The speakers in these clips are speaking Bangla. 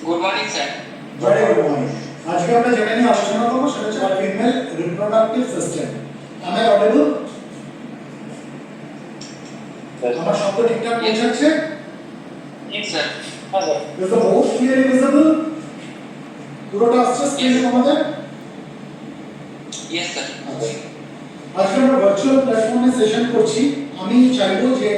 Good morning sir. Very good morning. আজকে আমরা যেটা নিয়ে আলোচনা করব সেটা হচ্ছে female reproductive system. am I audible? আমার শব্দ ঠিকঠাক পৌঁছাচ্ছে? Yes sir. হ্যাঁ sir. Is the board clearly visible? পুরোটা আসছে স্ক্রিনে আমাদের? Yes sir. আজকে আমরা ভার্চুয়াল প্ল্যাটফর্মে সেশন করছি। আমি চাইবো যে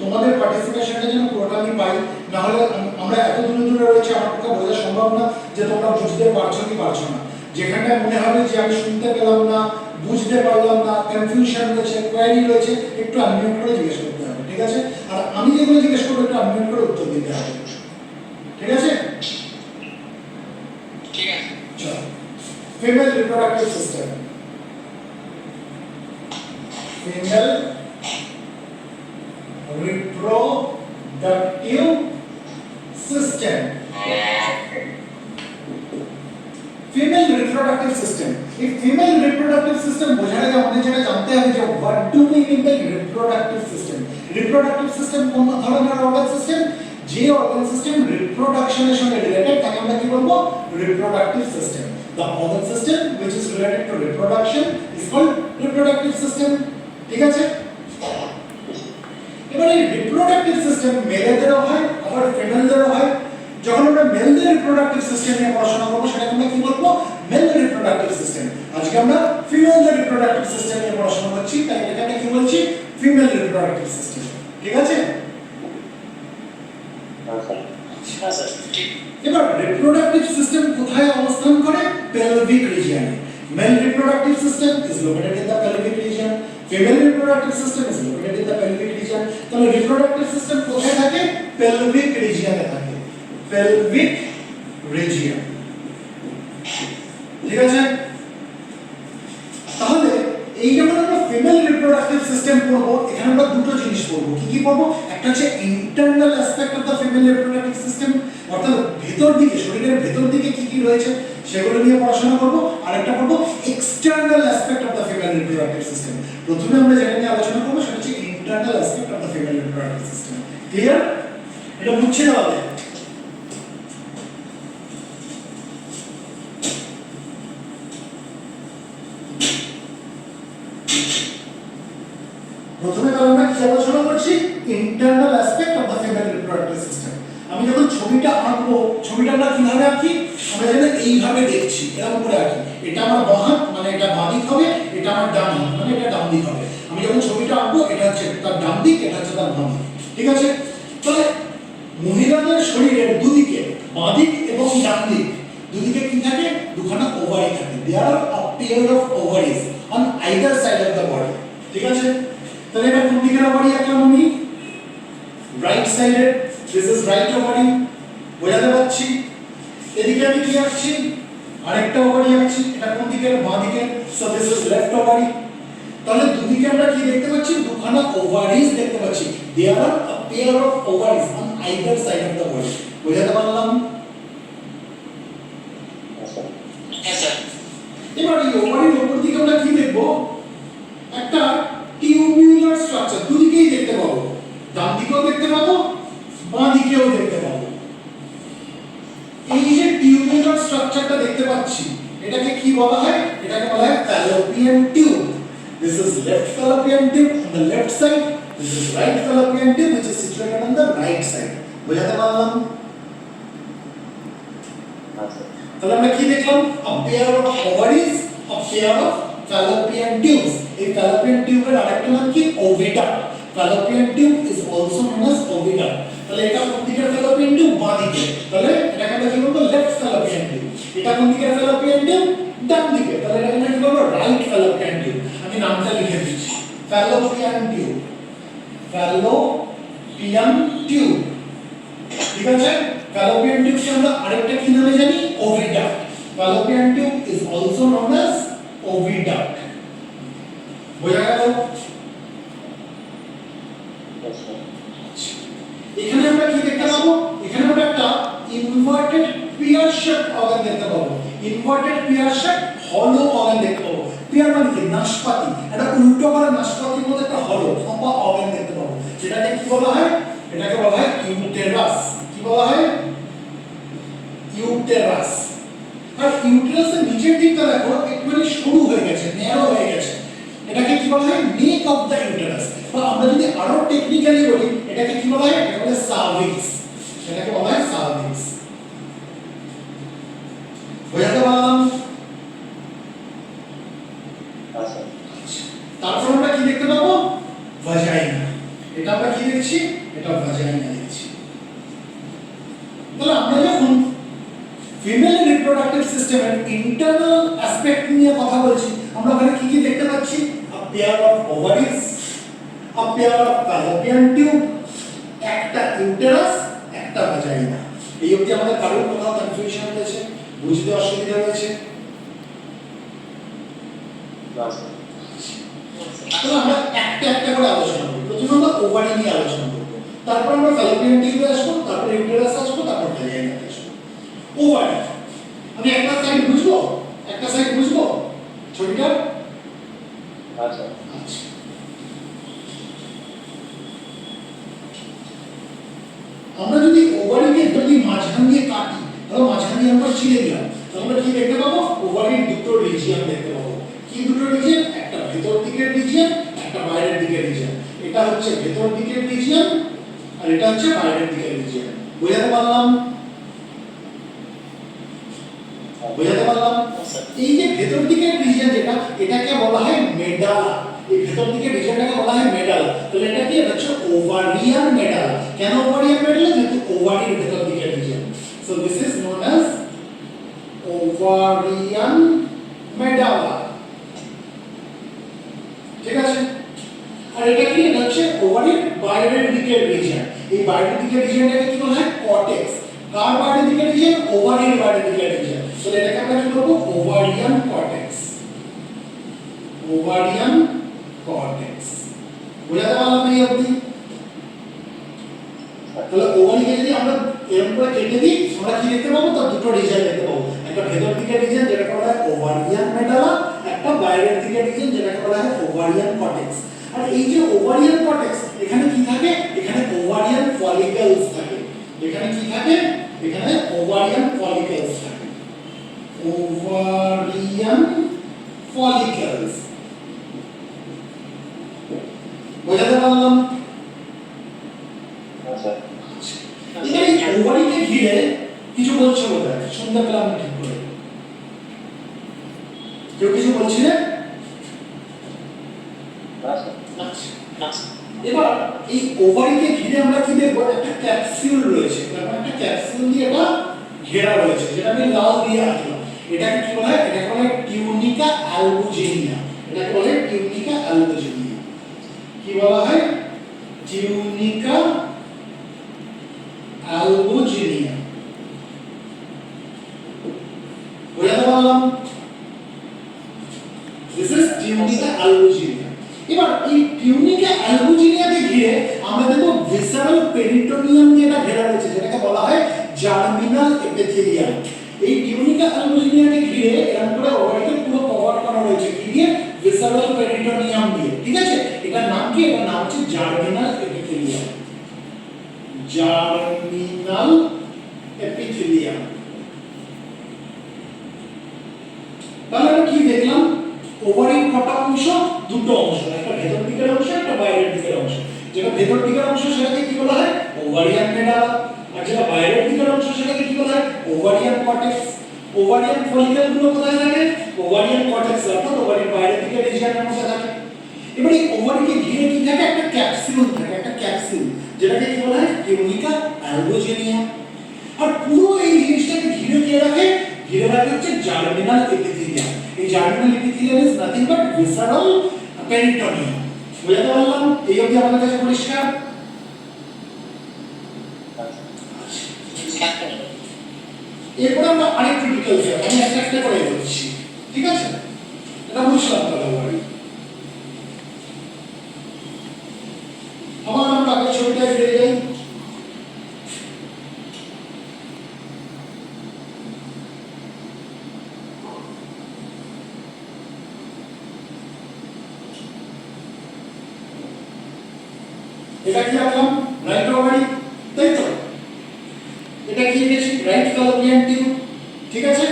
তোমাদের পার্টিসিপেশনটা যেন পুরোটা আমি পাই, না হলে আমরা এত দূরে দূরে রয়েছে আমার পক্ষে বোঝা সম্ভব না যে তোমরা বুঝতে পারছো কি পারছো না। যেখানটা মনে হবে যে আমি শুনতে পেলাম না, বুঝতে পারলাম না, কনফিউশন রয়েছে, কোয়ারি রয়েছে, একটু আনমিউট করে জিজ্ঞেস করতে হবে, ঠিক আছে? আর আমি যেগুলো জিজ্ঞেস করবো একটু আনমিউট করে উত্তর দিতে হবে, ঠিক আছে? ঠিক আছে। চলো, female reproductive system. Female reproductive system. Female reproductive system. If female reproductive system বোঝার আগে আমাদের যেটা জানতে হবে যে what do we mean by reproductive system? Reproductive system কোন ধরনের অর্গান সিস্টেম? যে অর্গান সিস্টেম রিপ্রোডাকশনের সঙ্গে রিলেটেড তাকে আমরা কি বলবো? reproductive system. The organ system which is related to reproduction is called reproductive system. ঠিক আছে? এবার এই রিপ্রোডাক্টিভ সিস্টেম মেলেদেরও হয় আবার ফিমেলদেরও হয়। যখন আমরা মেলদের রিপ্রোডাক্টিভ সিস্টেম নিয়ে পড়াশোনা করবো সেটাকে আমরা কি বলবো? Mail reproductive system. আজকে আমরা ফিমেলদের রিপ্রোডাক্টিভ সিস্টেম নিয়ে পড়াশোনা করছি, তাই এটাকে কি বলছি? Female reproductive system. ঠিক আছে? হ্যাঁ স্যার। এবার রিপ্রোডাক্টিভ সিস্টেম কোথায় অবস্থান করে? Pelvic রিজিয়নে। Male reproductive system is located in the pelvic region. Female reproductive system is located in the pelvic region. তাহলে reproductive system কোথায় থাকে? pelvic region এ থাকে। pelvic region। ঠিক আছে? তাহলে এই যখন আমরা ফিমেল রিপ্রোডাক্টিভ সিস্টেম পড়বো, এখানে আমরা দুটো জিনিস পড়বো। কি কি পড়বো? একটা হচ্ছে internal aspect of the female reproductive system, অর্থাৎ ভেতর দিকে, শরীরের ভেতর দিকে কি কি রয়েছে সেগুলো নিয়ে পড়াশোনা করবো। আর একটা পড়বো external aspect of the female reproductive system. প্রথমে আমরা যেটা নিয়ে আলোচনা করবো সেটা হচ্ছে internal aspect of the female reproductive system. Clear? এটা বুঝছে না বলে প্রথমে তাহলে আমরা কি আলোচনা করছি? Internal aspect of the female reproductive system. আমি যখন ছবিটা আঁকবো, ছবিটা আমরা কিভাবে আঁকি? আমরা যেন এইভাবে দেখছি, এরকম করে আঁকি। এটা আমার বাঁ হাত, মানে এটা বাঁ দিক হবে, এটা আমার ডান হাত, মানে এটা ডান দিক হবে। আমি যখন ছবিটা আঁকবো, এটা হচ্ছে তার ডান দিক, এটা হচ্ছে তার বাঁ দিক। ঠিক আছে? তাহলে মহিলাদের শরীরের দুদিকে, বাঁ দিক এবং ডান দিক, দুদিকে কি থাকে? দুখানা ওভারি থাকে। There are a pair of ovaries on either side of the body. ঠিক আছে? তাহলে এটা কোন দিকের ওভারি আঁকলাম আমি? রাইট সাইডের। This is right ovary. বোঝাতে পারছি? এদিকে আমি কি আঁকছি? আরেকটা ওভারি আঁকছি। এটা কোন দিকের? বাঁ দিকের। So this is left ovary. তাহলে দুদিকে আমরা কি দেখতে পাচ্ছি? দুখানা ওভারিজ দেখতে পাচ্ছি। There are a pair of ovaries on either side of the body. বোঝাতে পারলাম? হ্যাঁ স্যার। এবার এই ওভারির উপর দিকে আমরা কি দেখব? একটা টিউবুলার স্ট্রাকচার দুদিকেই দেখতে পাবো। ডান দিকেও দেখতে পাবো, বাঁ দিকেও দেখতে পাবো। এই যে টিউবুলার স্ট্রাকচারটা দেখতে পাচ্ছি, এটাকে কি বলা হয়? এটাকে বলা হয় fallopian tube. This is left fallopian tube on the left side. This is right fallopian tube which is situated on the right side. বোঝাতে পারলাম? তাহলে আমরা কি দেখলাম? A pair of ovaries, a pair of fallopian tubes. এই fallopian tube এর আরেকটা নাম কি? oviduct. Fallopian tube is also known as oviduct. তাহলে এটা কোন দিকের fallopian tube? বাঁ দিকে। তাহলে এটাকে আমরা কি বলবো? left fallopian tube. এটা কোন দিকের fallopian tube? ডান দিকে। তাহলে এটাকে আমরা কি বলবো? right fallopian tube. আমি নামটা লিখে দিচ্ছি। fallopian tube. fallopian tube. ঠিক আছে? fallopian tube কে আমরা আরেকটা কি নামে জানি? oviduct. fallopian tube is also known as oviduct. বোঝা গেল? এখানে আমরা কি দেখতে পাবো? এখানে আমরা একটা ইনভার্টেড পিয়ার শেপ অর্গান দেখতে পাবো। ইনভার্টেড পিয়ার শেপ হলো অর্গান দেখতে পাবো। পিয়ার মানে কি? নাশপাতি। এটা উল্টো করা নাশপাতির মধ্যে একটা হলো লম্বা অর্গান দেখতে পাবো। যেটাকে কি বলা হয়? এটাকে বলা হয় ইউটেরাস। কি বলা হয়? ইউটেরাস। আর ইউটেরাসের নিচের দিকটা দেখো একটুখানি সরু হয়ে গেছে, ন্যারো হয়ে গেছে, এটাকে কি বলা হয়, নেক অফ দ্য ইউটেরাস। বা আমরা যদি আরো টেকনিক্যালি বলি এটাকে কি বলা হয়, এটা বলে সার্ভিক্স, এটাকে বলা হয় সার্ভিক্স। বোঝাতে পারলাম? তারপর আমরা কি দেখতে পাবো, ভাজাইনা। এটা আমরা কি দেখছি, এটা ভাজাইনা দেখছি। তাহলে আমরা যখন ফিমেল রিপ্রোডাক্টিভ সিস্টেমের ইন্টারনাল অ্যাসপেক্ট নিয়ে কথা বলছি, আমরা ওখানে কি কি দেখতে পাচ্ছি, আ pair of ovaries, a pair of Fallopian tube, একটা ইউটেরাস, একটা ভাজাইনা। এই অবধি আমাদের কারোর কোথাও কনফিউশন হয়েছে, বুঝতে অসুবিধা হয়েছে? তাহলে আমরা একটা একটা করে আলোচনা করব। প্রথমে আমরা ওভারি নিয়ে আলোচনা করব, তারপর আমরা ফ্যালোপিয়ান টিউবে আসবো, তারপর ইউটেরাস আসবো, তারপর ভাজাইনাতে আসবো। ওভারি আমি একটা সাইড বুঝবো, একটা সাইড বুঝবো ছবিটা। আচ্ছা, আমরা যদি ওভারিকে যদি মাঝখান দিয়ে কাটি, তাহলে মাঝখান দিয়ে আমরা ছিঁড়ে দিলাম, তাহলে আমরা কি দেখতে পাবো, ওভারির দুটো রিজিয়ন দেখতে পাবো। কি দুটো রিজিয়ন, একটা ভেতর দিকের রিজিয়ন, একটা বাইরের দিকের রিজিয়ন। এটা হচ্ছে ভেতর দিকের রিজিয়ন আর এটা হচ্ছে বাইরের দিকের রিজিয়ন। বুঝাতে পারলাম? বুঝাতে পারলাম? এই যে ভেতর দিকের রিজিয়ন যেটা, এটাকে বলা হয় মেডালা। এই ভেতর দিকের রিজিয়নটাকে বলা হয় মেডালা। তাহলে এটা কি, এটা হচ্ছে ওভারিয়ান মেডালা। কেন ওভারিয়ান মেডালা, যেহেতু ওভারির ভেতর দিকের region. So this is known as ovarian medulla. ঠিক আছে? আর এটা কি, এটা হচ্ছে ওভারির বাইরের দিকের রিজিয়ন। এই বাইরের দিকের রিজিয়নটাকে কি বলা হয়, কর্টেক্স। কার বাইরের দিকের রিজিয়ন, ওভারির বাইরের দিকের রিজিয়ন। সো এটাকে আমরা কি বলবো, ওভারিয়ান কর্টেক্স। Ovarian cortex. বুঝাতে পারলাম এই অবধি? তাহলে ওভারিকে যদি আমরা এরকম করে কেটে দিই, আমরা কি দেখতে পাবো, তার দুটো রিজিয়ন দেখতে পাবো। একটা ভেতর দিকের রিজিয়ন যেটাকে বলা হয় ওভারিয়ান মেডালা, একটা বাইরের দিকের রিজিয়ন যেটাকে বলা হয় ওভারিয়ান কর্টেক্স। আর এই যে ওভারিয়ান কর্টেক্স, এখানে কি থাকে, এখানে ওভারিয়ান ফলিকলস থাকে। এখানে কি থাকে, এখানে ওভারিয়ান ফলিকলস থাকে। Ovarian follicles. বুঝাতে পারলাম? এবার এই ওভারিকে ঘিরে কিছু বলছো বোধহয়, শুনতে পেলাম না ঠিক করে। কেউ কিছু বলছিলেন? এবার এই ওভারিকে ঘিরে আমরা কি দেখবো, একটা ক্যাপসুল রয়েছে, একটা ক্যাপসুল দিয়ে এটা ঘেরা রয়েছে, যেটা আমি লাল দিয়ে আঁকলাম। এটাকে কি বলা হয়, এটাকে বলা হয় টিউনিকা অ্যালবুজিনিয়া। এটাকে বলা হয় টিউনিকা অ্যালবুজিনিয়া। কি বলা হয়, টিউনিকা অ্যালবুজিনিয়া। বুঝাতে পারলাম? This is tunica albuginea. এবার এই টিউনিকা অ্যালবুজিনিয়াকে ঘিরে আমরা দেখব ভিসারাল পেরিটোনিয়াম দিয়ে এটা ঘেরা রয়েছে, যেটাকে বলা হয় জার্মিনাল এপিথেলিয়াম। এই টিউনিকা অ্যালবুজিনিয়াকে ঘিরে এরকম করে ওভারিকে পুরো কভার করা রয়েছে, কি দিয়ে, ভিসারাল পেরিটোনিয়াম দিয়ে। ঠিক আছে? এটার নাম কি, এটার নাম হচ্ছে জার্মিনাল এপিথেলিয়াম। Germinal epithelium. তাহলে আমরা কি দেখলাম, ওভারির কটা অংশ, দুটো অংশ, একটা ভেতর দিকের অংশ, একটা বাইরের দিকের অংশ। যেটা ভেতর দিকের অংশ সেটাকে কি বলা হয়, ওভারিয়ান মেডালা। আর যেটা বাইরের দিকের অংশ সেটাকে কি বলা হয়, ওভারিয়ান কর্টেক্স। ওভারিয়ান ফলিকল গুলো কোথায় থাকে, ওভারিয়ান কর্টেক্স, অর্থাৎ ওভারির বাইরের দিকের রিজিয়নের মধ্যে থাকে। এবার এই ওভারিকে ঘিরে কি থাকে, একটা ক্যাপসুল থাকে, একটা ক্যাপসুল, যেটাকে কি বলা হয় টিউনিকা অ্যালবুজিনিয়া। আর পুরো এই জিনিসটাকে ঘিরে কে রাখে, ঘিরে রাখে হচ্ছে জার্মিনাল এপিথেলিয়াম। এই germinal epithelium is nothing but visceral peritoneum. বুঝতে পারলাম? এই অবধি আমাদের কাছে পরিষ্কার? এরপর আমরা আরেকটু ডিটেইলসে আমি একটা একটা করে বলছি। ঠিক আছে? এটা বুঝলাম তাহলে ওভারি। আবার আমরা আগের ছবিটায় ফিরে যাই। এটা কি আঁকলাম, রাইট ওভারি, তাই তো? এটা কি এঁকেছি, রাইট ফ্যালোপিয়ান টিউব, ঠিক আছে।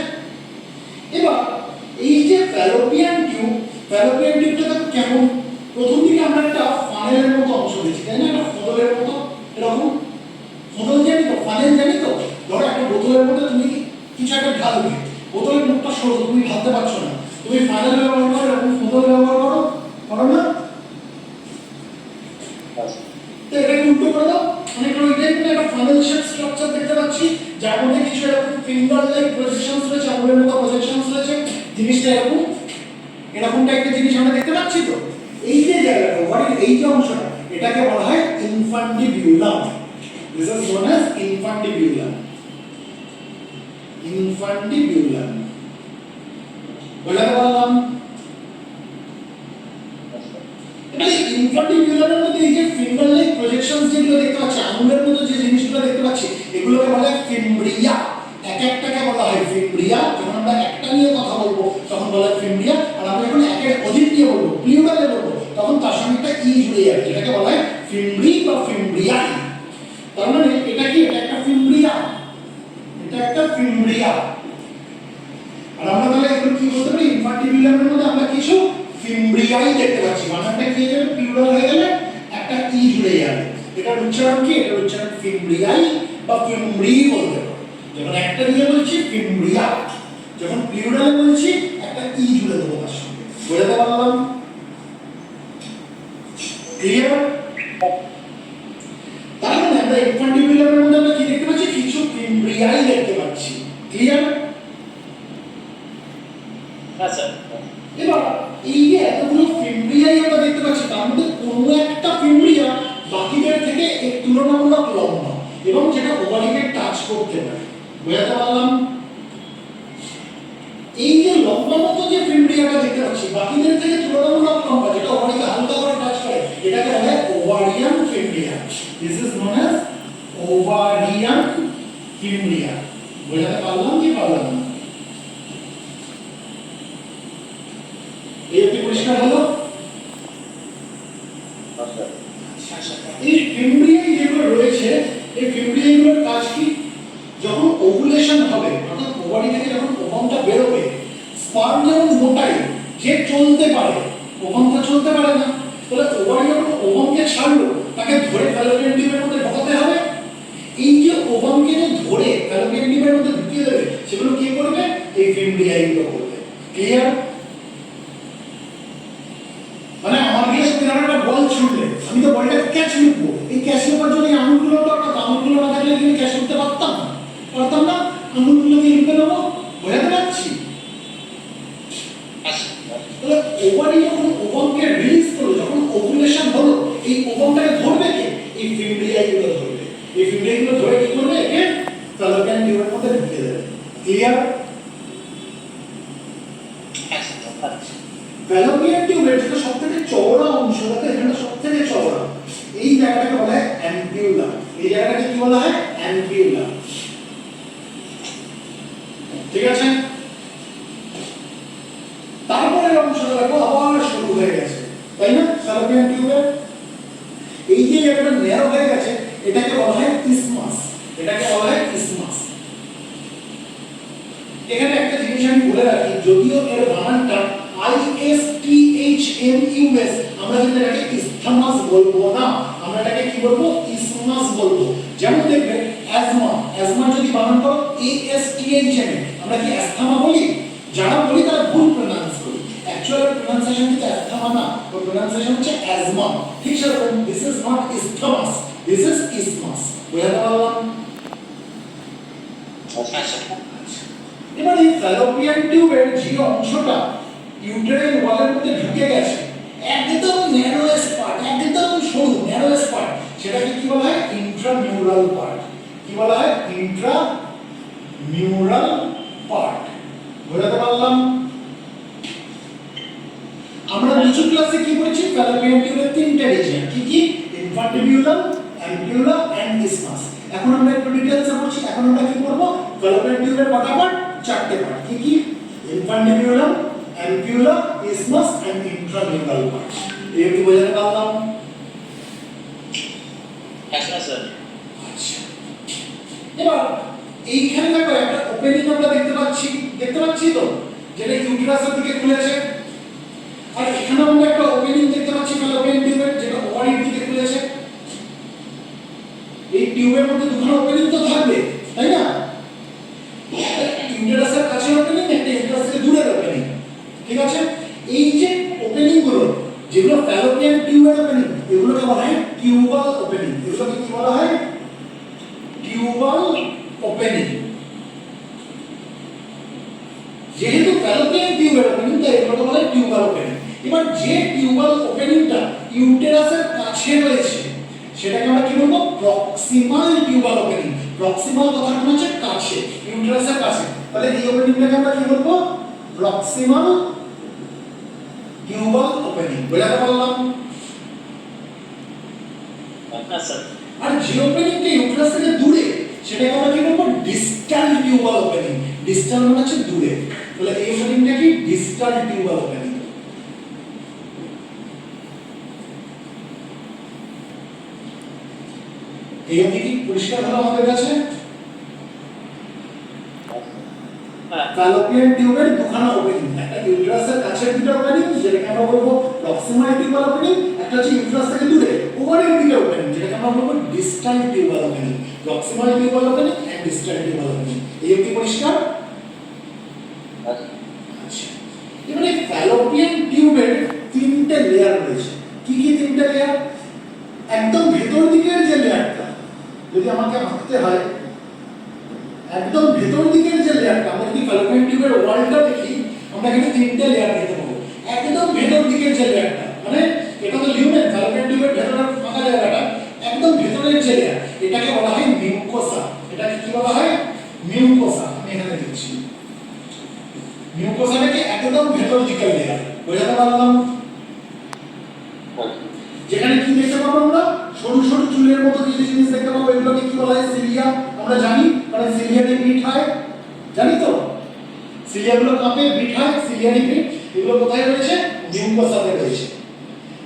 এবার এই যে ফ্যালোপিয়ান টিউবটা কেমন, প্রথম দিকে আমরা একটা ফানেলের মতো অংশ দেখছি, তাই না, একটা ফোদলের মতো, এরকম ফোদল জানি তো, ফানেল জানি তো। ধরো একটা বোতলের মধ্যে তুমি কিছু একটা ঢালবে, বোতলের মুখটা সরু, তুমি ঢালতে পারছো না, তুমি ফানেল ব্যবহার করো, এরকম ফোদল ব্যবহার করো, করো না? তো এটাকে উল্টো করে দাও, অনেকটা ওই টাইপের একটা ফানেল শেপ স্ট্রাকচার দেখতে পাচ্ছি, যার মধ্যে কিছু এরকম ফিঙ্গার লাইক প্রজেকশনস রয়েছে, আঙুলের মতো প্রজেকশনস রয়েছে, জিনিসটা এরকম টাইপের জিনিস আমরা দেখতে পাচ্ছি। তো এই যে জায়গাটা, এই যে অংশটা, এটাকে বলা হয় infundibulum. This is known as infundibulum. বলাতে পারলাম। এবারে ইনফান্ডিবিউলামের মধ্যে এই যে ফিঙ্গার লাইক প্রজেকশনস যেগুলো দেখতে পাচ্ছি, আঙুলের মতো যে জিনিসগুলো দেখতে পাচ্ছি, এগুলোকে বলা হয় ফিমব্রিয়া। এক একটাকে বলা হয় ফিমব্রিয়া। যখন আমরা একটা নিয়ে কথা বলবো তখন বলা হয় ফিমব্রিয়া, আর আমরা যখন একের অধিক নিয়ে বলবো, প্লুরালে বলবো, তখন তার সঙ্গে একটা ই জুড়ে যাবে, যেটাকে বলা হয় ফিমব্রি বা ফিমব্রিয়াই। তার মানে এটা কি, এটা একটা ফিমব্রিয়া, এটা একটা ফিমব্রিয়া। আর আমরা তাহলে এগুলো কি বলতে পারি, ইনফান্ডিবিউলামের মধ্যে আমরা কিছু ফিমব্রিয়াই দেখতে পাচ্ছি, বানানটা কি হয়ে যাবে, প্লুরাল হয়ে গেলে একটা ই জুড়ে যাবে। এটার উচ্চারণ কি, এটার উচ্চারণ ফিমব্রিয়াই বা ফিমব্রি বলতে পারি। যখন একটা নিয়ে বলছি ফিমব্রিয়া, যখন প্লুরালে বলছি একটা ই জুড়ে দেবো তার সঙ্গে। বোঝাতে পারলাম? ক্লিয়ার? তার মানে আমরা ইনফান্ডিবিউলামের মধ্যে আমরা কি দেখতে পাচ্ছি, কিছু ফিমব্রিয়াই দেখতে পাচ্ছি। ক্লিয়ার? আচ্ছা, এবার এই যে এতগুলো ফিমব্রিয়াই আমরা দেখতে পাচ্ছি, তার মধ্যে কোনো একটা ফিমব্রিয়া বাকিদের থেকে এক তুলনামূলক লম্বা এবং যেটা ওভারিকে টাচ করতে পারে। বোঝাতে পারলাম? এই যে লম্বা মতো যে ফিমব্রিয়াটা দেখতে পাচ্ছি, বাকিদের থেকে তুলনামূলক লম্বা, যেটা ওভারিকে হালকা করে টাচ করে, এটাকে বলা হয় ovarian fimbria. This is known as ovarian fimbria. বোঝাতে পারলাম কি পারলাম না? এই কি পরিষ্কার হলো? এই ফিমব্রিয়াই যেগুলো রয়েছে, এই ফিমব্রিয়াগুলোর কাজ কি, যখন ওভুলেশন হবে, অর্থাৎ ওভারি থেকে যখন ওভামটা বেরোবে, স্পার্ম যেমন মোটাই, যে চলতে পারে, ওভামটা চলতে পারে না, তাহলে ওভারি যখন ওভামকে ছাড়লো, তাকে ধরে ফ্যালোপিয়ান টিউবের মধ্যে ঢোকাতে হবে। এই যে ওভামকে যে ধরে ফ্যালোপিয়ান টিউবের মধ্যে ঢুকিয়ে দেবে, সেগুলো কি করবে, এই ফিমব্রিয়াগুলো করবে। ক্লিয়ার? মানে আমার গিয়ে একটা বল ছুটলে, আমি তো বলটাকে ক্যাচ লিখবো, এই ক্যাচ লেখার জন্য এই আঙুলগুলো দরকার, আঙুলগুলো না থাকলে কি ক্যাচ লিখতে পারতাম না? পারতাম না, আঙুলগুলোকে লিখে নেবো। বোঝাতে পারছি? তাহলে ওভারি যখন ওভামকে রিলিজ করলো, যখন ওভুলেশন হলো, এই ওভামটাকে ধরবে কে, এই ফিমব্রিয়াগুলো ধরবে। এই ফিমব্রিয়াগুলো ধরে কি করবে, একে ফ্যালোপিয়ান টিউবের মধ্যে ঢুকিয়ে দেবে। ক্লিয়ার? ফ্যালোপিয়ান টিউবের যেটা সবথেকে চওড়া অংশ, দেখো এখানে সবথেকে চওড়া, এই জায়গাটাকে বলা হয় অ্যাম্পিউলা। এই জায়গাটাকে কি বলা হয়, অ্যাম্পিউলা। ঠিক আছে? তারপরের অংশটা দেখো আবার শুরু হয়ে গেছে, তাই না? ফ্যালোপিয়ান টিউবের এই যে জায়গাটা ন্যারো হয়ে গেছে, এটাকে বলা হয় ইসমাস। এটাকে বলা হয় ইসমাস। এখানে একটা জিনিস আমি বলে রাখি, যদিও এর বানানটা ISTHMUS, আমরা কিন্তু এটাকে ইসথামাস বলবো না, আমরা এটাকে কি বলবো, ইসমাস বলবো। যেমন দেখবে অ্যাজমা যদি বানান করো ASTHMA, আমরা কি অ্যাস্থমা বলি? যারা বলি তারা ভুল প্রনাউন্স করি, অ্যাকচুয়াল প্রনাউন্সিয়েশন কিন্তু অ্যাস্থমা না, ওর প্রনাউন্সিয়েশন হচ্ছে অ্যাজমা। ঠিক সেরকম this is not isthmus, this is isthmus. বুঝতে পারলাম? এবার এই ফ্যালোপিয়ান টিউবের যে অংশটা ইউটেরাইন ওয়ালের মধ্যে ঢুকে গেছে, একদম ন্যারোয়েস্ট পার্ট, একদম সরু ন্যারোয়েস্ট পার্ট, সেটাকে কি বলা হয়, ইন্ট্রামিউরাল পার্ট। কি বলা হয়, ইন্ট্রামিউরাল পার্ট। বুঝতে পারলাম? আমরা নিচু ক্লাসে কি পড়েছি, ফ্যালোপিয়ান টিউবের তিনটে রিজিয়ন, কি কি, ইনফান্ডিবিউলাম, অ্যাম্পিউলা এন্ড ইসমাস। এখন আমরা একটু ডিটেইলসে পড়ছি। এখন আমরা কি করব, ফ্যালোপিয়ান টিউবের কটা পার্ট, চারটে পার্ট। কি কি, ইনফান্ডিবিউলাম, অ্যাম্পিউলা, ইসমাস এন্ড ইন্ট্রামিউরাল পার্ট। এই কি বোঝাতে পারলাম? আচ্ছা স্যার। আচ্ছা, এবার এইখানে দেখো একটা ওপেনিং আমরা দেখতে পাচ্ছি তো, যেটা ইউটেরাসের দিকে খুলেছে। আর এখানে আমরা একটা ওপেনিং দেখতে পাচ্ছি ফ্যালোপিয়ান টিউবের, যেটা ওভারির দিকে খুলেছে। এই টিউবের মধ্যে দুখানা ওপেনিং তো থাকবে, তাই না? ইউটেরাসের কাছে ওপেনিং, একটা ইউটেরাস থেকে দূরে ওপেনিং, ঠিক আছে? এই যে ওপেনিং গুলো, যেগুলো ফ্যালোপিয়ান টিউবের ওপেনিং, এগুলোকে বলা হয় টিউবাল ওপেনিং। এগুলোকে কি বলা হয়? Tubal opening. যেহেতু ফ্যালোপিয়ান টিউবের ওপেনিং, তাই এগুলোকে বলা হয় টিউবাল ওপেনিং। এবার যে টিউবাল ওপেনিংটা ইউটেরাসের কাছে রয়েছে সেটাকে আমরা কি বলবো? Proximal tubal opening. প্রক্সিমাল কথাটা মানে হচ্ছে কাছে, ইউটেরাসের কাছে। তাহলে এই ওপেনিংটাকে আমরা কি বলবো? Proximal tubal opening. বোঝাতে পারলাম? হ্যাঁ স্যার। আর যে ওপেনিংটা ইউটেরাস থেকে দূরে সেটাকে আমরা কি বলবো? Distal tubal opening. ডিস্টাল মানে হচ্ছে দূরে। তাহলে এই ওপেনিংটা কি? Distal tubal opening. এই অবধি কি পরিষ্কার হলো আমাদের কাছে? ফ্যালোপিয়ান টিউবের দুখানা ওপেনিং, একটা ইউটেরাসের কাছে দুটো ওপেনিং যেটাকে আমরা বলবো প্রক্সিমাল টিউবাল ওপেনিং, একটা হচ্ছে ইউটেরাস থেকে দূরে ওভারির দিকে ওপেনিং যেটাকে আমরা বলবো distal tubal opening. Proximal tubal opening and distal tubal opening. এই অবধি পরিষ্কার? আচ্ছা, এবারে ফ্যালোপিয়ান টিউবের তিনটে লেয়ার রয়েছে। কি কি তিনটে লেয়ার? একদম ভেতর দিকের যে লেয়ারটা, যদি আমাকে আঁকতে হয়, একদম ভেতর দিকের যে লেয়ারটা, আমরা যদি ফ্যালোপিয়ান টিউবের ওয়ালটা দেখি, আমরা এখানে তিনটে লেয়ার দেখতে পাবো। একদম ভেতর দিকের যে লেয়ারটা, মানে এটা তো লিউমেন, ফ্যালোপিয়ান টিউবের ভেতরের ফাঁকা জায়গাটা, একদম ভেতরের যে লেয়ার, এটাকে বলা হয় মিউকোসা। এটাকে কি বলা হয়? মিউকোসা। আমি এখানে দিচ্ছি মিউকোসাটাকে একদম ভেতর দিকের লেয়ার। বোঝাতে পারলাম? যেখানে কি দেখতে পাবো আমরা? সরু সরু চুলের মতো কিছু জিনিস দেখতে পাবো। এগুলোকে কি বলা হয়? সিলিয়া। আমরা জানি, কারণ সিলিয়ারি বিট হয়, জানি তো? সিলিয়াগুলো কাঁপে, বিট হয়, সিলিয়ারি বিট। এগুলো কোথায় রয়েছে? মিউকোসাতে রয়েছে।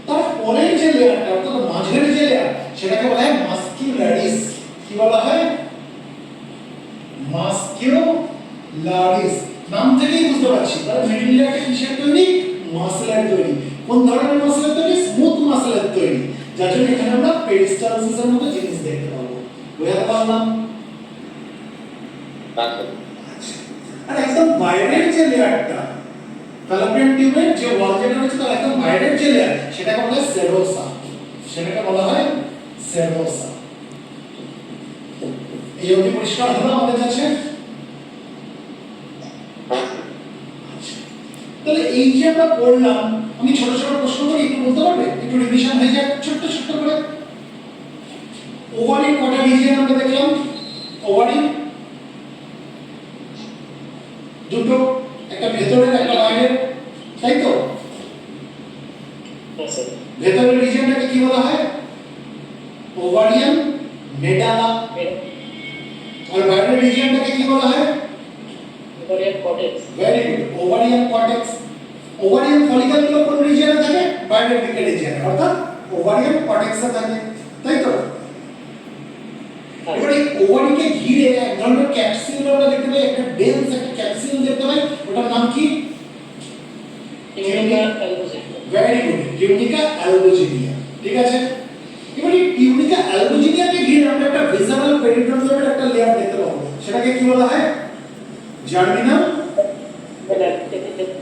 তারপরের যে লেয়ারটা, অর্থাৎ মাঝের যে লেয়ার, সেটাকে বলা হয় মাস্কিউলারিস। কি বলা হয়? মাস্কিউলারিস। নাম থেকেই বুঝতে পারছি, তাহলে মিডল লেয়ারটা কিসের তৈরি? মাসলের তৈরি। কোন ধরনের মাসলের তৈরি? স্মুথ মাসলের তৈরি, যার জন্য এখানে আমরা পেরিস্টালসিসের মতো জিনিস দেখতে পাবো। বোঝাতে পারলাম? আর একদম বাইরের যে লেয়ারটা, ফ্যালোপিয়ান টিউবের যে ওয়াল যেটা রয়েছে তার একদম বাইরের যে লেয়ার, সেটাকে বলা হয় সেরোসা। সেটাকে বলা হয় সেরোসা। এই অবধি পরিষ্কার হলো আমাদের কাছে? তাহলে এই যে আমরা পড়লাম, আমি ছোট ছোট প্রশ্ন করি, একটু বলতে পারবে? একটু রিভিশন হয়ে যাক ছোট্ট ছোট্ট করে। ওভারির কটা রিজিয়ন আমরা দেখলাম? ওভারি দুটো, একটা ভেতরের একটা বাইরের, তাই তো? ভেতরের রিজিয়নটাকে কি বলা হয়? Ovarian medulla. আর বাইরের রিজিয়নটাকে কি বলা হয়? Ovarian cortex. Very good, ovarian cortex. Ovarian ফলিকলগুলো কোন রিজিয়নে থাকে? বাইরের দিকের রিজিয়নে, অর্থাৎ ওভারিয়ান কর্টেক্সে থাকে, তাই তো? এবার এই ওভারিকে ঘিরে এক ধরনের ক্যাপসুল আমরা দেখতে পাই, একটা ডেন্স একটা ক্যাপসুল দেখতে পাই। ওটার নাম কি? Tunica albuginea. Very good, tunica albuginea. ঠিক আছে, এবার এই টিউনিকা অ্যালবুজিনিয়াকে ঘিরে আমরা একটা ভিসারাল পেরিটনিয়ামের একটা লেয়ার দেখতে পাবো। সেটাকে কি বলা হয়?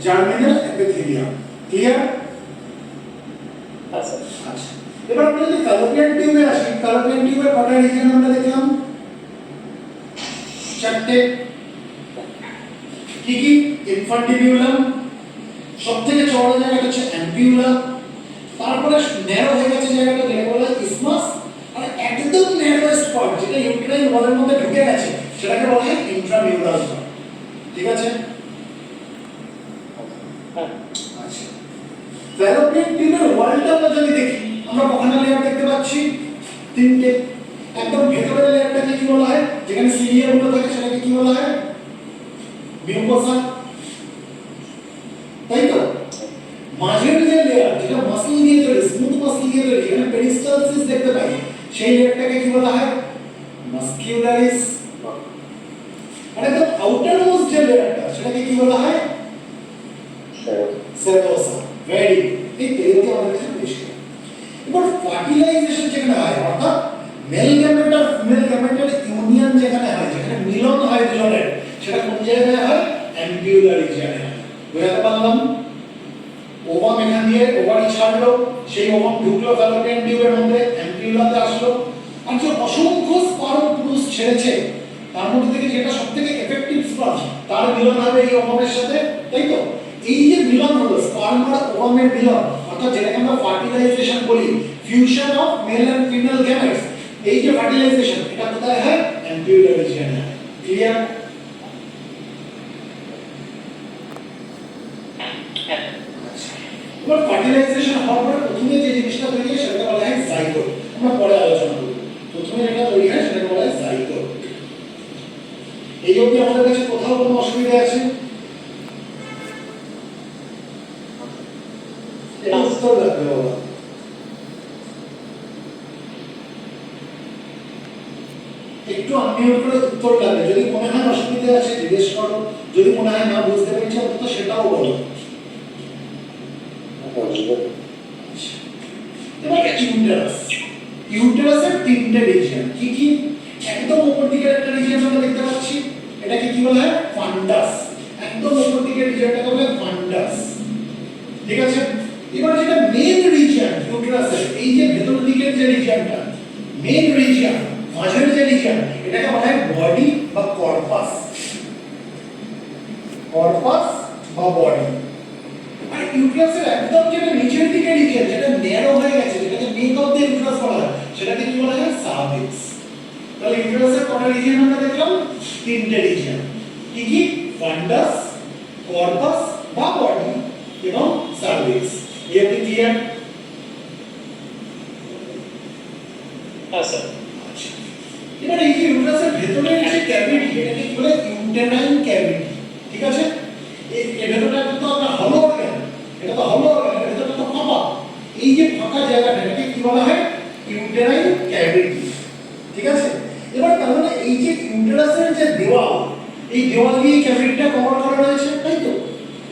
Germinal epithelium. ক্লিয়ার? আচ্ছা। আচ্ছা, এবার আমরা যদি ফ্যালোপিয়ান টিউবে আসি, ফ্যালোপিয়ান টিউবের কটা রিজিয়ন আমরা দেখলাম? চারটে। কি কি? ইনফান্টিবিউলাম, সবথেকে চওড়া জায়গাটা হচ্ছে অ্যাম্পিউলাম, তারপরে ন্যারো হয়ে গেছে জায়গাটা, যেটা বলা হয় ইসমাস, আর একদম ন্যারোয়েস্ট পার্ট যেটা ইউটেরাইন ওয়ালের মধ্যে ঢুকে গেছে সেটাকে বলা হয় ইন্ট্রামিউরাল পার্ট। ঠিক আছে? আচ্ছা, ফ্যালোপিয়ান টিউবের ওয়ালটা আমরা যদি দেখি, আমরা কখনো লেয়ার দেখতে পাচ্ছি? তিনটে। একদম ভেতরের লেয়ারটাকে কি বলা হয়? যেখানে সিলিয়াগুলো থাকে সেটাকে কি বলা হয়? মিউকোসা, তাই তো? মাঝের যে লেয়ার, যেটা মাসল দিয়ে তৈরি, স্মুথ মাসল দিয়ে তৈরি, যেখানে পেরিস্টালসিস দেখতে পাই, সেই লেয়ারটাকে কি বলা হয়? মাস্কিউলারিস। সেটা কোন জায়গায় হয় অ্যাম্পিউলার রিজিয়নে হয় বুঝতে পারলাম ওভাম এখান দিয়ে ওভারি ছাড়লো সেই ওভাম ঢুকলো ফ্যালোপিয়ান টিউবের মধ্যে অ্যাম্পিউলাতে আসলো আর যে অসংখ্য স্পার্ম পুরুষ ছেড়েছে তার মধ্যে থেকে যেটা সবথেকে এফেক্টিভ স্পার্ম তার মিলন হবে এই ওভামের সাথে তাই তো এই যে মিলন হলো স্পার্ম আর ওভামের মিলন অর্থাৎ যেটাকে আমরা ফার্টিলাইজেশন বলি fusion of male and female gametes এই যে ফার্টিলাইজেশন এটা কোথায় হয় অ্যাম্পিউলার রিজিয়নে হয় ক্লিয়ার এবার ফার্টিলাইজেশন হওয়ার পর প্রথমে যে জিনিসটা তৈরি হয় সেটাকে বলা হয় জাইগোট আমরা পরে আলোচনা করব প্রথমে যেটা তৈরি হয় সেটাকে বলা হয় জাইগোট এই অবধি আমাদের কাছে কোথাও কোনো অসুবিধা আছে এটা উত্তর লাগবে বাবা একটু আনমিউট করে উত্তর লাগবে যদি মনে হয় অসুবিধা আছে জিজ্ঞেস করো যদি মনে হয় না বুঝতে পেরেছি অন্তত সেটাও বলো এবার ইউটেরাস ইউটেরাসের তিনটে রিজিয়ন কি কি একদম উপর দিকের একটা রিজিয়ন আমরা দেখতে পাচ্ছি এটাকে কি বলা হয় ফান্ডাস একদম উপর দিকের রিজিয়নটাকে বলা হয় ফান্ডাস ঠিক আছে এবার যেটা মেইন রিজিয়ন ইউটেরাসের এই যে ভেতর দিকের যে রিজিয়নটা মেইন রিজিয়ন মাঝের যে রিজিয়ন এটাকে বলা হয় বডি বা কর্পাস কর্পাস বা বডি আর ইউটেরাসের একদম যেটা নিচের দিকে রিজিয়ন যেটা ন্যারো হয়ে গেছে যেটাকে নেক অফ দ্য ইউটেরাস বলা হয় সেটাকে কি বলা হয় সার্ভিক্স তাহলে ইউটেরাসের কটা রিজিয়ন আমরা দেখলাম তিনটে রিজিয়ন কি কি ফান্ডাস কর্পাস বা বডি এবং সার্ভিক্স এই কি ক্লিয়ার হ্যাঁ স্যার এবার এই যে ইউটেরাসের ভেতরের যে ক্যাভিটি এটাকে কি বলে ইউটেরাইন ক্যাভিটি ঠিক আছে এই ভেতরটা তো আমরা হলো অর্গান এটা তো হলো অর্গান এর ভেতরটা তো ফাঁকা এই যে ফাঁকা জায়গাটা এটাকে কি বলা হয় ইউটেরাইন ক্যাভিটি ঠিক আছে এবার তার মানে এই যে ইউটেরাসের যে দেওয়াল এই দেওয়াল দিয়ে ক্যাভিটিটা কভার করা রয়েছে তাই তো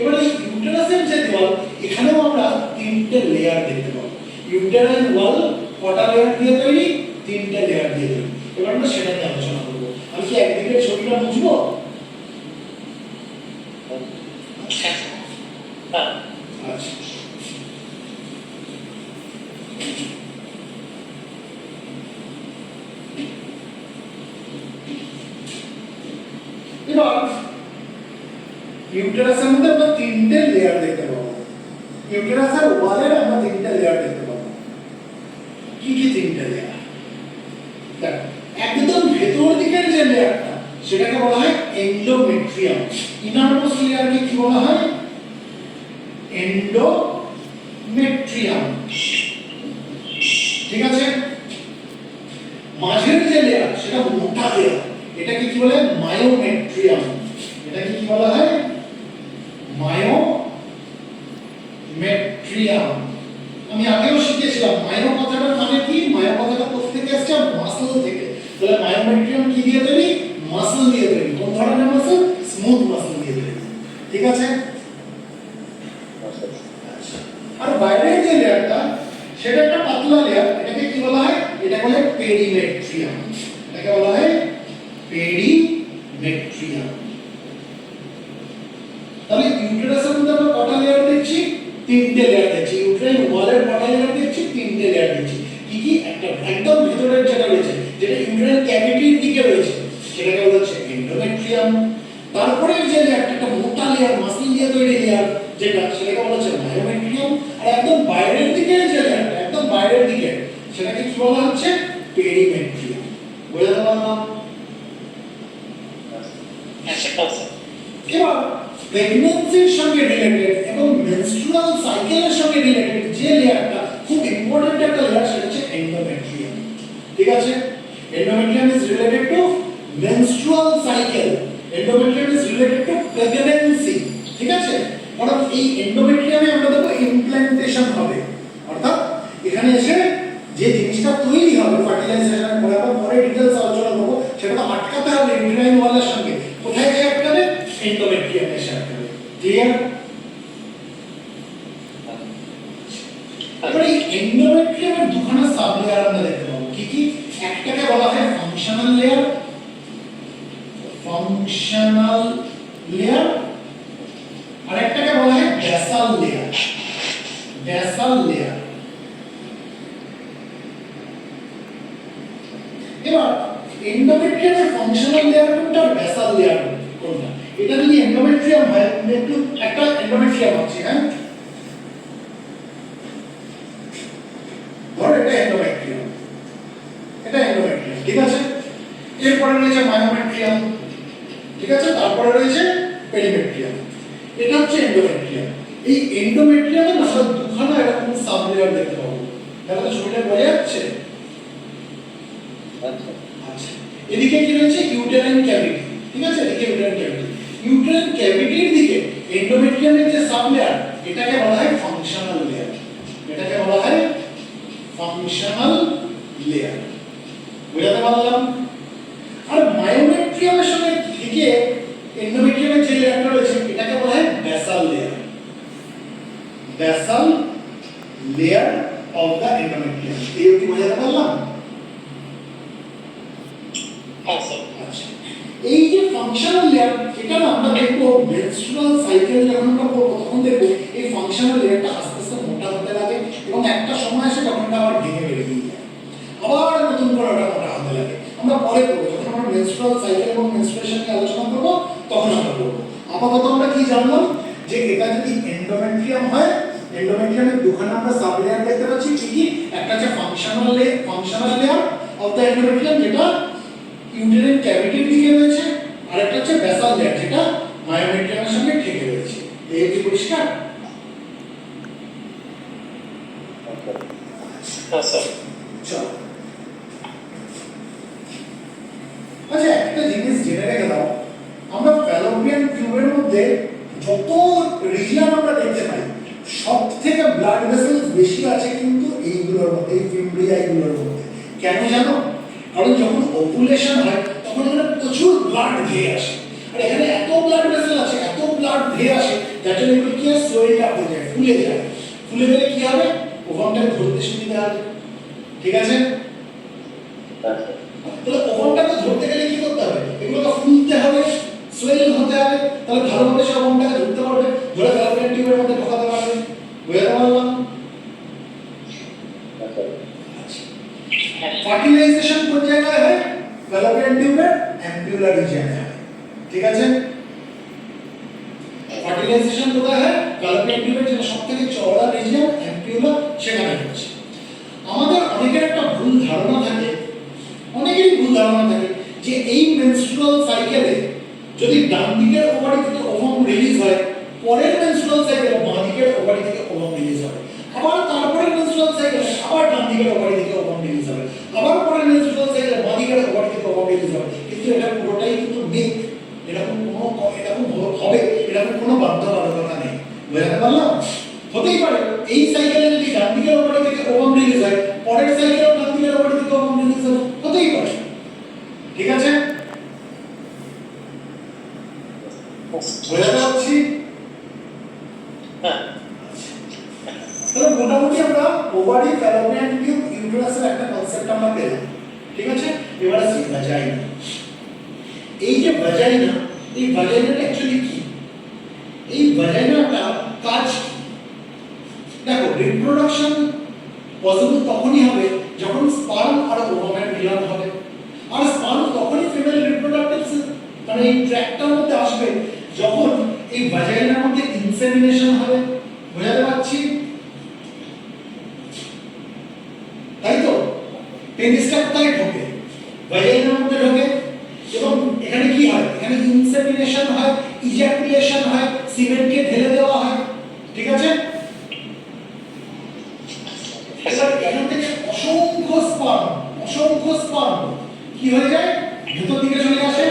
এবার এই ইউটেরাসের যে দেওয়াল এখানেও আমরা তিনটে লেয়ার দেখতে পাবো ইউটেরাইন ওয়াল কটা লেয়ার দিয়ে তৈরি তিনটে লেয়ার দিয়ে তৈরি এবার আমরা সেটা নিয়ে আলোচনা করব আমি কি একদিকের ছবিটা বুঝবো আচ্ছা এবার ইউটেরাসের মধ্যে আমরা তিনটে লেয়ার দেখতে পাবো ইউটেরাসের ওয়ালের আমরা তিনটে লেয়ার দেখতে পাবো কি কি তিনটে লেয়ার দেখো একদম ভেতর দিকের যে লেয়ারটা সেটাকে বলা হয় এন্ডোমেট্রিয়াম ইনারমোস্ট লেয়ারকে কি বলা হয় এন্ডোমেট্রিয়াম ঠিক আছে মাঝের যে লেয়ার সেটা মোটা লেয়ার এটাকে কি বলে মায়োমেট্রিয়াম এটাকে কি বলা হয় মায়োমেট্রিয়াম আমি আগেও শিখেছিলাম মায়ো কথাটার মানে কি মায়ো কথাটা কোথা থেকে আসছে মাসল থেকে তাহলে মায়োমেট্রিয়াম কি দিয়ে তৈরি মাসল দিয়ে তৈরি কোন ধরনের মাসল স্মুথ মাসল দিয়ে তৈরি ঠিক আছে আর বাইরের যে লেয়ারটা সেটা একটা পাতলা লেয়ার এটাকে কি বলা হয় এটা বলে পেরিমেট্রিয়াম এটাকে বলা হয় পেরিমেট্রিয়াম তাহলে ইউটেরাসের মধ্যে আমরা কটা লেয়ার দেখছি তিনটে লেয়ার দেখছি ইউটেরাইন ওয়ালের কটা লেয়ার দেখছি তিনটে লেয়ার দেখছি কি কি একটা একদম ভিতরের যেটা রয়েছে যেটা ইউটেরাইন ক্যাভিটির দিকে রয়েছে সেটাকে বলা হচ্ছে এন্ডোমেট্রিয়াম তারপরে যে লেয়ারটা একটা মোটা লেয়ার মাসল দিয়ে তৈরি লেয়ার যেটা সেটাকে বলা হচ্ছে মায়োমেট্রিয়াম আর একদম বাইরের দিকে যে লেয়ারটা একদম বাইরের দিকে সেটাকে কি বলা হচ্ছে পেরিমেট্রিয়াম বুঝতে পারলাম হ্যাঁ স্যার এবার প্রেগন্যান্সির সঙ্গে রিলেটেড এবং মেনস্ট্রুয়াল সাইকেলের সঙ্গে রিলেটেড যে লেয়ারটা খুব ইম্পর্টেন্ট একটা লেয়ার সেটা হচ্ছে এন্ডোমেট্রিয়াম ঠিক আছে endometrium is related to menstrual cycle endometrium is related to pregnancy ঠিক আছে কারণ এই এন্ডোমেট্রিয়ামে আমরা দেখব ইমপ্ল্যান্টেশন হবে অর্থাৎ এখানে এসে যে জিনিসটা তৈরি হবে ফার্টিলাইজেশনের পরে আমরা পরে ডিটেইলস আলোচনা করব সেটা তো আটকাতে হবে ইউটেরাইন ওয়ালের সঙ্গে কোথায় এসে আটকাবে এন্ডোমেট্রিয়ামে এসে আটকাবে ক্লিয়ার এবার এই এন্ডোমেট্রিয়ামের দুখানা সাব লেয়ার আমরা দেখতে পাবো কি কি একটাকে বলা হয় functional layer functional functional layer, আর একটাকে বলা হয় বেসাল লেয়ার। Basal layer. এবার এন্ডোমেট্রিয়ামের ফাংশনাল লেয়ার কোনটা, বেসাল লেয়ার কোনটা? এটা যদি এন্ডোমেট্রিয়াম হয়, আমি একটু একটা এন্ডোমেট্রিয়াম আছে, হ্যাঁ, ধরো এটা এন্ডোমেট্রিয়াম, এটা এন্ডোমেট্রিয়াম, ঠিক আছে। এরপরে রয়েছে মায়োমেট্রিয়াম, ঠিক আছে, তারপরে রয়েছে পেরিমেট্রিয়াম। এটা হচ্ছে এন্ডোমেট্রিয়াম। এই এন্ডোমেট্রিয়ামে না আমরা দুখানা এরকম সাব লেয়ার দেখতে পাবো। তাহলে তো ছবিটা বোঝা যাচ্ছে? আচ্ছা, এদিকে কি রয়েছে, ইউটেরাইন ক্যাভিটি, ঠিক আছে, এদিকে ইউটেরাইন ক্যাভিটি। ইউটেরাইন ক্যাভিটির দিকে এন্ডোমেট্রিয়ামের যে সাব লেয়ার, এটাকে বলা হয় ফাংশনাল লেয়ার। এটাকে বলা হয় ফাংশনাল লেয়ার। বুঝাতে পারলাম? আর মায়োমেট্রিয়ামের সঙ্গে থেকে এন্ডোমেট্রিয়ামের যে লেয়ারটা রয়েছে, এটাকে বলা হয় basal layer. Basal layer of the endometrium. এই অবধি বোঝাতে পারলাম? আচ্ছা, আচ্ছা, এই যে ফাংশনাল লেয়ার, এটা না আমরা দেখবো মেনস্ট্রুয়াল সাইকেল যখন আমরা পড়বো তখন দেখবো এই ফাংশনাল লেয়ারটা আস্তে আস্তে মোটা হতে লাগে এবং একটা সময় আসে যখন এটা আবার ভেঙে বেরিয়ে যায়, আবার নতুন করে ওটা মোটা হতে লাগে। আমরা পরে পড়বো, যখন আমরা মেনস্ট্রুয়াল সাইকেল এবং মেনস্ট্রুয়েশন নিয়ে আলোচনা করবো তখন আমরা পড়বো। আপাতত আমরা কি জানলাম, যে এটা যদি এন্ডোমেট্রিয়াম হয়, এন্ডোমেট্রিয়ামের দুখানা আমরা সাব লেয়ার দেখতে পাচ্ছি, ঠিকই। একটা হচ্ছে functional layer of the endometrium, যেটা ইউটেরাইন ক্যাভিটির দিকে রয়েছে, আর একটা হচ্ছে বেসাল লেয়ার, যেটা মায়োমেট্রিয়ামের সঙ্গে ঠেকে রয়েছে। এই কি পরিষ্কার? আচ্ছা, চলো, আচ্ছা, একটা জিনিস জেনে রেখে দাও, আমরা ফ্যালোপিয়ান টিউবের মধ্যে যত রিজিয়ন আমরা দেখতে পাই, সব থেকে ব্লাড ভেসেলস বেশি আছে কিন্তু এইগুলোর মধ্যে, এই ফিমব্রিয়াইগুলোর মধ্যে। কেন জানো? কারণ যখন ওভুলেশন হয় তখন এখানে প্রচুর ব্লাড ধেয়ে আসে, আর এখানে এত ব্লাড ভেসেল আছে, এত ব্লাড ধেয়ে আসে, যার জন্য এগুলো কি হয়, সোয়েল আপ হয়ে যায়, ফুলে যায়। ফুলে গেলে কি হবে, ওভামটাকে ধরতে সুবিধা হবে, ঠিক আছে। তাহলে ওভামটাকে ধরতে গেলে কি করতে হবে, এগুলোকে ফুলতে হবে, সোয়েল হতে হবে, তাহলে ভালোভাবে সে ওভামটাকে ধরতে পারবে, ধরে ফ্যালোপিয়ান টিউবের মধ্যে ঢোকাতে পারবে। বুঝতে পারলাম? ফার্টিলাইজেশন কোন জায়গায় হয়, ফ্যালোপিয়ান টিউবের অ্যাম্পিউলার রিজিয়নে হয়, ঠিক আছে। ফার্টিলাইজেশন কোথায় হয়, ফ্যালোপিয়ান টিউবের যেটা সবথেকে চওড়া রিজিয়ন অ্যাম্পিউলার, সেখানে হচ্ছে। আমাদের অনেকের একটা ভুল ধারণা থাকে, অনেকেরই ভুল ধারণা থাকে যে এই মেনস্ট্রুয়াল সাইকেলে যদি ডান দিকের ওভারি থেকে ওভাম রিলিজ হয়, পরের মেনস্ট্রুয়াল সাইকেলে বাঁ দিকের ওভারি থেকে ওভাম রিলিজ হবে, আবার তারপরের মেনস্ট্রুয়াল সাইকেলে আবার ডান দিকের ওভারি থেকে ওভাম রিলিজ হবে, আবার পরের মেনস্ট্রুয়াল সাইকেলে বাঁ দিকের ওভারি থেকে ওভাম রিলিজ হবে। কিন্তু এটা পুরোটাই কিন্তু মিথ, এরকম হবে এরকম কোনো বাধ্যবাধকতা নেই। বুঝতে পারলাম? হতেই পারে এই সাইকেলে যদি ডান দিকের ওভারি থেকে ওভাম রিলিজ হয়, পরের সাইকেলেও ডান দিকের ওভারি থেকে ওভাম রিলিজ হবে, হতেই পারে, ঠিক আছে। বুঝতে পারছি? হ্যাঁ, তাহলে মোটামুটি আমরা ওভারি, ফ্যালোপিয়ান টিউব, ইউটেরাসের একটা কনসেপ্ট আমরা পেলাম, ঠিক আছে। এবার আসি ভাজাইনা। এই যে ভাজাইনা, এই ভাজাইনাটা অ্যাকচুয়ালি কি? এই ভাজাইনাটা কাজ কি? দেখো, রিপ্রোডাকশন পসিবল তখনই হবে যখন স্পার্ম আর ওভামের মিলন হবে, আর স্পার্ম তখনই ফিমেল রিপ্রোডাক্টিভ মানে এই ট্র্যাকটার মধ্যে আসবে যখন এই ভাজাইনার মধ্যে ইনসেমিনেশন হবে। বোঝাতে পারছি? তাই তো? পেনিসটা কোথায় ঢোকে? ভাজাইনার মধ্যে ঢোকে, এবং এখানে কি হয়, এখানে ইনসেমিনেশন হয়, ইজাকুলেশন হয়, সিমেন্টকে ঢেলে দেওয়া হয়, ঠিক আছে। এবার এখান থেকে অসংখ্য স্পার্ম কি হয়ে যায়, ভেতর দিকে চলে আসে,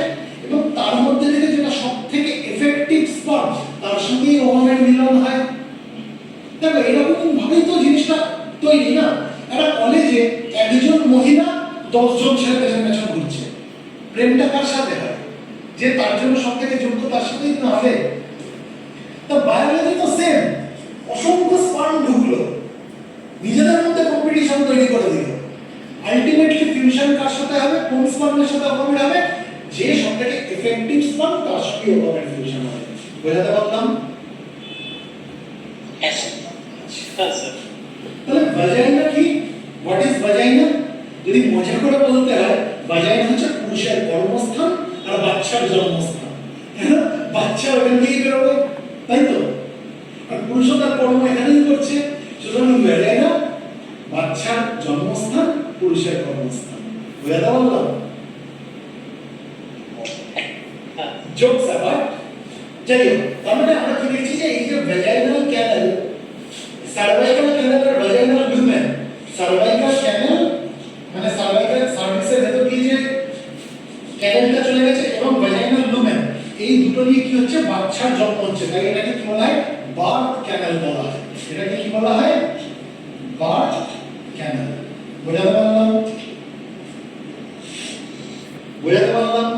এবং তার মধ্যে থেকে যেটা সব থেকে এফেক্টিভ স্পার্ম, তার সঙ্গেই ওভামের মিলন হয়। দেখো, এরকম ভাবেই তো জিনিসটা তৈরি না। একটা কলেজে একজন মহিলা 10 জন ছেলে পেছন পেছন ঘুরছে, প্রেমটা কার সাথে হয়, যে তার জন্য সব থেকে যোগ্য তার সাথেই না হবে। তো বায়োলজি তো সেম, অসংখ্য স্পার্ম ঢুকলো, নিজেদের মধ্যে কম্পিটিশন তৈরি করে দিল, আলটিমেটলি ফিউশন কার সাথে হবে, কোন স্পার্মের সাথে ওভামের হবে, যে সবথেকে এফেক্টিভ স্পার্ম তার সঙ্গে ওভামের ফিউশন হয়। বোঝাতে পারলাম? হ্যাঁ স্যার। হ্যাঁ স্যার। তাহলে ভাজাইনা কি? What is ভাজাইনা? যদি মজা করে বলতে হয়, ভাজাইনা হচ্ছে পুরুষের কর্মস্থান আর বাচ্চার জন্মস্থান। হ্যাঁ, বাচ্চা ওখান থেকেই বেরোবে, তাই তো? আর পুরুষও তার কর্ম এখানেই করছে, সুতরাং ভাজাইনা বাচ্চার জন্মস্থান, পুরুষের কর্মস্থান। বোঝাতে পারলাম? Jokes about. যাই হোক, তার মানে আমরা কি দেখছি যে এই যে ভ্যাজাইনাল ক্যানাল, সার্ভাইকাল ক্যানাল আর ভ্যাজাইনাল লুমেন, সার্ভাইকাল ক্যানাল মানে সার্ভাইকাল সার্ভিসের ভেতর দিয়ে যে ক্যানালটা চলে গেছে এবং ভ্যাজাইনাল লুমেন, এই দুটো নিয়ে কি হচ্ছে, বাচ্চার জন্ম হচ্ছে। তাই এটাকে কি বলা হয়? বার্থ ক্যানাল বলা হয়। এটাকে কি বলা হয়? Birth canal. বোঝাতে পারলাম? বোঝাতে পারলাম?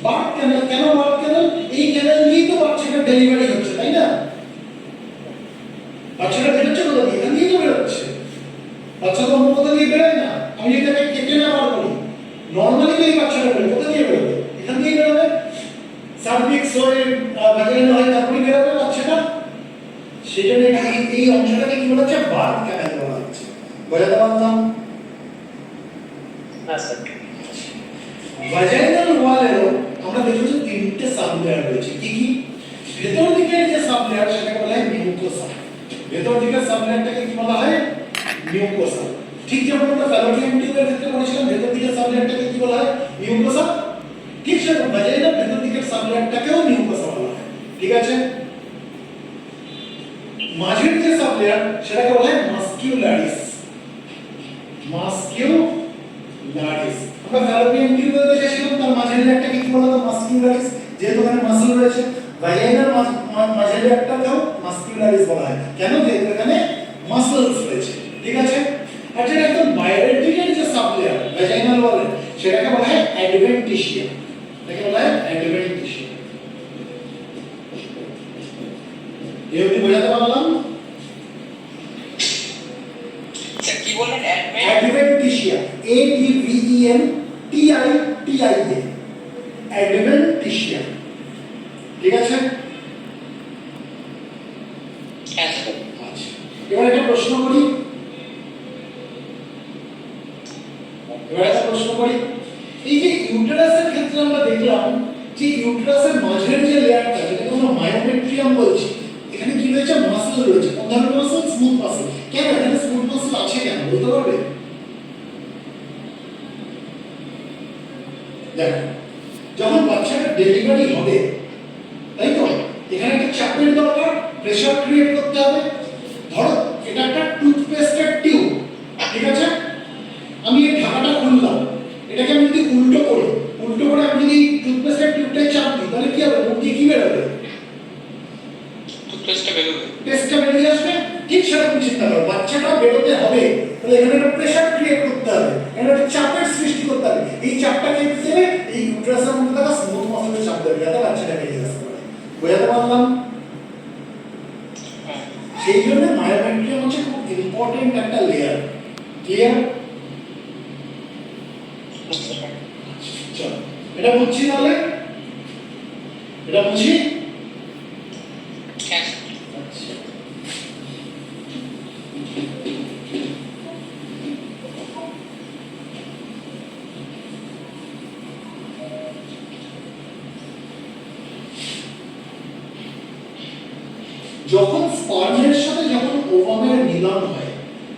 বার্থ ক্যানাল, কেন বার্থ ক্যানাল? এই ক্যানাল দিয়েই তো বাচ্চাটা ডেলিভারি হচ্ছে, তাই না? বাচ্চাটা বেরোচ্ছে কোথা দিয়ে? এখান দিয়েই তো বেরোচ্ছে। বাচ্চা তো অন্য কোথা দিয়ে বেরোয় না। আমি যদি তাকে কেটে না বার করি, নর্মালি তো এই বাচ্চাটা বেরোয়, কোথা দিয়ে বেরোবে? এখান দিয়েই বেরোবে। সার্ভিক্স হয়ে ভ্যাজাইনা হয়ে তারপরে বেরোবে বাচ্চাটা। সেই জন্য এই অংশটাকে কি বলা হচ্ছে? বার্থ ক্যানাল বলা হচ্ছে। বোঝাতে পারলাম? হ্যাঁ স্যার। ভাজাইনাল ওয়ালেরও আমরা দেখেছি তিনটে সাবলেয়ার রয়েছে। কি কি? ভেতর দিকের যে সাবলেয়ার সেটাকে বলা হয় মিউকোসা। ভেতর দিকের সাবলেয়ারটাকে কি বলা হয়? মিউকোসা। ঠিক যেমন আমরা ফ্যালোপিয়ান টিউবের ক্ষেত্রে বলেছিলাম ভেতর দিকের সাবলেয়ারটাকে কি বলা হয়? মিউকোসা। ঠিক সেরকম ভাজাইনাল ভেতর দিকের সাবলেয়ারটাকেও মিউকোসা বলা হয়। ঠিক আছে? মাঝের যে সাবলেয়ার সেটাকে বলা হয় মাস্কিউলারিস। মাস্কিউলারিস। আমরা ফ্যালোপিয়ান টিউবে দেখেছিলাম তার মাঝের লেয়ারটাকে কি বলা হয়? মাস্কিউলারিস। যেহেতু এখানে মাসল রয়েছে, ভাজাইনাল মাঝের লেয়ারটাকেও মাস্কিউলারিস বলা হয়। কেন? যেহেতু এখানে মাসলস রয়েছে। ঠিক আছে? আর যেটা একদম বাইরের দিকের যে সাবলেয়ার ভাজাইনাল ওয়ালের, সেটাকে বলা হয় অ্যাডভেন্টিশিয়া। এটাকে বলা হয় অ্যাডভেন্টিশিয়া। এই অবধি বোঝাতে পারলাম? স্যার কি বললেন? অ্যাডভেন্টিশিয়া, A D V E N T I T I A, অ্যাডভেন্টিশিয়া। ঠিক আছে? হ্যাঁ স্যার। আচ্ছা, এবার একটা প্রশ্ন করি। এই যে ইউটেরাসের ক্ষেত্রে আমরা দেখলাম যে ইউটেরাসের মাঝের যে লেয়ারটা, যেটাকে আমরা মায়োমেট্রিয়াম বলছি, এখানে কি রয়েছে? মাসল রয়েছে। কোন ধরনের মাসল? Smooth muscle. কেন এখানে স্মুথ মাসল আছে কেন বলতে পারবে? দেখো, যখন বাচ্চাটা ডেলিভারি হবে, তাই তো, এখানে একটা চাপের দরকার, প্রেসার ক্রিয়েট করতে হবে। ধরো এটা একটা টুথপেস্টের টিউব, ঠিক আছে? আমি এই ঢাকাটা খুললাম, এটাকে আমি যদি উল্টো করে আমি যদি টুথপেস্টের টিউবটায় চাপ দিই, তাহলে কি হবে? মুখ দিয়ে কি বেরোবে? টুথপেস্টটা বেরোবে। পেস্টটা বেরিয়ে আসবে। ঠিক সেরকম চিন্তা করো, বাচ্চাটা বেরোতে হবে, তাহলে এখানে একটা প্রেসার ক্রিয়েট করতে হবে, এখানে একটা চাপের সৃষ্টি করতে হবে। এই চাপটাকে দিলে এই ইউটেরাসের মধ্যে থাকা স্মুথ মাসলে চাপ দেবে, যাতে বাচ্চাটা বেরিয়ে আসতে পারে। বোঝাতে পারলাম? সেই জন্য মায়োমেট্রিয়াম হচ্ছে খুব ইম্পর্টেন্ট একটা লেয়ার। ক্লিয়ার? চলো এটা বুঝছি, তাহলে এটা বুঝি। হ্যাঁ। আচ্ছা, যখন স্পার্মের সাথে যখন ওভামের মিলন হয়,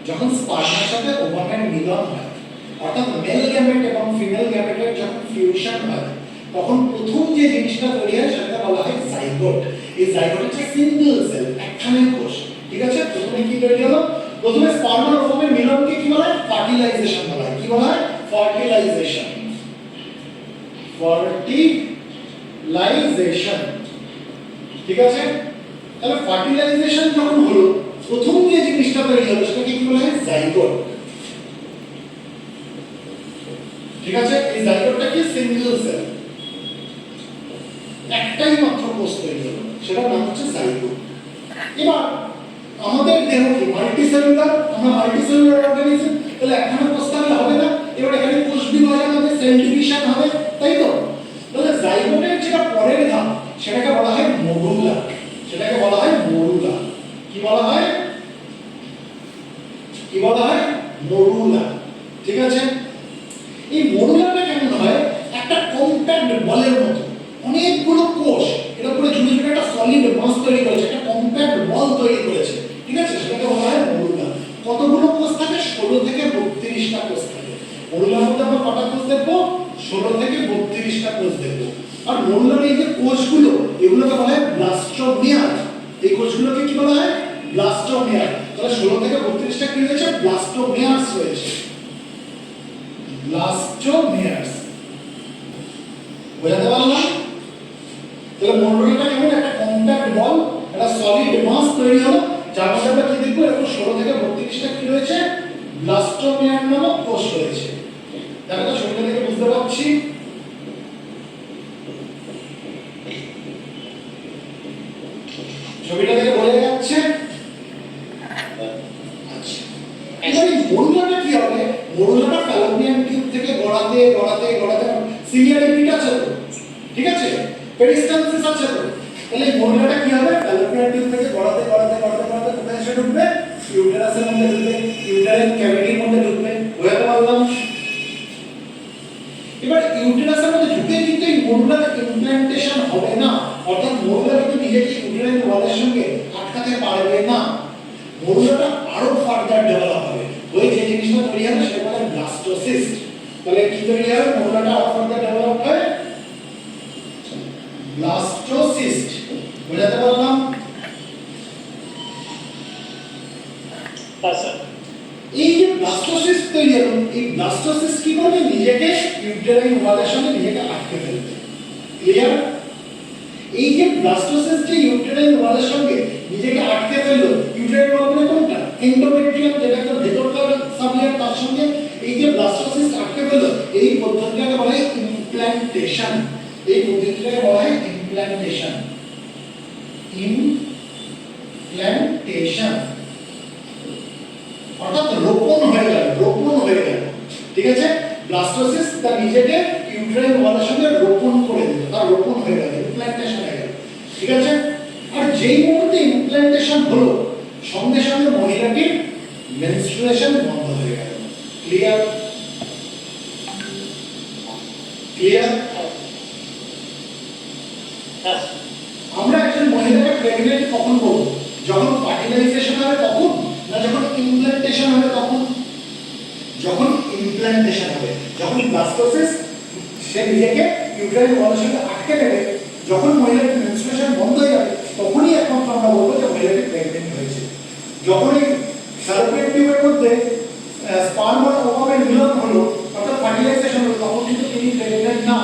যখন স্পার্মের সাথে ওভামের মিলন হয়, অর্থাৎ মেল গ্যামেট এবং ফিমেল গ্যামেটের যখন ফিউশন হয়, তখন প্রথম যে জিনিসটা তৈরি হয় সেটা বলা হয় জাইগোট। এই জাইগোট হচ্ছে সিঙ্গেল সেল, একখানে কোষ। ঠিক আছে? প্রথমে কি তৈরি হলো? প্রথমে স্পার্ম আর ওভামের মিলনকে কি বলা হয়? ফার্টিলাইজেশন বলা হয়। কি বলা হয়? ফার্টিলাইজেশন। ফার্টিলাইজেশন। ঠিক আছে? তাহলে ফার্টিলাইজেশন যখন হলো, প্রথম যে জিনিসটা তৈরি হলো সেটাকে কি বলা হয়? জাইগোট। ঠিক আছে? এই জাইগোটটা কি? সিঙ্গেল সেল, একটাই মাত্র কোষ তৈরি হলো, সেটার নাম হচ্ছে জাইগোট। এবার আমাদের দেহ কি মাল্টিসেলুলার? আমরা মাল্টিসেলুলার অর্গানিজম, তাহলে একখানা কোষ থাকলে হবে না, এবার এখানে কোষ বিভাজন হবে, সেল ডিভিশন হবে, তাই তো? তাহলে জাইগোটের যেটা পরের ধাপ সেটাকে বলা হয় মডুলা, সেটাকে বলা হয় মডুলা। কি বলা হয়? কি বলা হয়? মডুলা। ঠিক আছে? এই মডুলাটা কেমন হয়? একটা কম্প্যাক্ট বলের মতো অনেকগুলো কোষ এর উপরে ঝুলে ঝুলে একটা সলিড মাস তৈরি করেছে, একটা কম্প্যাক্ট বল তৈরি করেছে। ঠিক আছে? সেটাকে বলা হয় মডুলা। কতগুলো কোষ থাকে? 16 থেকে 32টা কোষ থাকে। মডুলার মধ্যে আমরা কটা কোষ দেখবো? 16 থেকে 32টা কোষ দেখবো। আর মডুলার এই যে কোষগুলো এগুলোকে বলা হয় ব্লাস্টোমিয়ার। এই কোষগুলোকে কি বলা হয়? ব্লাস্টোমিয়ার। তাহলে 16 থেকে 32টা কি রয়েছে? ব্লাস্টোমিয়ার্স রয়েছে। ব্লাস্টোমিয়ার্স। বুঝতে পারলাম? তাহলে মডুলাটা কেমন? একটা কম্প্যাক্ট বল, একটা সলিড মাস তৈরি হলো, যার মধ্যে আমরা কি দেখবো? এরকম 16 থেকে 32টা কি রয়েছে? ব্লাস্টোমিয়ার নামক কোষ রয়েছে। দেখো তো ছবিটা দেখে বুঝতে পারছি? ছবিটা দেখে বোঝা যাচ্ছে? আচ্ছা, এবার এই মডুলাটা কি হবে? মডুলাটা ফ্যালোপিয়ান টিউব থেকে গড়াতে গড়াতে গড়াতে সিলিয়ারিটি আছে তো, ঠিক আছে, পেরিস্টালসিস আছে তো, তাহলে এই মডুলাটা কি হবে? ফ্যালোপিয়ান টিউব থেকে গড়াতে গড়াতে গড়াতে গড়াতে কোথায় এসে ঢুকবে? ইউটেরাসের মধ্যে ঢুকবে, ইউটেরাইন ক্যাভিটির মধ্যে ঢুকবে। বুঝতে পারলাম? এবার ইউটেরাসের মধ্যে ঢুকে কিন্তু এই মডুলার ইমপ্ল্যান্টেশন হবে না, অর্থাৎ মডুলা কিন্তু নিজেকে ইউটেরাইন ওয়ালের সঙ্গে আটকাতে পারবে না। মডুলাটা আরো ফার্দার ডেভেলপ হবে, ওই যে জিনিসটা তৈরি হবে সেটা বলে ব্লাস্টোসিস্ট। তাহলে কি তৈরি হবে? মডুলাটা আরো ফার্দার ডেভেলপ হয় ব্লাস্টোসিস্ট। বুঝাতে পারলাম? হ্যাঁ স্যার। এই যে ব্লাস্টোসিস্ট তৈরি হলো, এই ব্লাস্টোসিস্ট কি করবে? নিজেকে ইউটেরাইন ওয়ালের সঙ্গে নিজেকে আটকে ফেলবে। ক্লিয়ার? এই যে ব্লাস্টোসিস্ট যে ইউটেরাইন ওয়ালের সঙ্গে নিজেকে আটকে ফেললো, ইউটেরাইন ওয়াল মানে কোনটা? এন্ডোমেট্রিয়াম, যেটা একটা ভেতরকার সাবলেয়ার, তার সঙ্গে এই যে ব্লাস্টোসিস্ট আটকে ফেললো, এই পদ্ধতিটাকে বলা হয় ইমপ্ল্যান্টেশন। এই পদ্ধতিটাকে বলা হয় ইমপ্ল্যান্টেশন। ইমপ্ল্যান্টেশন অর্থাৎ রোপণ হয়ে গেল, রোপণ হয়ে গেল। ঠিক আছে? ব্লাস্টোসিস তার নিজেকে ইউটেরাইন ওয়ালের সঙ্গে রোপণ করে দিল, তার রোপণ হয়ে গেল, ইমপ্ল্যান্টেশন হয়ে গেল। ঠিক আছে? আর যেই মুহূর্তে ইমপ্ল্যান্টেশন হলো, সঙ্গে সঙ্গে মহিলাটির মেনস্ট্রুয়েশন বন্ধ হয়ে গেল। ক্লিয়ার? ক্লিয়ার? হ্যাঁ। আমরা একজন মহিলাকে প্রেগন্যান্ট কখন বলবো? যখন ফার্টিলাইজেশন হবে তখন, না যখন ইমপ্ল্যান্টেশন হবে তখন? যখন ইমপ্ল্যান্টেশন হবে, যখন ব্লাস্টোসিস সে নিজেকে ইউটেরাইন ওয়ালের সঙ্গে আটকে নেবে, যখন মহিলাটির মেনস্ট্রুয়েশন বন্ধ হয়ে যাবে, তখনই একমাত্র আমরা বলবো যে মহিলাটি প্রেগন্যান্ট হয়েছে। যখন এই ফ্যালোপিয়ান টিউবের মধ্যে স্পার্ম আর ওভামের মিলন হলো, অর্থাৎ ফার্টিলাইজেশন হলো, তখন কিন্তু তিনি প্রেগন্যান্ট না।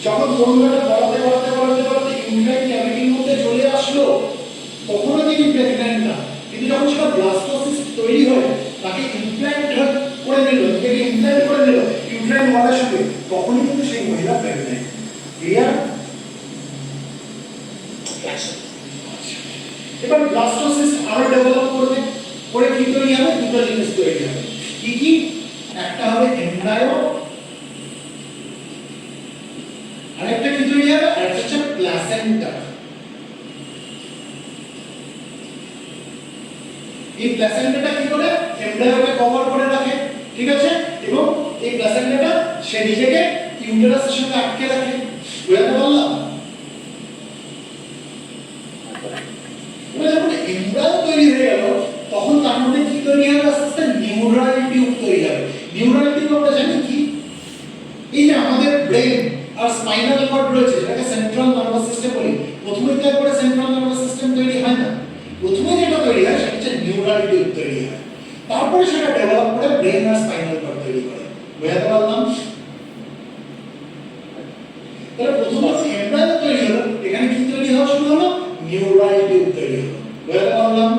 যখন মহিলাটা গড়াতে গড়াতে গড়াতে গড়াতে ইউটেরাইন ক্যাভিটির মধ্যে চলে আসলো, তখনও তিনি প্রেগন্যান্ট না। কিন্তু যখন সেটা ব্লাস্টোসিস তৈরি হয়, তাকে ইমপ্ল্যান্ট করে নিল, নিজেকে ইমপ্ল্যান্ট করে নিল ইউটেরাইন ওয়ালের সঙ্গে, তখনই কিন্তু সেই মহিলা প্রেগন্যান্ট। ক্লিয়ার? এবার ব্লাস্টোসিস আরো ডেভেলপ করবে, করে কি তৈরি হবে? দুটো জিনিস তৈরি হবে। কি কি? একটা হবে এমব্রায়ো, আরেকটা কি তৈরি হবে? আরেকটা হচ্ছে প্লাসেন্টা। এই প্লাসেন্টাটা কি করে? এমব্রায়োকে কভার করে রাখে। ঠিক আছে? এবং এই প্লাসেন্টাটা সে নিজেকে ইউটেরাসের সঙ্গে আটকে রাখে। বুঝতে পারলাম? যখন এমব্রায়ো তৈরি হয়ে গেল, তখন তার মধ্যে কি তৈরি হবে? আস্তে আস্তে নিউরাল টিউব তৈরি হবে। নিউরাল টিউব আমরা জানি কি? এই যে আমাদের ব্রেন আর স্পাইনাল কর্ড রয়েছে, যেটাকে সেন্ট্রাল নার্ভাস সিস্টেম বলি, প্রথমে তো একবারে সেন্ট্রাল নার্ভাস সিস্টেম তৈরি হয় না। প্রথমে যেটা তৈরি হয় সেটা হচ্ছে নিউরাল টিউব তৈরি হয়, তারপরে সেটা ডেভেলপ করে ব্রেন আর স্পাইনাল কর্ড তৈরি করে। বুঝতে পারলাম? তাহলে প্রথমে এমব্রায়ো তৈরি হলো, এখানে কি তৈরি হওয়া শুরু হলো? নিউরাল টিউব তৈরি হলো। বুঝতে পারলাম?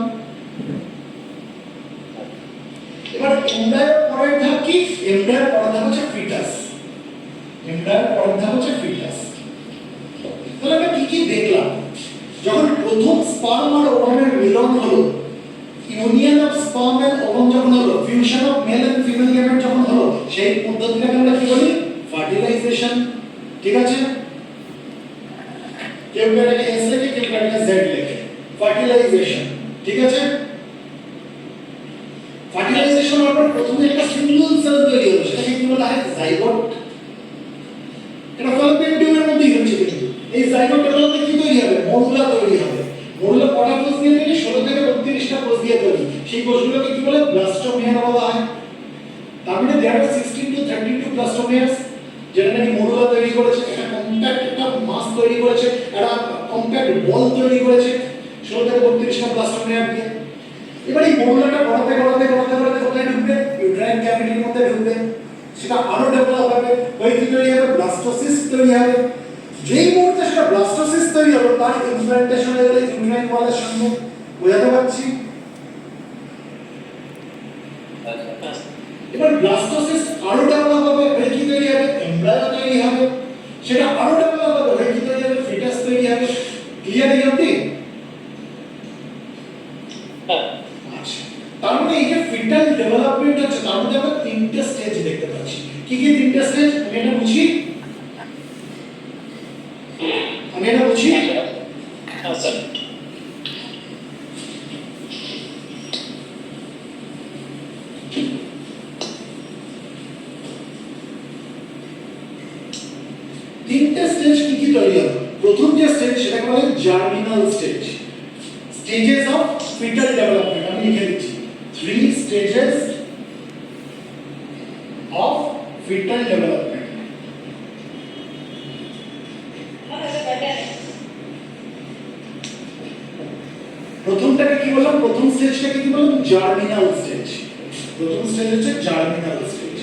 এবার এমব্রায়োর পরের ধাপ কি? এমব্রায়োর পরের ধাপ হচ্ছে ফিটাস। এমব্রায়োর পরের ধাপ হচ্ছে ফিটাস। তাহলে আমরা কি কি দেখলাম? যখন প্রথম স্পার্ম আর ওভামের মিলন হলো, union of sperm and ovum যখন হলো, fusion of male and female gamete যখন হলো, সেই পদ্ধতিটাকে আমরা কি বলি? ফার্টিলাইজেশন। ঠিক আছে, কেউ এটাকে এস লেখে, কেউ এটাকে জেড লেখে, ফার্টিলাইজেশন। ঠিক আছে, ফার্টিলাইজেশন হওয়ার পর প্রথমে একটা সিঙ্গেল সেল তৈরি হলো, সেটাকে কি বলা হয়? জাইগোট। এটা ফ্যালোপিয়ান টিউবের মধ্যেই হচ্ছে, কিন্তু এই জাইগোটের মধ্যে কি তৈরি হবে? মরুলা তৈরি হবে। মরুলা কটা কোষ দিয়ে তৈরি? 16 থেকে 32টা কোষ দিয়ে তৈরি। সেই কোষগুলোকে কি বলে? ব্লাস্টোমিয়ার বলা হয়। তার মানে there are 16 to 32 ব্লাস্টোমিয়ার্স, যেটা নাকি মরুলা তৈরি করেছে, একটা কম্প্যাক্ট একটা মাস তৈরি করেছে, একটা কম্প্যাক্ট বল তৈরি করেছে 16 থেকে 32টা ব্লাস্টোমিয়ার দিয়ে। এবার এই মরুলাটা গড়াতে গড়াতে গড়াতে গড়াতে কোথায় ঢুকবে? ইউট্রাইন ক্যাভিটির মধ্যে ঢুকবে। সেটা আরো ডেভেলপ হবে, হয়ে কি তৈরি হবে? ব্লাস্টোসিস্ট তৈরি হবে। যেই মুহূর্তে সেটা ব্লাস্টোসিস্ট তৈরি হলো, তার ইমপ্ল্যান্টেশন হয়ে গেল ইউট্রাইন ওয়ালের সঙ্গে। বোঝাতে পারছি? এবার ব্লাস্টোসিস্ট আরো ডেভেলপ হবে, হয়ে কি তৈরি হবে? এমব্রায়ো তৈরি হবে। সেটা আরো ডেভেলপ হবে, হয়ে কি তৈরি হবে? ফিটাস তৈরি হবে। ক্লিয়ার এই অবধি? আচ্ছা, তার মানে এই যে ফিটাল ডেভেলপমেন্ট হচ্ছে, তার মধ্যে আমরা তিনটে স্টেজ দেখতে পাচ্ছি। কি কি তিনটে স্টেজ? আমি এটা বুঝি। হ্যাঁ স্যার। তিনটে স্টেজ কি কি তৈরি হবে? প্রথম যে স্টেজ সেটাকে বলে germinal stage, stages of fetal development. আমি লিখে দিচ্ছি 3 স্টেজেস অফ ফিটাল ডেভেলপমেন্ট। প্রথমটাকে কি বললাম? প্রথম স্টেজটাকে কি বললাম? Germinal stage. প্রথম স্টেজ হচ্ছে জার্মিনাল স্টেজ।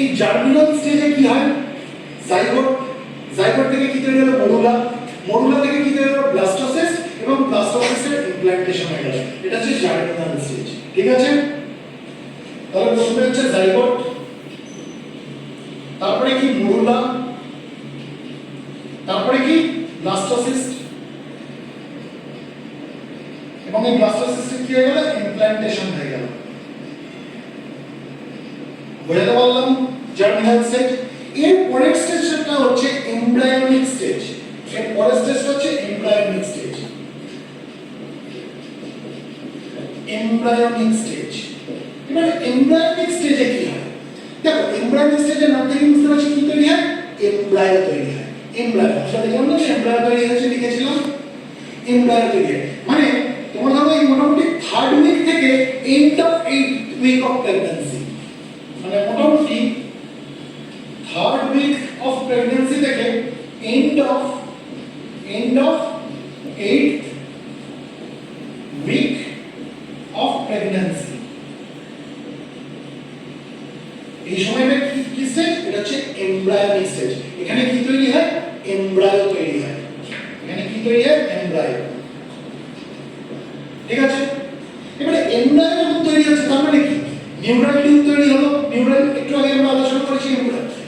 এই জার্মিনাল স্টেজে কি হয়? জাইগোট, জাইগোট থেকে কি তৈরি হলো? মরুলা, মরুলা থেকে কি তৈরি হলো? ব্লাস্টোসিস্ট, এবং ব্লাস্টোসিস্টের ইমপ্ল্যান্টেশন হয়ে গেল। এটা হচ্ছে জার্মিনাল স্টেজ। ঠিক আছে, তাহলে প্রথমে হচ্ছে জাইগোট, তারপরে কি? মরুলা, তারপরে কি? ব্লাস্টোসিস্ট, এবং এই ব্লাস্টোসিস্টে কি হয়ে গেল? ইমপ্ল্যান্টেশন হয়ে গেল। বোঝাতে পারলাম? Germinal stage. এর পরের স্টেজটা হচ্ছে এমব্রায়োনিক স্টেজ। এর পরের স্টেজটা হচ্ছে এমব্রায়োনিক স্টেজ। Embryonic stage. এবার এমব্রায়োনিক স্টেজে কি হয়? দেখো, এমব্রায়োনিক স্টেজের নাম থেকে বুঝতে পারছি কি তৈরি হয়? এমব্রায়ো তৈরি হয়। এমব্রায়ো, আমরা দেখলাম না এমব্রায়ো তৈরি হয়েছে, লিখেছিলাম এমব্রায়ো তৈরি হয়। মানে তোমার ধরো এই মোটামুটি 3rd উইক থেকে end of 8th week of pregnancy, মানে মোটামুটি 3rd উইক অফ প্রেগন্যান্সি থেকে end of 8th week of pregnancy, এই সময়টা কি স্টেজ? এটা হচ্ছে এমব্রায়োনিক স্টেজ। এখানে কি তৈরি হয়? এমব্রায়ো তৈরি হয়। এখানে কি তৈরি হয়? এমব্রায়ো। ঠিক আছে, এবারে এমব্রায়ো যখন তৈরি হচ্ছে, তার মানে কি? নিউরাল টিউব তৈরি হলো। নিউরাল, একটু আগে আমরা আলোচনা করেছি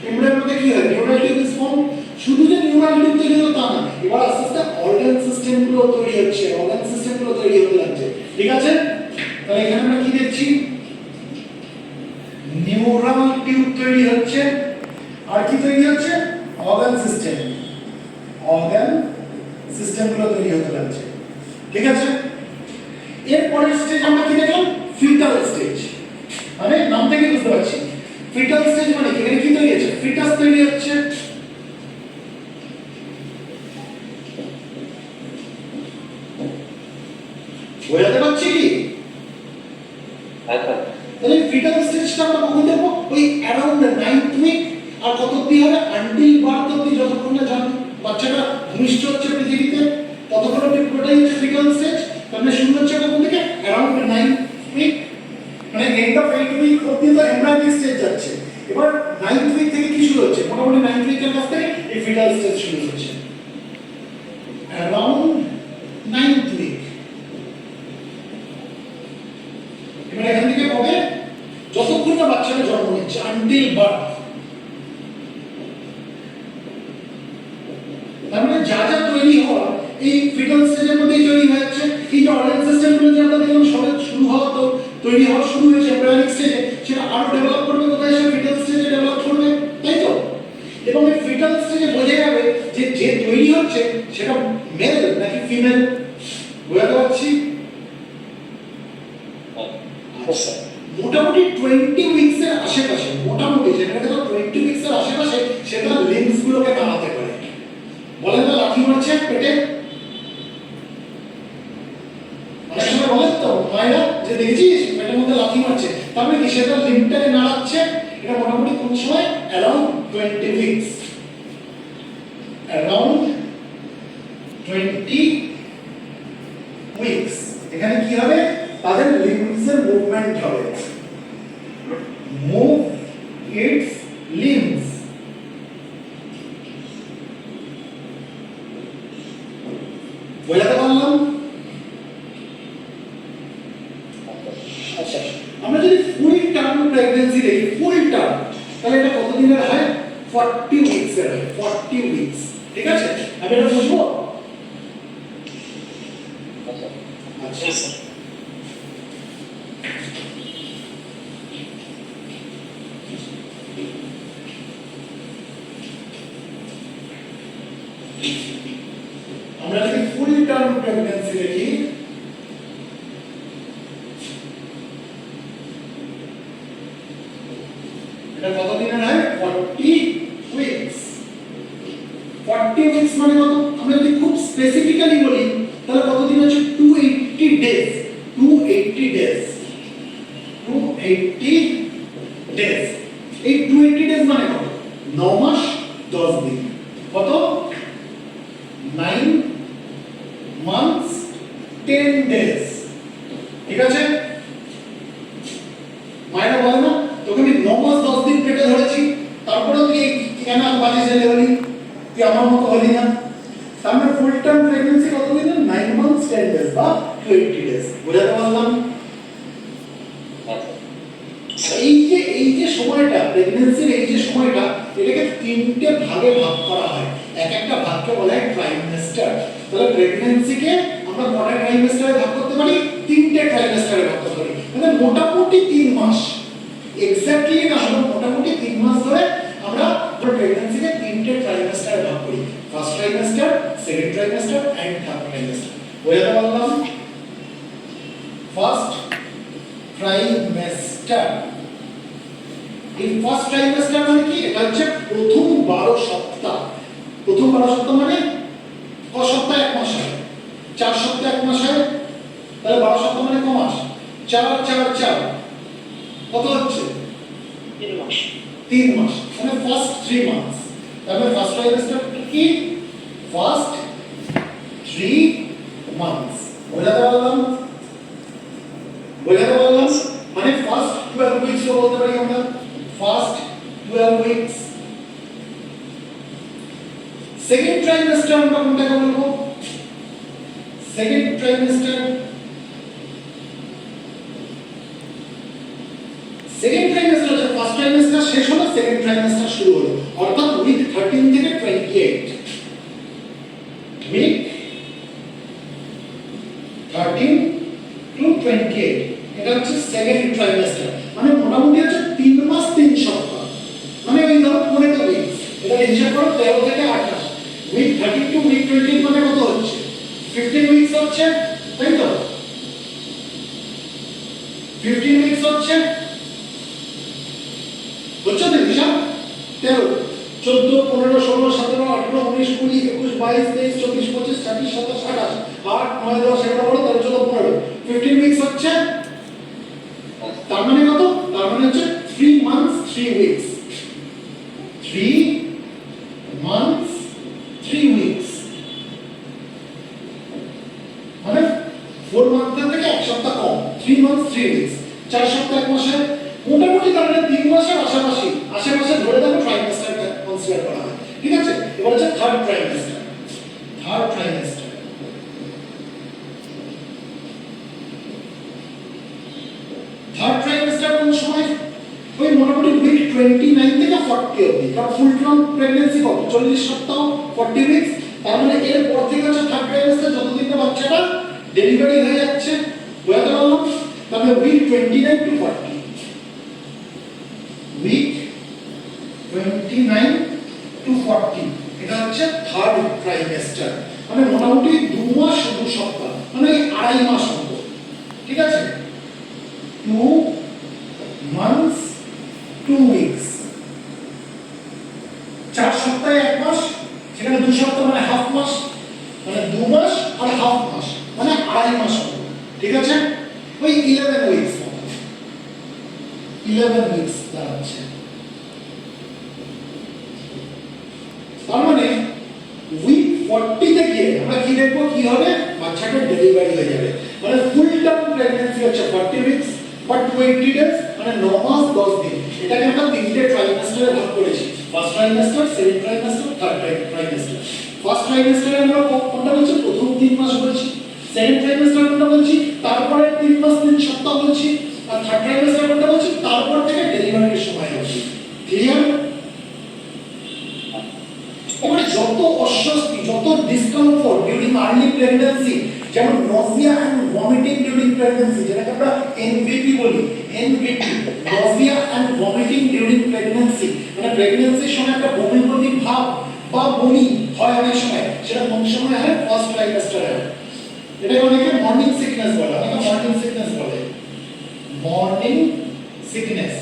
এমব্রায়োর মধ্যে কি হয়? Neural tube is form. শুধু যে নিউরাল টিউব তৈরি হলো তা না, এবার আস্তে আস্তে অর্গান সিস্টেমগুলো তৈরি হচ্ছে, অর্গান সিস্টেমগুলো তৈরি হতে লাগছে। ঠিক আছে, তাহলে এখানে আমরা কি দেখছি? নিউরাল টিউব তৈরি হচ্ছে, আর কি তৈরি হচ্ছে? অর্গান সিস্টেম, অর্গান সিস্টেমগুলো তৈরি হতে লাগছে। ঠিক আছে, এর পরের স্টেজ আমরা কি দেখলাম? Fetal stage. মানে নাম থেকে বুঝতে পারছি ফিটাল স্টেজ মানে এখানে কি তৈরি হচ্ছে? ফিটাস তৈরি হচ্ছে। বোঝাতে পারছি কি? আচ্ছা, তাহলে ফিটাল স্টেজটা আমরা কখন দেখবো? ওই অ্যারাউন্ড 9th উইক। আর কত অবধি হবে? আনটিল বার্থ অবধি, যতক্ষণ না বাচ্চাটা ভূমিষ্ঠ হচ্ছে পৃথিবীতে, ততক্ষণ অবধি পুরোটাই হচ্ছে ফিটাল স্টেজ। তাহলে শুরু হচ্ছে কখন থেকে? অ্যারাউন্ড 9th উইক, মানে এন্ড অফ 8th উইক অবধি তো এমব্রায়োনিক স্টেজ যাচ্ছে। এবার 9th উইক থেকে কি শুরু হচ্ছে? মোটামুটি 9th উইকের কাছ থেকে এই ফিটাল স্টেজ শুরু হচ্ছে, অ্যারাউন্ড 9th উইক। এবার এখান থেকে কবে? যতক্ষণ না বাচ্চাটা জন্ম নিচ্ছে, আনটিল বার্থ। তার মানে যা যা তৈরি হওয়ার এই যে অর্গানিক সিস্টেমগুলো যে আমরা দেখলাম সবে শুরু হওয়া তো তৈরি হওয়া শুরু হয়েছে এমব্রায়োনিক স্টেজে, সেটা আরো ডেভেলপ করবে কোথায়, সে ফিটাল স্টেজে ডেভেলপ করবে, তাই তো? এবং এই ফিটাল স্টেজে বোঝা যাবে যে যে তৈরি হচ্ছে সেটা মেল নাকি ফিমেল, বোঝাতে পারছি? স্যার মোটামুটি 20 উইকস এর আশেপাশে, মোটামুটি যেটাকে তো 20 উইকস এর আশেপাশে সেটা লিম্বস গুলোকে দাঁড়াতে পারে। বলেন না লাঠি মারছে পেটে, অনেক সময় বলেন তো মায়েরা যে দেখেছিস পেটের মধ্যে লাঠি মারছে, তার মানে কি সেটা লিম্বটাকে নাড়াচ্ছে। এটা মোটামুটি কোন সময়, অ্যারাউন্ড 20 উইকস, অ্যারাউন্ড 20 উইকস। এখানে কি হবে, তাদের লিম্বসের মুভমেন্ট হবে, মুভ ইটস লিম্বস। বোঝাতে পারলাম? আচ্ছা, আমরা যদি ফুল টার্ম প্রেগন্যান্সি দেখি, ফুল টার্ম, তাহলে এটা কত দিনের হয়, 40 উইকস এর হয়, 40 উইকস। ঠিক আছে, আমি এটা বুঝবো? আচ্ছা স্যার আমরা যদি ফুল টার্ম প্রেগন্যান্সি দেখি, এটা কত দিনের হয়, 40 উইকস। 40 উইকস মানে কত, আমরা যদি খুব স্পেসিফিক্যালি বলি তাহলে কত দিন হচ্ছে, 280 ডেজ, 280 ডেজ, 280 ডেজ। এই 280 ডেজ মানে কত, 9 মাস 10 দিন, কত, 9 months 10 days। ঠিক আছে, মায়েরা বলে না তোকে আমি 9 মাস 10 দিন পেটে ধরেছি, তারপরেও তুই কেন বাজে ছেলে হলি, তুই আমার মতো হলি না। তার মানে ফুল টার্ম প্রেগন্যান্সি কত দিন, 9 months 10 days বা 20 days। বোঝাতে পারলাম? এই যে সময়টা, প্রেগন্যান্সির এই যে সময়টা, এটাকে তিনটে ভাগে ভাগ করা হয়, এক একটা ভাগকে বলা হয় ট্রাইমেস্টার। তাহলে প্রেগন্যান্সিকে আমরা কটা ট্রাইমেস্টারে ভাগ করতে পারি, তিনটে ট্রাইমেস্টারে ভাগ করতে পারি, মানে মোটামুটি 3 মাস, এক্স্যাক্টলি না হলেও মোটামুটি 3 মাস ধরে আমরা প্রেগন্যান্সিকে তিনটে ট্রাইমেস্টারে ভাগ করি, first trimester, second trimester and third trimester. বোঝাতে পারলাম? ফার্স্ট ট্রাইমেস্টার, এই ফার্স্ট ট্রাইমেস্টার মানে কি, এটা হচ্ছে প্রথম 12 সপ্তাহ। প্রথম 12 সপ্তাহ মানে ক সপ্তাহ, 1 মাস হয়, 4 সপ্তাহ 1 মাস হয়, তাহলে 12 সপ্তাহ মানে ক মাস, 4 4 4 কত হচ্ছে, 3 মাস, 3 মাস, মানে ফার্স্ট 3 মান্থস। তাহলে ফার্স্ট ট্রাইমেস্টার কি, ফার্স্ট 3 মান্থস। বোঝাতে পারলাম? বোঝাতে পারলাম? মানে ফার্স্ট 12 উইকস বলতে পারি আমরা, ফার্স্ট 12 উইকস। সেকেন্ড ট্রাইমেস্টার আমরা কোনটাকে বলবো, সেকেন্ড ট্রাইমেস্টার, সেকেন্ড ট্রাইমেস্টার হচ্ছে ফার্স্ট ট্রাইমেস্টার শেষ হলো, সেকেন্ড ট্রাইমেস্টার শুরু হলো, অর্থাৎ উইক 13 থেকে 28, উইক 13 টু 28, এটা হচ্ছে সেকেন্ড ট্রাইমেস্টার, মানে মোটামুটি হচ্ছে 3 মাস 3 সপ্তাহ, মানে ওই ধরো 15 উইকস। এটা হিসাব করো 13 থেকে 28, উইক 13 টু উইক 20 মানে কত হচ্ছে, 15 উইকস হচ্ছে, তাই তো? 15 উইকস হচ্ছে, বুঝছো তো হিসাব, 13 14 15 16 17 18 19 20 21 22 23 24 25 26 27 28 8 9 10 11 12 13 14 15 15 উইকস হচ্ছে, তার মানে কত, তার মানে হচ্ছে 3 months 3 weeks, 3 months 3 weeks, মানে 4 মান্থ থেকে 1 সপ্তাহ কম, 3 months 3 weeks, 4 সপ্তাহ 1 মাসে, মোটামুটি তার মানে 3 মাসের আশেপাশে ধরে দেখো ট্রাইমেস্টার কনসিডার করা হয়। ঠিক আছে, এবার হচ্ছে third trimester. Third trimester, third trimester কোন সময়, ওই মোটামুটি উইক 29 থেকে 40 অবধি, কারণ ফুল টার্ম প্রেগন্যান্সি কত, 40 সপ্তাহ 40 উইকস, তার মানে এর পর থেকে হচ্ছে থার্ড ট্রাইমেস্টার, যতদিন না বাচ্চাটা ডেলিভারি হয়ে যাচ্ছে, বোঝাতে পারলাম? তাহলে উইক 29 টু 40, উইক 29 টু 40 এটা হচ্ছে থার্ড ট্রাইমেস্টার, মানে মোটামুটি 2 মাস 2 সপ্তাহ, মানে 2.5 মাস মতো, ঠিক আছে? 2 months 2 weeks, 4 সপ্তাহে 1 মাস, সেখানে 2 সপ্তাহ মানে হাফ মাস, মানে 2 মাস আর হাফ মাস, মানে 2.5 মাস মতো, ঠিক আছে? ওই 11 উইকস মতো, 11 উইকস দাঁড়াচ্ছে। তার মানে উইক 40 তে গিয়ে আমরা কি দেখবো, কি হবে? বাচ্চাটার ডেলিভারি হয়ে যাবে, মানে ফুল টার্ম প্রেগন্যান্সি হচ্ছে 40 উইকস বাট 20 ডেজ, মানে 9 মাস 10 দিন। এটাকে আমরা তিনটে ট্রাইমেস্টারে ভাগ করেছি, first trimester, second trimester, third trimester. First ট্রাইমেস্টারে আমরা কোনটা বলছি? প্রথম 3 মাস বলছি। সেকেন্ড ট্রাইমেস্টার কোনটা বলছি? তারপরে 3 মাস 3 সপ্তাহ বলছি। আর থার্ড ট্রাইমেস্টার কোনটা বলছি? তারপর থেকে ডেলিভারির সময় বলছি। ক্লিয়ার? এবারে যত অস্বস্তি, যত ডিসকমফোর্ট ডিউরিং আর্লি প্রেগন্যান্সি, যেমন nausea and vomiting during pregnancy, যেটাকে আমরা এনভিপি বলি, NVP, nausea and vomiting during pregnancy, মানে প্রেগন্যান্সির সময় একটা বমি বমি ভাব বা বমি হয় অনেক সময়, সেটা কোন সময় হয়? ফার্স্ট ট্রাইমেস্টারে হয়। এটাকে অনেকে মর্নিং সিকনেস বলে, অনেকে মর্নিং সিকনেস বলে, মর্নিং সিকনেস।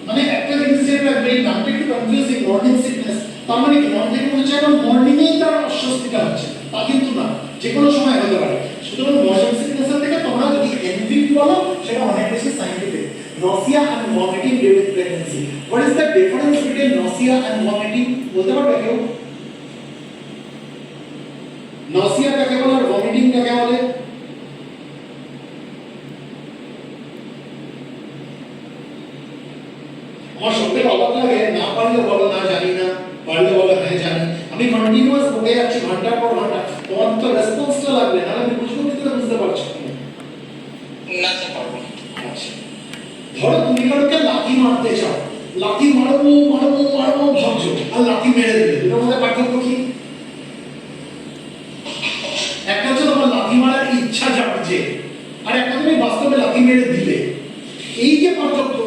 মানে একটা জিনিস যেটা এই নামটা একটু কনফিউজিং, মর্নিং সিকনেস, তার মানে কি মর্নিং হচ্ছে এখন মর্নিং এই তার অস্বস্তিটা হচ্ছে, তা কিন্তু না, যে কোনো সময় হতে পারে। সুতরাং মর্নিং সিকনেসের থেকে তোমরা যদি এনভিপি বলো, সেটা অনেক বেশি scientific. nausea and vomiting during pregnancy, what is the difference between nausea and vomiting? বলতে পারবে কেউ? nausea কাকে বলে আর vomiting কাকে বলে? আমার সবথেকে অবাক লাগে, না পারলে বলো না জানি না, পারলে বলো হ্যাঁ জানি। আমি কন্টিনিউয়াস বকে যাচ্ছি ঘন্টার পর ঘন্টা, তোমার তো রেসপন্সটা লাগবে, নাহলে আমি বুঝবো কি করে? বুঝতে পারছো না স্যার পারবো না। আচ্ছা, ধরো তুমি কাউকে লাথি মারতে চাও, লাথি মারবো মারবো মারবো ভাবছো, আর লাথি মেরে দিলে, দুটোর মধ্যে পার্থক্য কি? একটা হচ্ছে তোমার লাথি মারার ইচ্ছা জাগছে, আর একটা তুমি বাস্তবে লাথি মেরে দিলে। এই যে পার্থক্য,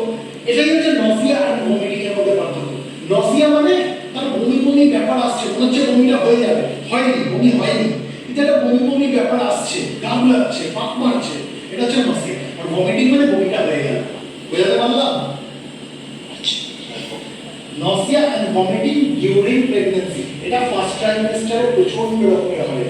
এটাই হচ্ছে নজিয়া আর ভমিটিং এর মধ্যে পার্থক্য। নজিয়া মানে তার বমি বমি ব্যাপার আসছে, মনে হচ্ছে বমিটা হয়ে যাবে, হয়নি, বমি হয়নি, এটা একটা বমি বমি ব্যাপার আসছে, গা গুলাচ্ছে, পাক মারছে, এটা হচ্ছে নজিয়া। আর ভমিটিং মানে বমিটা হয়ে গেল। বুঝাতে পারলাম? Nausea and vomiting during pregnancy, এটা ফার্স্ট ট্রাইমেস্টারে প্রচন্ড রকমের হয়,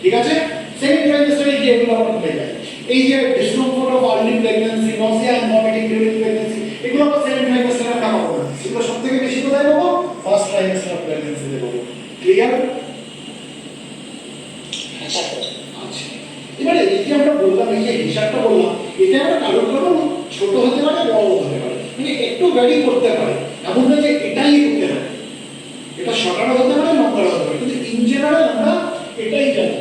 ঠিক আছে? সেকেন্ড ট্রাইমেস্টারে গিয়ে এগুলো আবার কমে যায়। এই যে discomfort of early pregnancy, nausea and vomiting during pregnancy, এগুলো আমরা সেকেন্ড ট্রাইমেস্টারে আমরা পাবো না, এগুলো সবথেকে বেশি কোথায় পাবো? ফার্স্ট ট্রাইমেস্টার অফ প্রেগন্যান্সিতে পাবো। ক্লিয়ার? আচ্ছা আচ্ছা, এবারে এই যে আমরা বললাম, এই যে হিসাবটা বললাম, এটা আমরা কারোর কারণ ছোট হতে পারে, বড় হতে পারে, মানে একটু ভ্যারি করতে পারে, এমন না যে এটাই হতে পারে, এটা শর্টার হতে পারে, লম্বার হতে পারে, কিন্তু ইন জেনারেল আমরা এটাই জানি,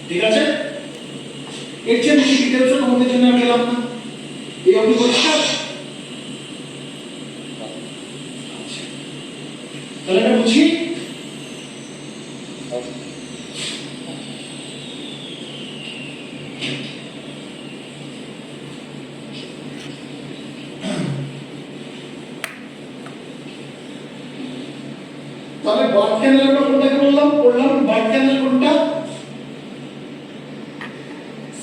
ঠিক আছে? এর চেয়ে বেশি ডিটেলস আমাদের জন্য আমি গেলাম না। এই অবধি পরিষ্কার? আচ্ছা, তাহলে এটা বুঝি। তাহলে বার্থ ক্যানাল আমরা কোনটাকে বললাম? বার্থ ক্যানাল কোনটা?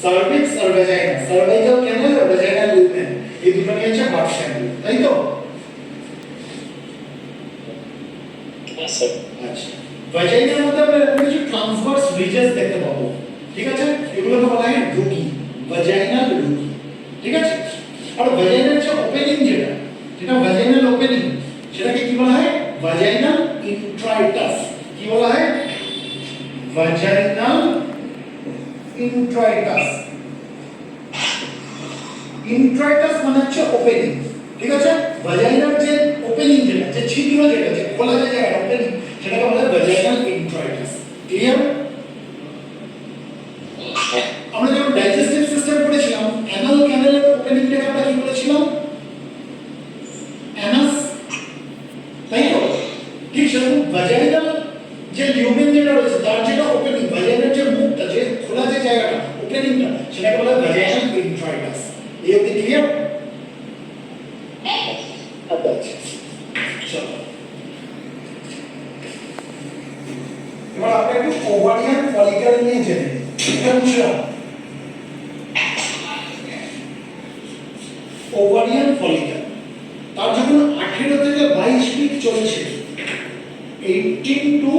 সার্ভিক্স আর ভ্যাজাইনা, সার্ভাইকাল ক্যানাল আর ভ্যাজাইনাল লুমেন, এই দুটো নিয়ে হচ্ছে বার্থ ক্যানাল, তাই তো? হ্যাঁ স্যার। আচ্ছা, ভ্যাজাইনার মধ্যে আমরা এরকম কিছু ট্রান্সভার্স রিজেস দেখতে পাবো, ঠিক আছে? এগুলোকে বলা হয় রুকি, ভ্যাজাইনাল রুকি, ঠিক আছে? আর ভ্যাজাইনার যে ওপেনিং, যেটা ভ্যাজাইনাল ওপেনিং, সেটাকে কি বলা হয়? ভ্যাজাইনাল ইন্ট্রাইটাস। কি বলা হয়? ভ্যাজাইনাল ইন্ট্রাইটাস। ইন্ট্রাইটাস মানে হচ্ছে ওপেনিং, ঠিক আছে? ভ্যাজাইনার যে ওপেনিং, যে ছিদ্র, যে খোলা জায়গা, ওপেনিং, সেটাকে বলা হয় ভ্যাজাইনাল ইন্ট্রাইটাস। ক্লিয়ার? আমরা যখন ডাইজেস্টিভ সিস্টেম পড়েছিলাম, অ্যানাল ক্যানালের ওপেনিংটাকে আমরা কি বলেছিলাম? অ্যানাস, তাই তো? ঠিক সেরকম ভ্যাজাইনাল যে লিউমেন যেটা রয়েছে, তার যেটা ওপেনিং, ভ্যাজাইনাল যে মুখটা, যে খোলা যে জায়গাটা ওপেনিংটা সেটাকে বলা হয় ভ্যারিয়েশন ইন্ট্রয়েটাস। এই অবধি ক্লিয়ার? আচ্ছা চলো এবার আমরা একটু ওভারিয়ান ফলিকল নিয়ে জেনে নিই। এটা বুঝলাম ওভারিয়ান ফলিকল তার যখন 18 থেকে 22 উইক চলছে 18 টু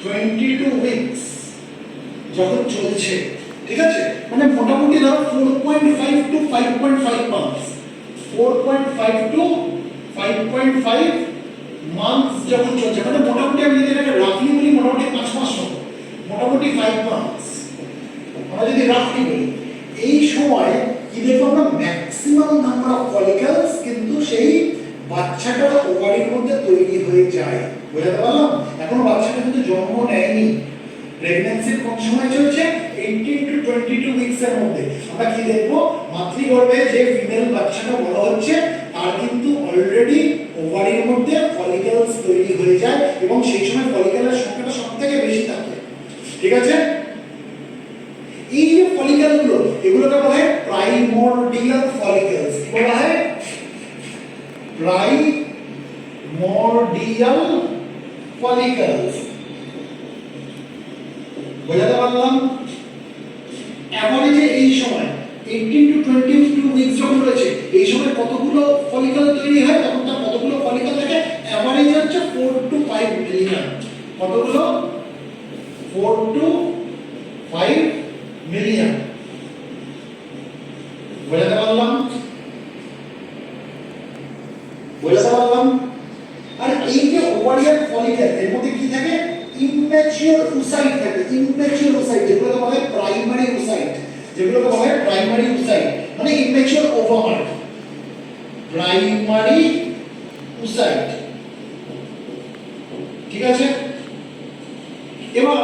22 উইকস যখন চলছে, ঠিক আছে, মানে মোটামুটি ধরো 4.5 টু 5.5 মান্থস, 4.5 টু 5.5 মান্থস যখন চলছে, মানে মোটামুটি আমি যদি এটাকে রাফলি বলি মোটামুটি 5 মাস মতো, মোটামুটি 5 মান্থস আমরা যদি রাফলি বলি, এই সময় কি দেখবো আমরা ম্যাক্সিমাম নাম্বার অফ ফলিকলস কিন্তু সেই বাচ্চাটার ওভারির মধ্যে তৈরি হয়ে যায়। বুঝতে পারলাম? এখনো বাচ্চাটা কিন্তু জন্ম নেয়নি, প্রেগন্যান্সির কোন সময় চলছে 18 টু 22 উইকস এর মধ্যে। আমরা কি দেখবো মাতৃগর্ভে যে ফিমেল বাচ্চাটা বড় হচ্ছে তার কিন্তু অলরেডি ওভারির মধ্যে ফলিকলস তৈরি হয়ে যায় এবং সেই সময় ফলিকলের সংখ্যাটা সবথেকে বেশি থাকে। ঠিক আছে? এই যে ফলিকলগুলো এগুলোকে বলা হয় প্রাইমর্ডিয়াল ফলিকলস। কি বলা হয়? Primordial follicles. বুঝতে পারলাম? এভারেজে এই সময় 18 টু 22 উইকস যখন রয়েছে এই সময় কতগুলো ফলিকল তৈরি হয়, তখন তার কতগুলো ফলিকল থাকে, এভারেজ হচ্ছে 4 টু 5 মিলিয়ন। কতগুলো? 4 টু 5 মিলিয়ন। বুঝতে পারলাম? বুঝতে পারলাম? আর এই যে ওভারিয়ান ফলিকল এর মধ্যে কি থাকে? ইম্যাচিউর ওসাইট থাকে। ইম্যাচিউর ওসাইট যেগুলোকে বলা হয় প্রাইমারি ওসাইট, যেগুলোকে বলা হয় প্রাইমারি ওসাইট মানে ইম্যাচিউর ওভার, প্রাইমারি ওসাইট। ঠিক আছে? এবার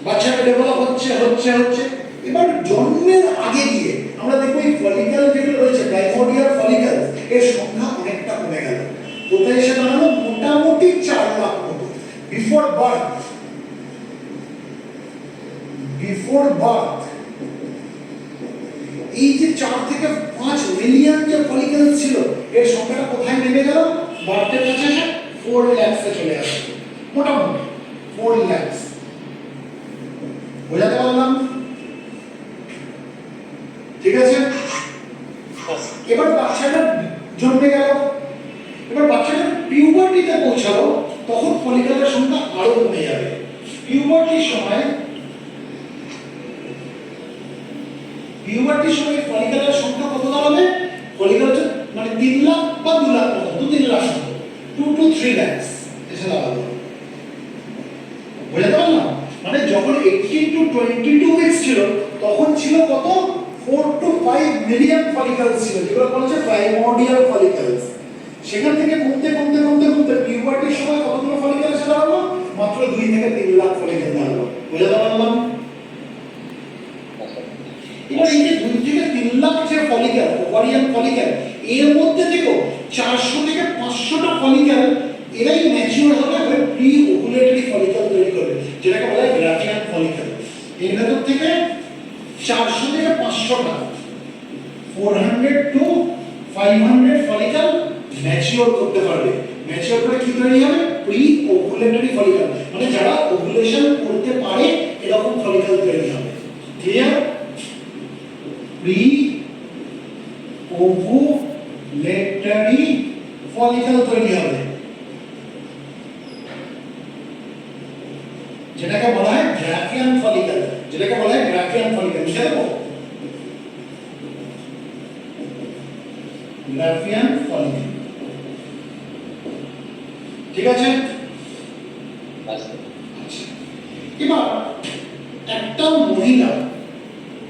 বাচ্চাটা ডেভেলপ হচ্ছে হচ্ছে হচ্ছে এবার জন্মের আগে গিয়ে আমরা দেখব এই ফলিকল যেগুলো রয়েছে প্রাইমোর্ডিয়াল ফলিকল এর সংখ্যা অনেকটা কমে গেল। কোথায় এসে দাঁড়ালো? মোটামুটি 4 লাখ মতো। বিফোর বার্থ এই যে 4 থেকে 5 মিলিয়ন যে ফলিকল ছিল এর সংখ্যাটা কোথায় নেমে গেল? বার্থের কাছে 4 লাখে চলে আসছে, মোটামুটি 4 লাখ। বুঝতে পারলাম? ঠিক আছে? এবার বাচ্চাটা জন্মে গেল, এবার বাচ্চাটা পিউবার্টিতে পৌঁছালো, তখন ফলিকলের সংখ্যা আরো কমে যাবে। পিউবার্টির সময় ফলিকলের সংখ্যা কত দাঁড়াবে? ফলিকল মানে 3 লাখ বা 2 লাখ মতো, 2-3 লাখ মতো, 2 to 3 লাখ এসে দাঁড়ালো। বুঝতে পারলাম? মানে যখন 18 টু 22 উইকস ছিল তখন ছিল কত? 4 টু 5 মিলিয়ন ফলিকলস ছিল, যেগুলো বলা হচ্ছে প্রাইমোর্ডিয়াল ফলিকলস। সেখান থেকে কমতে কমতে কমতে কমতে পিউবার্টির সময় কতগুলো ফলিকল এসে দাঁড়ালো? মাত্র 2 থেকে 3 লাখ ফলিকল দাঁড়ালো। বুঝতে পারলাম? এবার এই যে 2 থেকে 3 লাখ যে ফলিকল, ওভারিয়ান ফলিকল, এর মধ্যে থেকেও 400 থেকে 500টা ফলিকল এরাই ম্যাচিউর হবে, হবে প্রি ওভুলেটরি ফলিকল তৈরি করবে, যেটাকে বলা হয় গ্রাফিয়ান ফলিকল। এর ভেতর থেকে 400 থেকে 500টা 400 টু 500 ফলিকল ম্যাচিউর করতে পারবে। ম্যাচিউর করে কি তৈরি হবে? প্রি ওভুলেটরি ফলিকল, মানে যারা ওভুলেশন করতে পারে এরকম ফলিকল তৈরি হবে। ক্লিয়ার? প্রি ওভুলেটরি ফলিকল তৈরি হবে, যেটাকে বলা হয় গ্রাফিয়ান ফলিকল, যেটাকে বলা হয় গ্রাফিয়ান ফলিকল। বুঝতে পারবো? Graafian follicle. ঠিক আছে? আচ্ছা, এবার একটা মহিলা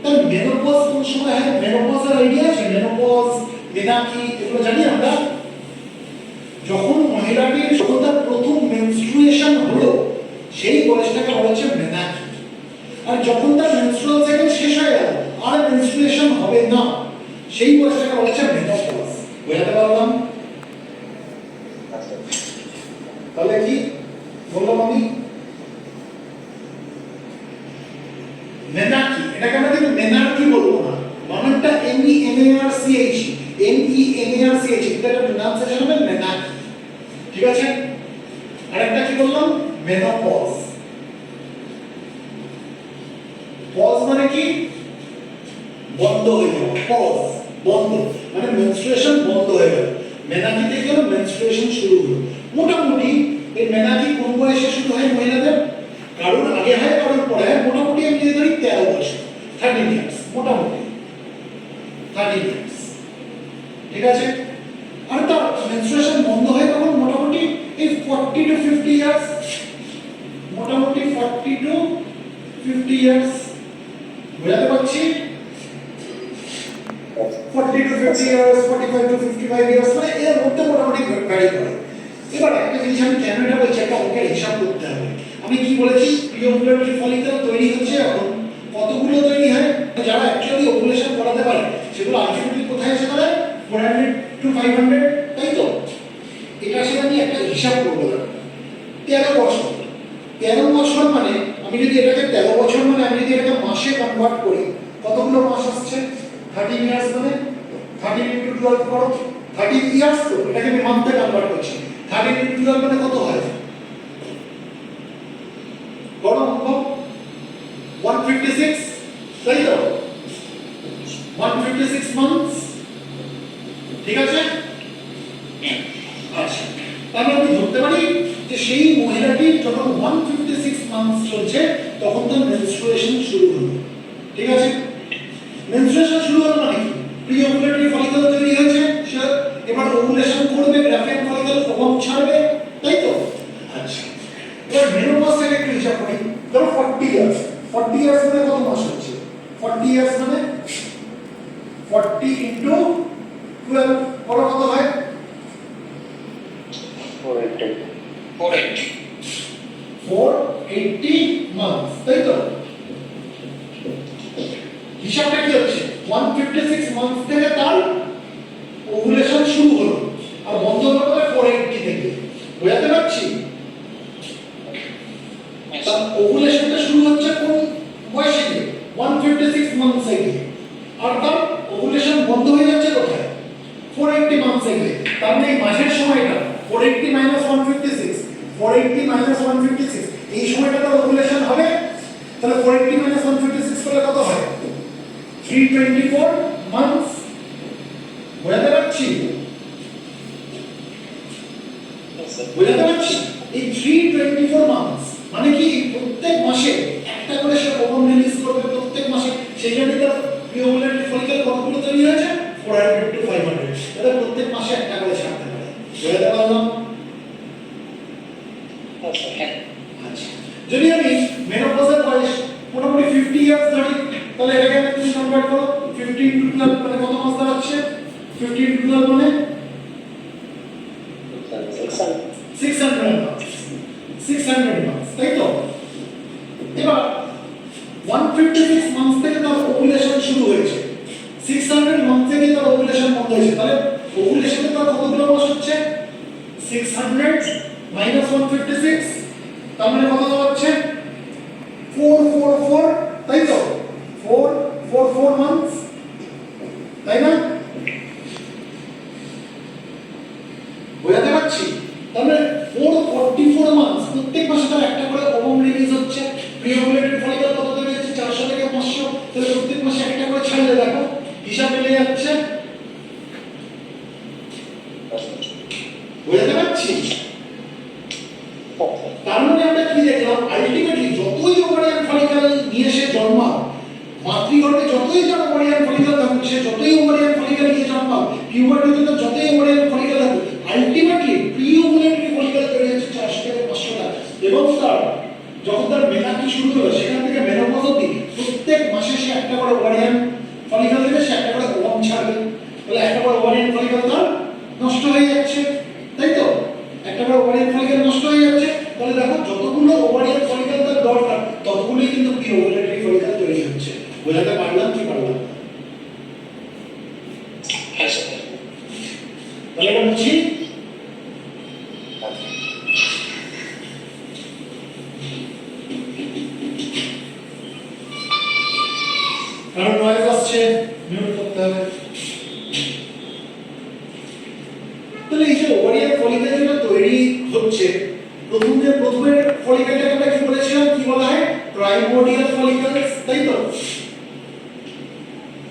তার মেনোপজ কোন সময় হয়? মেনোপজের আইডিয়া আছে? মেনোপজ, মেনাকি, এগুলো জানি আমরা। যখন মহিলাটির যখন তার প্রথম মেনস্ট্রুয়েশন হলো সেই বয়সটাকে বলা হচ্ছে মেনাকি। আর যখন তার মেনস্ট্রুয়াল সাইকেল শেষ হয়ে গেল আর মেনস্ট্রুয়েশন হবে না সেই বয়সটাকে বলা হচ্ছে মেনোপজ। বুঝতে পারলাম? তাহলে কি বললাম আমি? মেনাকি CH MENARCH এটা একটা প্রনাউন্সিয়েশন হবে মেনাকি, ঠিক আছে। আরেকটা কি বললাম, মেনোপজ। পজ মানে কি, বন্ধ হয়ে যাওয়া, পজ বন্ধ মানে মেনস্ট্রুয়েশন বন্ধ হয়ে গেল। মেনাকি থেকে গেল মেনস্ট্রুয়েশন শুরু হলো। মোটামুটি এই মেনাকি কোন বয়সে শুরু হয় মহিলাদের, কারোর আগে হয় কারোর পরে হয়, মোটামুটি আমি যদি ধরি 13 বছর, 13 ইয়ার্স, মোটামুটি 13 ইয়ার্স, ঠিক আছে। আর তার মেনস্ট্রুয়েশন বন্ধ হয় তখন মোটামুটি এই 40 টু 50 ইয়ার্স, মোটামুটি 40 টু 50 ইয়ার্স, বুঝাতে পারছি? 40 to 50 years, 45 to 55 years, মানে এর মধ্যে মোটামুটি ভ্যারি করে। এবার একটা জিনিস আমি কেন এটা বলছি, একটা অঙ্কের হিসাব করতে হবে। আমি কি বলেছি, প্রি-ওভুলেটরি ফলিকল তৈরি হচ্ছে এখন, কতগুলো তৈরি হয়, যারা অ্যাকচুয়ালি ওভুলেশন করাতে পারে সেগুলো আলটিমেটলি কোথায় এসে দাঁড়ায়, 400 to 500, তাই তো? এটা আসলে আমি একটা হিসাব করবো না। 13 বছর, 13 বছর মানে আমি যদি এটাকে 13 বছর মানে আমি যদি এটাকে মাসে কনভার্ট করি, কতগুলো মাস আসছে, 13 ইয়ার্স মানে 13 into 12 করো, 13 ইয়ার্স, তো এটাকে আমি মান্থে কনভার্ট করছি। 13 into 12 মানে কত হয়, বড় অঙ্ক, 156, তাই তো? 156 মান্থস, ঠিক আছে। আচ্ছা, তাহলে আমি ধরতে পারি যে সেই মহিলাটি যখন 156 মান্থস চলছে তখন তার মেনস্ট্রুয়েশন শুরু হলো, ঠিক আছে। মেনস্ট্রুয়েশন শুরু হলো মানে কি, প্রি-ওভুলেটরি ফলিকল তৈরি হয়েছে, সে এবার ওভুলেশন করবে, গ্রাফিয়ান ফলিকল ওভাম ছাড়বে, তাই তো? আচ্ছা, এবার মেনোপজ থেকে একটু হিসাব করি। ধরো 40 ইয়ার্স, 40 ইয়ার্স মানে কত মাস হচ্ছে, 40 ইয়ার্স মানে 40 into 12 বড় কত হয়, 480 মান্থস, তাই তো? হিসাবটা কি হচ্ছে, 156 মান্থস থেকে তার ওভুলেশন শুরু হলো আর বন্ধ হলো কত, 480 থেকে, বুঝাতে পারছি? তার ওভুলেশনটা শুরু হচ্ছে কোন বয়সে, 156 মান্থস থেকে, আর তার ওভুলেশন বন্ধ হয়ে যাচ্ছে কোথায়, 480 মান্থস থেকে। তার মানে এই মাসের সময়টা 480 - 156, 480 - 156, এই সময়টা তার ওভুলেশন হবে। তাহলে 480 - 156 করলে কত হয়, 324 মান্থস, বুঝাতে পারছি? বুঝাতে পারছি? এই 324 মান্থস মানে কি, প্রত্যেক মাসে একটা করে সে ওভাম রিলিজ করবে, প্রত্যেক মাসে। সেই জন্য তার প্রি-ওভুলেটরি ফলিকল কতগুলো তৈরি হয়েছে, 400 to 500, তাহলে প্রত্যেক মাসে একটা করে ছাড়তে পারে, বুঝাতে পারলাম? আচ্ছা, যদি আমি মেনোপজের বয়স মোটামুটি 50 ইয়ার্স ধরি, তাহলে এটাকে তুমি কনভার্ট করো, 50 into 12 মানে কত মাস দাঁড়াচ্ছে, 50 into 12 মানে 600 মান্থস, 600 মান্থস, তাই তো? এবার 156 মান্থস থেকে তার ওভুলেশন শুরু হয়েছে, 600 মান্থস থেকে তার ওভুলেশন বন্ধ হয়েছে, তাহলে ওভুলেশনে তার কতগুলো মাস হচ্ছে, 600 - 156, তার মানে কত হচ্ছে, 444, তাই তো? 444 মান্থস, তাই না? বুঝাতে পারছি? তাহলে 444 মান্থস, প্রত্যেক মাসে তার একটা করে ওভাম রিলিজ হচ্ছে। প্রি-ওভুলেটরি ফলিকল কত তৈরি হচ্ছে, 400 থেকে 500, তাহলে প্রত্যেক মাসে একটা করে ছাড়লে দেখো হিসাব মিলে যাচ্ছে, বুঝাতে পারছি? তার মানে আমরা কি দেখলাম, আলটিমেটলি যতই ওভারিয়ান ফলিকল নিয়ে সে জন্মাও, মাতৃগর্ভে যতই তার ওভারিয়ান ফলিকল থাকুক, সে যতই ওভারিয়ান ফলিকল নিয়ে জন্মাও, পিউবার্টিতে যতই ওভারিয়ান ফলিকল থাকুক, আলটিমেটলি প্রি-ওভুলেটরি ফলিকল তৈরি হচ্ছে 400 থেকে 500টা। এবং তার যখন তার মেনাকি শুরু হলো, সেখান থেকে মেনোপজ অবধি প্রত্যেক মাসে সে একটা করে ওভারিয়ান ফলিকল দেবে, সে একটা করে ওভাম ছাড়বে। তাহলে একটা করে ওভারিয়ান ফলিকল তার নষ্ট হয়ে যাচ্ছে, তাই তো? একটা করে ওভারিয়ান ফলিকল নষ্ট হয়ে যাচ্ছে, তাহলে দেখো যতগুলো ওভারিয়ান ফলিকল তার দরকার ততগুলোই কিন্তু প্রি-ওভুলেটরি ফলিকল তৈরি হচ্ছে। বোঝাতে পারলাম কি পারলাম? হ্যাঁ স্যার। তাহলে হচ্ছে প্রথমে ফলিকেলটাকে আমরা কি বলেছিলাম, কি বলা হয়, প্রাইমোর্ডিয়াল ফলিকলস, তাই তো,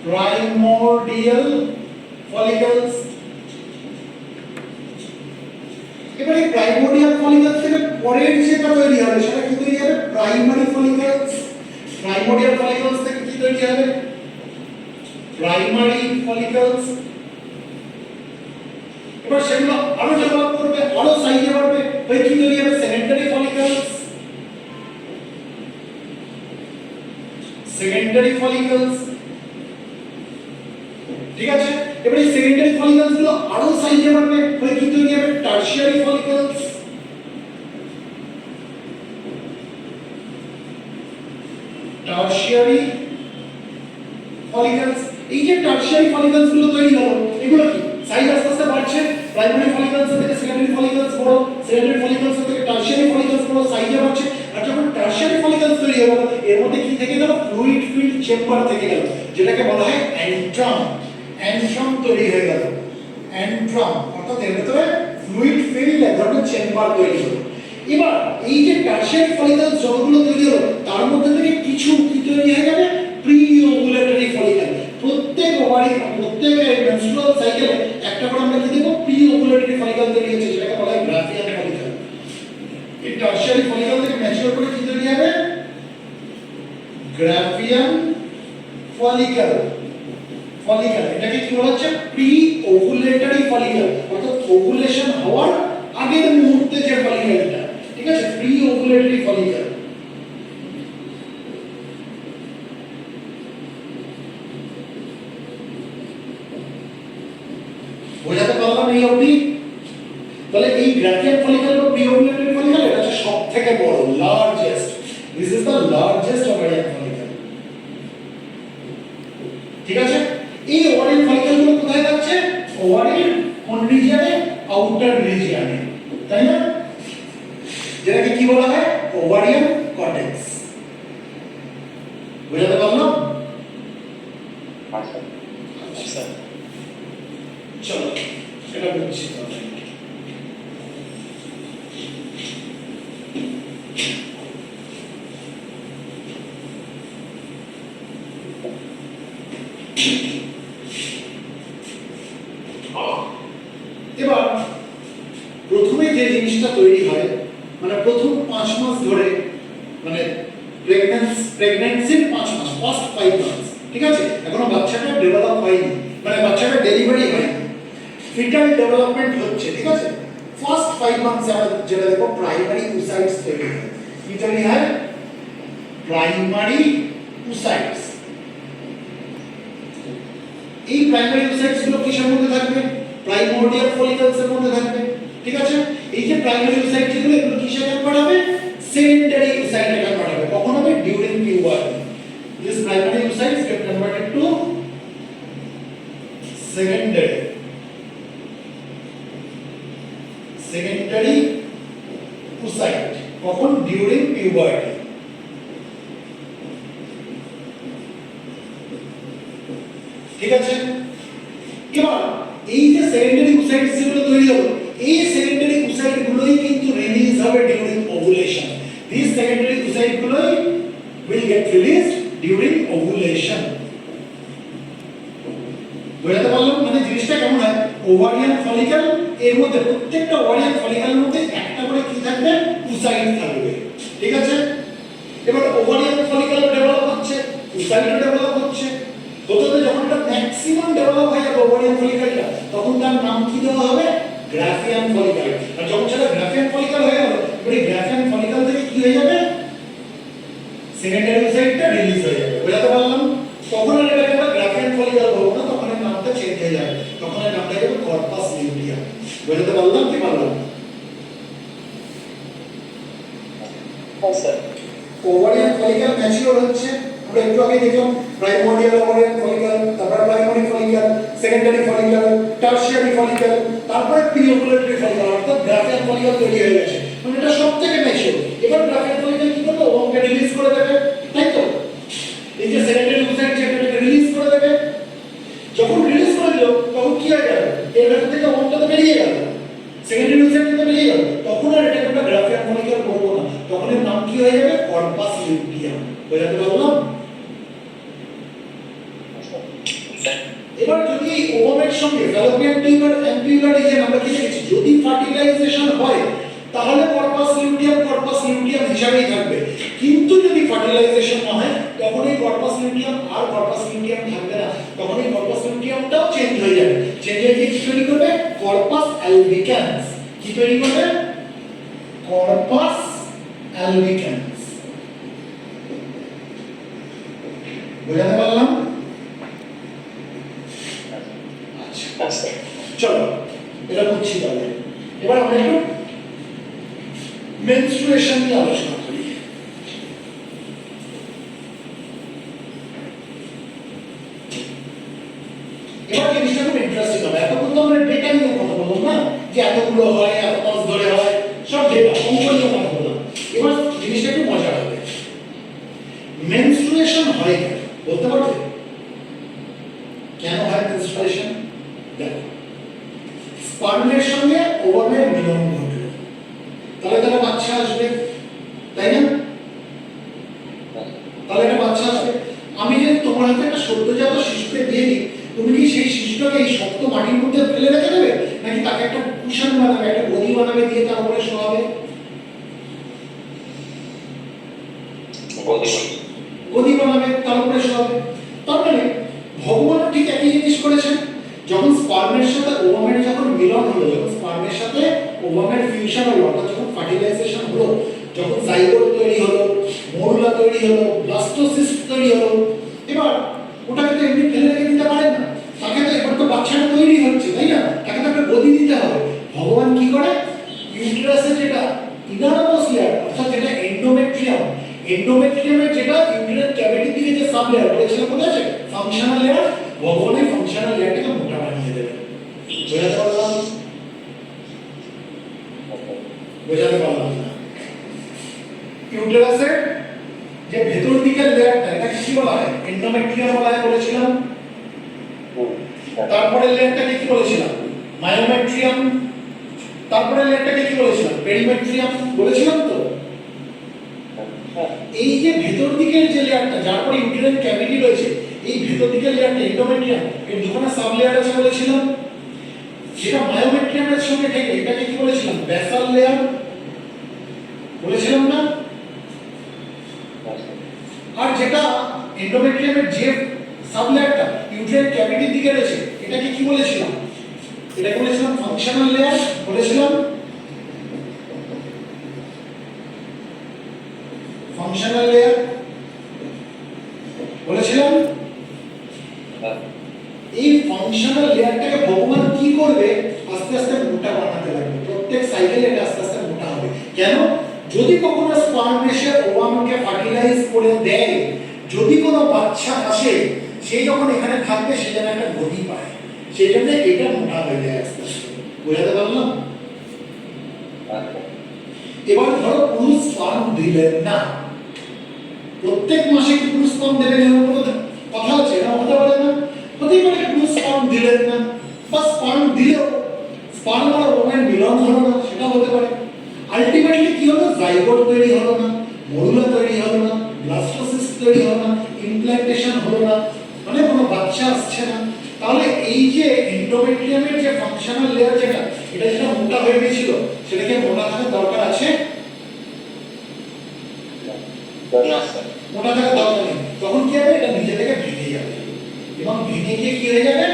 প্রাইমোর্ডিয়াল ফলিকলস। এবারে প্রাইমোর্ডিয়াল ফলিকলস থেকে পরের যেটা তৈরি হবে সেটা কি তৈরি হবে, প্রাইমারি ফলিকলস। প্রাইমোর্ডিয়াল ফলিকলস থেকে কি তৈরি হবে, প্রাইমারি ফলিকলস। এবার সেগুলো আরো ডেভেলপ করবে, আরো সাইজে বাড়বে, ওই কি তৈরি হবে, সেকেন্ডারি ফলিকলস। সেকেন্ডারি ফলিকলস, ঠিক আছে। এবার এই সেকেন্ডারি ফলিকলস গুলো আরো সাইজে বাড়বে, ওই কি তৈরি হবে, টারশিয়ারি ফলিকলস। Tertiary follicles. এই যে টারশিয়ারি ফলিকলস গুলো তৈরি হলো, এগুলো কি সাইজ আস্তে আস্তে বাড়ছে, প্রাইমারি ফলিকলস থেকে সেকেন্ডারি ফলিকলস বড়, সেকেন্ডারি ফলিকলস থেকে টারশিয়ারি ফলিকলস বড়, সাইজে বাড়ছে। আর যখন টারশিয়ারি ফলিকলস তৈরি হলো, এর মধ্যে কি থেকে গেল, ফ্লুইড ফিল্ড চেম্বার থেকে গেল, যেটাকে বলা হয় অ্যান্ট্রাম। অ্যান্ট্রাম তৈরি হয়ে গেল, অ্যান্ট্রাম, অর্থাৎ এর ভিতরে ফ্লুইড ফিল্ড এক ধরনের চেম্বার তৈরি হলো। এবার এই যে টারশিয়ারি ফলিকলস যতগুলো তৈরি হলো, তার মধ্যে থেকে কিছু কি তৈরি হয়ে যাবে, প্রি ওভুলেটরি ফলিকল। প্রত্যেক ওভারি, প্রত্যেক মেনস্ট্রুয়াল সাইকেলে একটা করে আমরা কি দেব, প্রি ওভুলেটরি ফলিকল তৈরি হচ্ছে, যেটাকে বলা হয় গ্রাফিয়ান ফলিকল। এই টারশিয়ারি ফলিকল থেকে ম্যাচিউর করে কি তৈরি হবে, গ্রাফিয়ান ফলিকল। ফলিকল এটাকে কি বলা হচ্ছে, প্রি ওভুলেটরি ফলিকল, অর্থাৎ ওভুলেশন হওয়ার আগের মুহূর্তে যে ফলিকলটা, ঠিক আছে, প্রি ওভুলেটরি ফলিকল। বোঝাতে পারলাম এই অবধি? তাহলে এই গ্রাফিয়ান ফলিকল বা প্রি ওভুলেটরি ফলিকল এটা হচ্ছে সবথেকে বড়, largest. This is the largest ovarian follicle, ঠিক আছে। এই ওভারিয়ান ফলিকল গুলো কোথায় থাকছে, ওভারির কোন রিজিয়নে, আউটার রিজিয়নে, তাই না, যেটাকে কি বলা হয়, ওভারিয়ান কর্টেক্স। বোঝাতে পারলাম? আচ্ছা আচ্ছা চলো সেটা বুঝছি তাহলে। এবার প্রথমে যে জিনিসটা তৈরি হয়, মানে প্রথম 5 মাস ধরে, মানে প্রেগন্যান্সির 5 মাস, ফার্স্ট 5 মাস, ঠিক আছে, এখনো বাচ্চাটা ডেভেলপ হয়নি, মানে বাচ্চাটা ডেলিভারি হয়নি, ফিটাল ডেভেলপমেন্ট হচ্ছে, ঠিক আছে। ফার্স্ট 5 মান্থসে আমরা যেটা দেখো, প্রাইমারি উসাইটস তৈরি হয়। কি তৈরি হয়, প্রাইমারি উসাইটস। এই প্রাইমারি উসাইটস গুলো কিসের মধ্যে থাকবে, প্রাইমোর্ডিয়াল ফলিকলস এর মধ্যে থাকবে, ঠিক আছে। এই যে প্রাইমারি উসাইট যেগুলো, এগুলো কিসে কনভার্ট হবে, সেকেন্ডারি উসাইটে কনভার্ট হবে। কখন হবে, during puberty. This primary oocytes get converted to secondary oocyte. কখন, ডিউরিং পিউবার্টি। ঠিক আছে। এবার এই যে সেকেন্ডারি উসাইটস যেগুলো তৈরি হলো, এই সেকেন্ডারি উসাইট গুলোই কিন্তু রিলিজ হবে during ovulation. This secondary oocyte গুলোই will get released during ovulation. বুঝতে পারলাম? মানে জিনিসটা কেমন হয়, ওভারিয়ান ফলিকল, এর মধ্যে প্রত্যেকটা ওভারিয়ান ফলিকলের মধ্যে একটা করে কি থাকবে, উসাইট থাকবে, ঠিক আছে। এবার ওভারিয়ান ফলিকল ডেভেলপ হচ্ছে, উসাইটও ডেভেলপ হচ্ছে, হতে যখন এটা ম্যাক্সিমাম ডেভেলপ হয়ে যাবে ওভারিয়ান ফলিকলটা, তখন তার নাম কি দেওয়া হবে, গ্রাফিয়ান ফলিকল। আর যখন সেটা গ্রাফিয়ান ফলিকল হয়ে গেল, এবারে গ্রাফিয়ান ফলিকল থেকে কি হয়ে যাবে, সেকেন্ডারি উসাইটটা রিলিজ হয়ে যাবে। বুঝতে পারলাম? তখন আর এটাকে আমরা গ্রাফিয়ান ফলিকল বলবো না, তখন এর নামটা চেঞ্জ হয়ে যাবে, তখন এর নামটা হবে কর্পাস লিউটিয়াম। বুঝতে পারলাম কি পারলাম? হ্যাঁ স্যার। ওভারিয়ান ফলিকল ম্যাচিওর হচ্ছে, আমরা একটু আগে দেখলাম প্রাইমোর্ডিয়াল ওভারিয়ান ফলিকল, তারপর primary follicle, secondary follicle, tertiary follicle, তারপরে প্রি ওভুলেটরি ফলিকল, অর্থাৎ গ্রাফিয়ান ফলিকল তৈরি হয়ে গেছে। মানে এটা সবথেকে ম্যাচিওর। এবার গ্রাফিয়ান ফলিকল কি করবে, ওভামকে রিলিজ করে দেবে, তাই তো। এই যে সেকেন্ডারি উসাইট যেটাকে রিলিজ করে দেবে, যখন রিলিজ করে দিল তখন কি হয়ে যাবে, এর ভেতর থেকে ওভামটা তো বেরিয়ে গেল, সেকেন্ডারি উসাইট তো বেরিয়ে গেল, বোঝাতে পারলাম? এবার যদি ওভামের সঙ্গে ফ্যালোপিয়ান টিউব আর অ্যাম্পিউলার রিজিয়ন আমরা কি দেখেছি, যদি ফার্টিলাইজেশন হয় তাহলে কর্পাস লিউটিয়াম হিসাবেই থাকবে, কিন্তু যদি ফার্টিলাইজেশন না হয় তখন এই কর্পাস লিউটিয়াম থাকবে না, তখন এই কর্পাস লিউটিয়ামটাও চেঞ্জ হয়ে যাবে। চেঞ্জ হয়ে গিয়ে কি তৈরি করবে? Corpus albicans. কি তৈরি করবে? Corpus albicans. বুঝাতে পারলাম? আচ্ছা, চলো এটা বুঝছি তাহলে। এবার আমরা একটু মেনস্ট্রুয়েশন নিয়ে আলোচনা করি। এবার জিনিসটা খুব ইন্টারেস্টিং হবে। এতক্ষণ তো আমরা ডেটা নিয়ে কথা বললাম না, যে এতগুলো হয়, এত মাস ধরে হয়, সব ডেটা অঙ্ক নিয়ে কথা বললাম। এবার জিনিসটা একটু মজার হবে। মেনস্ট্রুয়েশন হয় কেন বলতে পারবে? কেন হয় মেনস্ট্রুয়েশন? দেখো, স্পার্মের সঙ্গে ওভামের মিলন ঘটলো, তাহলে তারা বাচ্চা আসবে, তাই না? তাহলে একটা বাচ্চা আসবে। আমি যদি তোমার হাতে একটা সদ্যজাত শিশুকে দিয়ে দিই, তুমি কি সেই শিশুটাকে এই শক্ত মাটির মধ্যে ফেলে রেখে দেবে, নাকি তাকে একটা কুশন বানাবে, একটা গদি বানাবে, দিয়ে তার উপরে শোয়াবে? গদি বানাবে, তার উপরে শোয়াবে। তার মানে ভগবান ঠিক একই জিনিস করেছেন। যখন স্পার্মের সাথে ওভামের যখন মিলন হলো, যখন স্পার্মের সাথে ওভামের ফিউশন হলো, অর্থাৎ যখন ফার্টিলাইজেশন হলো, যখন জাইগোট তৈরি হলো, মরুলা তৈরি হলো, ব্লাস্টোসিস্ট তৈরি হলো, এবার ওটাকে তো এমনি ফেলে রেখে দিতে পারেন না, তাকে তো এবার তো বাচ্চাটা তৈরি হচ্ছে, তাই না? তাকে তো একটা গদি দিতে হবে। ভগবান কি করে? ইউটেরাসের যেটা ইনারমোস্ট লেয়ার, অর্থাৎ যেটা এন্ডোমেট্রিয়ামের যেটা ইউটেরাস ক্যাভিটির দিকে যে সাব লেয়ার বলেছিলাম, মনে আছে? ফাংশনাল লেয়ার, ভগবানের ফাংশনাল লেয়ারটাকে মোটা বানিয়ে দেবে। বোঝাতে পারলাম? বোঝাতে পারলাম না? ইউটেরাসের যে ভেতর দিকের লেয়ারটা, এটা কি বলা হয়? এন্ডোমেট্রিয়াম বলা হয় বলেছিলাম। তারপরে লেয়ারটাকে কি বলেছিলাম? মায়োমেট্রিয়াম। তারপরে লেয়ারটাকে কি বলেছিলাম? পেরিমেট্রিয়াম বলেছিলাম তো। এই যে ভেতর দিকের যে লেয়ারটা, যার পরে ইউটেরাইন ক্যাভিটি রয়েছে, এই ভেতর দিকের লেয়ারটা এন্ডোমেট্রিয়াম, এর দুখানা সাব লেয়ার আছে বলেছিলাম। যেটা মায়োমেট্রিয়ামের সঙ্গে থেকে, এটাকে কি বলেছিলাম? ব্যাসাল লেয়ার বলেছিলাম না? আর যেটা এন্ডোমেট্রিয়ামের যে সাব লেয়ারটা ইউটেরাইন ক্যাভিটির দিকে রয়েছে, এটাকে কি বলেছিলাম? এটাকে বলেছিলাম ফাংশনাল লেয়ার বলেছিলাম। ফাংশনাল লেয়ার বলেছিলাম। এই ফাংশনাল লেয়ারটাকে ভগবান কি করবে? আস্তে আস্তে মোটা বানাতে লাগবে। প্রত্যেক সাইকেলে এটা আস্তে আস্তে মোটা হবে। কেন? যদি কখনো স্পার্ম এসে ওভামকে ফার্টিলাইজ করে দেয়, যদি কোনো বাচ্চা আসে, সেই যখন এখানে থাকবে, সে যেন একটা গতি পায়, সেই জন্য এটা মোটা হয়ে যায় আস্তে আস্তে। বোঝাতে পারলাম? এবার ধরো পুরুষ স্পার্ম দিলেন না, প্রত্যেক মাসে কি পুরুষ স্পার্ম দেবেন এমন কোনো কথা আছে? না, হতে পারে না। হতেই পারে পুরুষ স্পার্ম দিলেন না, বা স্পার্ম দিলেও স্পার্ম আর ওভামের মিলন হলো না, সেটা হতে পারে। আলটিমেটলি কি হলো? জাইগোট তৈরি হলো না, মরুলা তৈরি হলো না, ব্লাস্টোসিস্ট তৈরি হলো না, ইমপ্ল্যান্টেশন হলো না, মানে কোনো বাচ্চা আসছে না। তাহলে এই যে এন্ডোমেট্রিয়ামের যে ফাংশনাল লেয়ার, যেটা এটা যেটা মোটা হয়ে গিয়েছিল, সেটাকে মোটা থাকার দরকার আছে? মোটা থাকার দরকার নেই। তখন কি হবে? এটা নিজে থেকে ভেঙে যাবে, এবং ভেঙে গিয়ে কি হয়ে যাবে?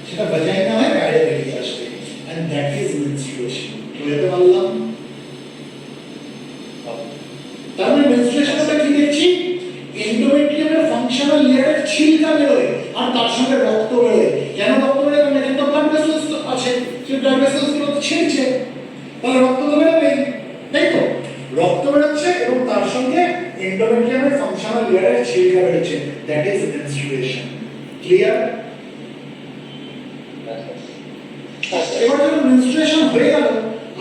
সেটা ভাজাইনা হয়ে বাইরে বেরিয়ে আসবে। And that is menstruation. বুঝতে পারলাম? তার মানে মেনস্ট্রুয়েশনটা কি দেখছি? এন্ডোমেট্রিয়ামের ফাংশনাল লেয়ারের ছিলকা বেরোয়, আর তার সঙ্গে রক্ত বেরোয়। কেন রক্ত বেরোয়? কারণ এখানে তো ব্লাড ভেসেলস আছে, সেই ব্লাড ভেসেলস গুলো তো ছিলছে, তাহলে রক্ত তো বেরোবেই, তাই তো? রক্ত বেরোচ্ছে এবং তার সঙ্গে এন্ডোমেট্রিয়ামের ফাংশনাল লেয়ারের ছিলকা বেরোচ্ছে। That is menstruation. ক্লিয়ার? এবার যখন মেনস্ট্রুয়েশন হয়ে গেল,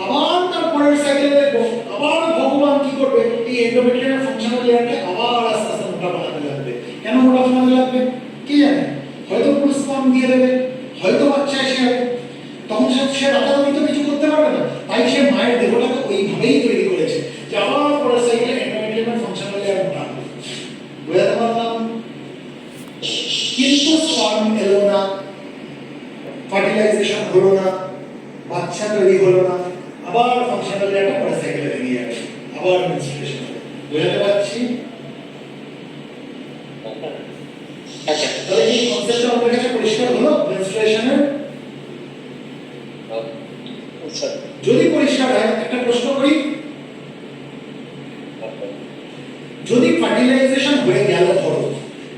আবার তার পরের সাইকেলে দেখবো আবার ভগবান কি করবে? এই এন্ডোমেট্রিয়ামের ফাংশনাল লেয়ারকে আবার আস্তে আস্তে মোটা বানাতে লাগবে। কেন মোটা বানাতে লাগবে? কে জানে? হয়তো পুরুষ স্পার্ম দিয়ে দেবে, হয়তো বাচ্চা এসে যাবে, তখন সে রাতারাতি তো কিছু করতে পারবে না। তাই সে মায়ের দেহটাকে ওইভাবেই তৈরি করেছে যে আবার পরের সাইকেলে এন্ডোমেট্রিয়ামের ফাংশনাল লেয়ার মোটা হবে। আবার ফাংশনাল লেয়ারটা পরে সাইকেলে ভেঙে যাবে, আবার মেনস্ট্রুয়েশন হবে। বুঝতে পারছি? আচ্ছা তাহলে এই কনসেপ্টটা আমাদের কাছে পরিষ্কার হলো মেনস্ট্রুয়েশনের। আচ্ছা যদি পরিষ্কার হয় একটা প্রশ্ন করি, যদি ফার্টিলাইজেশন হয়ে গেল, ধরো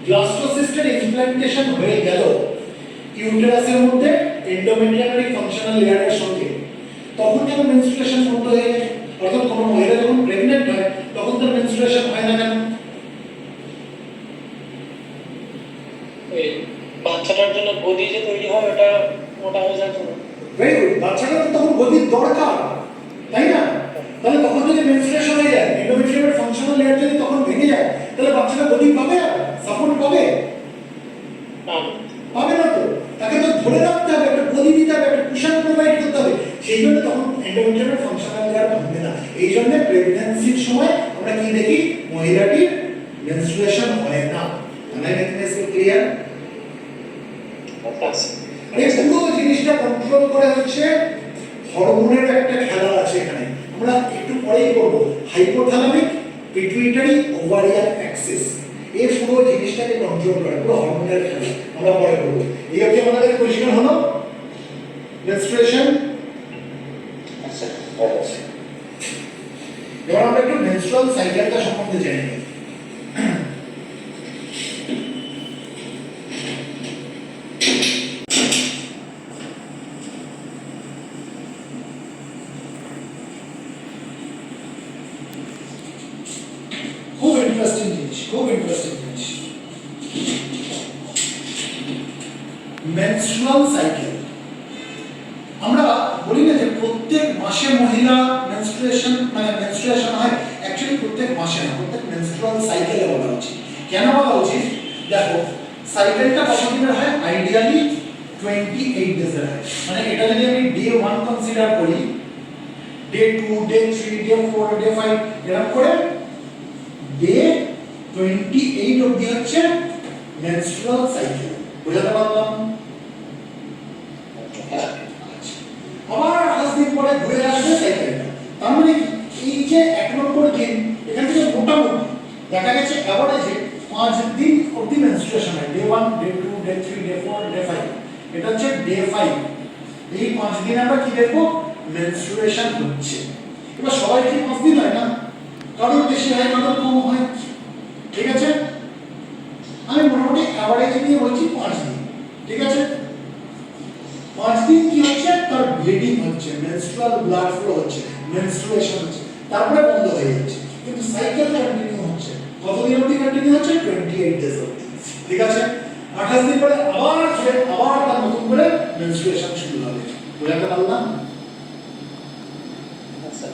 ব্লাস্টোসিস্টের ইমপ্ল্যান্টেশন হয়ে গেল ইউটেরাসের মধ্যে এন্ডোমেট্রিয়ারি ফাংশনাল লেয়ারের সঙ্গে, তখন কেন মেনস্ট্রুয়েশন বন্ধ হয়ে যায়? অর্থাৎ কোনো মহিলা যখন প্রেগন্যান্ট হয় তখন তার মেনস্ট্রুয়েশন হয় না কেন? এই বাচ্চাটার জন্য গদি যে তৈরি হয় ওটা মোটা হয়ে যায় তো ভেরি গুড, বাচ্চাটা তো তখন গদির দরকার, তাই না? তাহলে তখন যদি মেনস্ট্রুয়েশন হয়ে যায়, এন্ডোমেট্রিয়ামের ফাংশনাল লেয়ার যদি তখন ভেঙে যায়, তাহলে বাচ্চাটা গদি পাবে, সাপোর্ট পাবে? পাবে না তো। তাকে তো ধরে রাখতে হবে, একটা গদি দিতে হবে, একটা কুশন প্রোভাইড করতে হবে। সেই জন্য তখন এন্ডোমেট্রিয়ামের ফাংশনাল লেয়ার ভাঙবে না। এই জন্য প্রেগন্যান্সির সময় আমরা কি দেখি? মহিলাটির মেনস্ট্রুয়েশন হয় না। আমার মেকানিজম ক্লিয়ার? এই পুরো জিনিসটা কন্ট্রোল করে হচ্ছে হরমোনের একটা খেলা আছে এখানে, আমরা একটু পরেই করব। হাইপোথ্যালামিক পিটুইটারি ওভারিয়ান অ্যাক্সিস, এই পুরো জিনিসটাকে কন্ট্রোল করে, পুরো হরমোনের খেলা আমরা পরে করব। এই অবধি আমাদের পরিষ্কার হলো মেনস্ট্রুয়েশন। আচ্ছা এবার আমরা একটু মেনস্ট্রুয়াল সাইকেলটা সম্বন্ধে জানি। খুব ইন্টারেস্টিং জিনিস, খুব ইন্টারেস্টিং জিনিস। মেনস্ট্রুয়াল সাইকেল, আমরা বলি না যে প্রত্যেক মাসে মহিলা মেনস্ট্রুয়েশন হয়, অ্যাকচুয়ালি প্রত্যেক মাসে না, প্রত্যেক মেনস্ট্রুয়াল সাইকেলে বলা উচিত। কেন বলা উচিত? দেখো সাইকেলটা কত দিনের হয়? আইডিয়ালি 28 ডেজের হয়। মানে এটা যদি আমি ডে 1 কনসিডার করি, ডে 2, ডে 3, ডে 4, ডে 5 এরকম করে ডে 28 অবধি হচ্ছে মেনস্ট্রুয়াল সাইকেল। বুঝতে পারলাম? আবার 28 দিন পরে ঘুরে আসবে সাইকেলটা। তার মানে এই যে 1 নম্বর দিন, এখান থেকে মোটামুটি দেখা গেছে অ্যাভারেজে 5 দিন অবধি মেনস্ট্রুয়েশন হয়। Day 1, day 2, day 3, day 4, day 5, এটা হচ্ছে ডে 5। এই 5 দিন আমরা কি দেখবো? মেনস্ট্রুয়েশন হচ্ছে। এবার সবাই কি 5 দিন হয় না, কারোর বেশি হয়, কারোর কম হয়, ঠিক আছে? আমি মোটামুটি অ্যাভারেজ নিয়ে বলছি 5 দিন, ঠিক আছে? 5 দিন কি হচ্ছে? তার ব্লিডিং হচ্ছে, মেনস্ট্রুয়াল ব্লাড ফ্লো হচ্ছে, মেনস্ট্রুয়েশন হচ্ছে, তারপরে বন্ধ হয়ে যাচ্ছে, কিন্তু সাইকেল কন্টিনিউ হচ্ছে। কতদিন অবধি কন্টিনিউ হচ্ছে? 28 ডেজ অবধি, ঠিক আছে? 28 দিন পরে আবার তার নতুন করে মেনস্ট্রুয়েশন শুরু হবে। বুঝতে পারলাম? আচ্ছা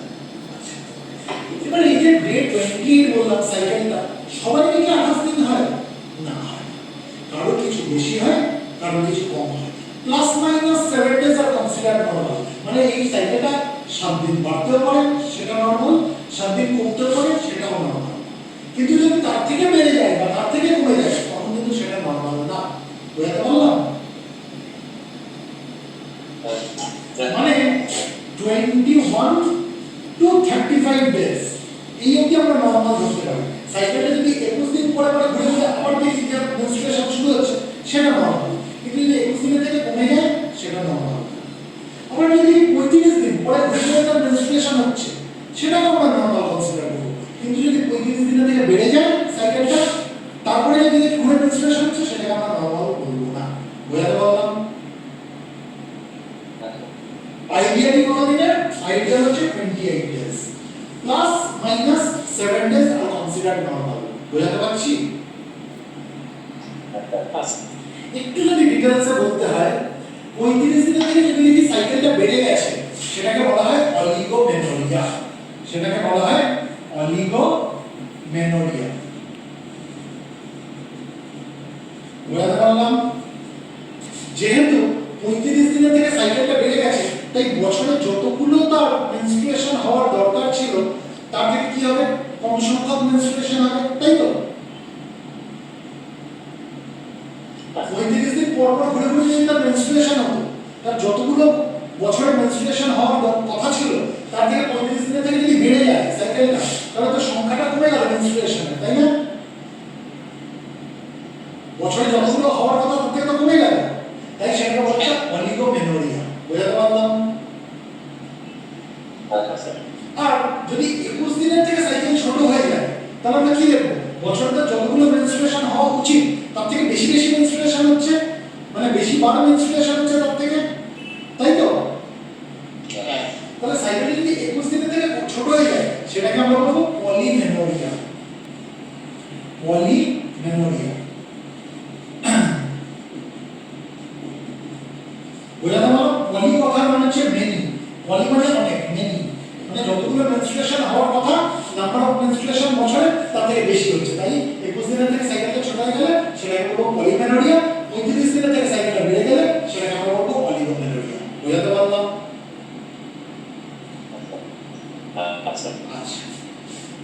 এবার এই যে ডে 28 বললাম সাইকেলটা, সবারই কি 28 দিন হয়? না, হয়। কারো কিছু বেশি হয়, কারো কিছু কম হয়। প্লাস মাইনাস 7 ডেজ আর কনসিডার নরমাল। মানে এই সাইকেলটা 7 দিন বাড়তেও পারে, সেটা নরমাল, 7 দিন কমতেও পারে, সেটাও নরমাল। কিন্তু যদি তার থেকে বেড়ে যায় বা তার থেকে কমে যায়, তখন কিন্তু সেটা নরমাল না। বুঝতে পারলাম? মানে 21 to 35 ডেজ এই অবধি আমরা নরমাল ধরতে পারি। সাইকেলটা যদি 21 দিন পরে পরে ঘুরে ঘুরে আবার দেখি যে মেনস্ট্রুয়েশন শুরু হচ্ছে, সেটা নরমাল। কিন্তু যদি 21 দিনের থেকে কমে যায়, সেটা নরমাল। আবার যদি 35 দিন পরে ঘুরে ঘুরে তার মেনস্ট্রুয়েশন হচ্ছে, সেটাকে আমরা নরমাল কনসিডার করব। কিন্তু যদি 35 দিনের থেকে বেড়ে যায় সাইকেলটা, তারপরে যদি ঘুরে মেনস্ট্রুয়েশন হচ্ছে, সেটাকে আমরা নরমাল বলবো না। বুঝতে পারলাম? আইডিয়ালি কত দিনের? আইডিয়াল হচ্ছে 28 ডেজ প্লাস মাইনাস 7 ডেজ আর কনসিডার নরমাল। বুঝতে পারছি? একটু যদি ডিটেইলসে বলতে হয়, 35 দিনের থেকে যদি সাইকেলটা বেড়ে গেছে, সেটাকে বলা হয় অলিগোমেনোরিয়া। সেটাকে বলা হয় অলিগোমেনোরিয়া। বুঝতে পারলাম? যেহেতু 35 দিনের থেকে সাইকেলটা বেড়ে গেছে, তাই বছরে যতগুলো তার মেনস্ট্রুয়েশন হওয়ার দরকার ছিল, তার থেকে কি হবে? কম সংখ্যক মেনস্ট্রুয়েশন হবে, তাই তো? 35 দিন পর পর ঘুরে ঘুরে যদি তার মেনস্ট্রুয়েশন হতো, তার যতগুলো বছরের মেনস্ট্রুয়েশন হওয়ার কথা ছিল, তার সাইকেলটা, তাহলে তো সংখ্যাটা কমে গেল মেনস্ট্রুয়েশনের, তাই না? বছরে যতগুলো হওয়ার কথা তার থেকে তো কমে গেল, তাই সেটা হচ্ছে অলিগোমেনোরিয়া। বুঝতে পারলাম? আর যদি 21 দিনের থেকে সাইকেল ছোট হয়ে যায় তাহলে আমরা কি দেখবো? বছরটা যতগুলো মেনস্ট্রুয়েশন হওয়া উচিত তার থেকে বেশি বেশি মেনস্ট্রুয়েশন হচ্ছে, মানে বেশি বার মেনস্ট্রুয়েশন হচ্ছে তার থেকে, তাই তো? তাহলে সাইকেল যদি 21 দিনের থেকে ছোট হয়ে যায় সেটাকে আমরা বলবো পলিমেনোরিয়া। পলিমেনোরিয়া। বোঝা গেল? পলি কথা মানে হচ্ছে মেনি, পলি মানে অনেক, মেনি মানে যতগুলো মেনস্ট্রুয়েশন হওয়ার কথা নাম্বার অফ মেনস্ট্রুয়েশন বছরে তার থেকে বেশি হচ্ছে, তাই 21 দিনের থেকে সাইকেলটা ছোট হয়ে গেলে সেটাকে বলবো পলিমেনোরিয়া, 35 দিনের থেকে সাইকেলটা বেড়ে গেলে সেটাকে আমরা বলবো অলিগোমেনোরিয়া। বোঝাতে পারলাম? আচ্ছা। আচ্ছা,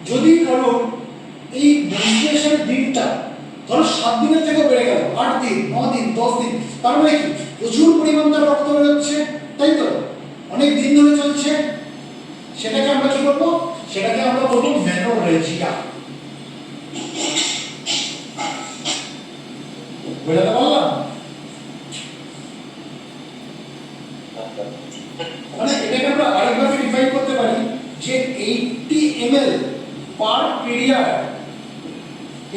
যদি কারো এই মেনস্ট্রুয়েশনের দিনটা ধরো 7 দিনের থেকে বেড়ে গেল, 8 দিন, 9 দিন, 10 দিন, তার মানে কি প্রচুর পরিমাণ তার রক্ত বেরোচ্ছে, তাই তো? অনেক দিন ধরে চলছে, সেটাকে আমরা কি বলবো? সেটাকে আমরা বলবো মেনোরেজিয়া। বুঝতে পারলাম? মানে এটাকে আমরা আরেকভাবে ডিফাইন করতে পারি যে 80 ml পার পিরিয়ড,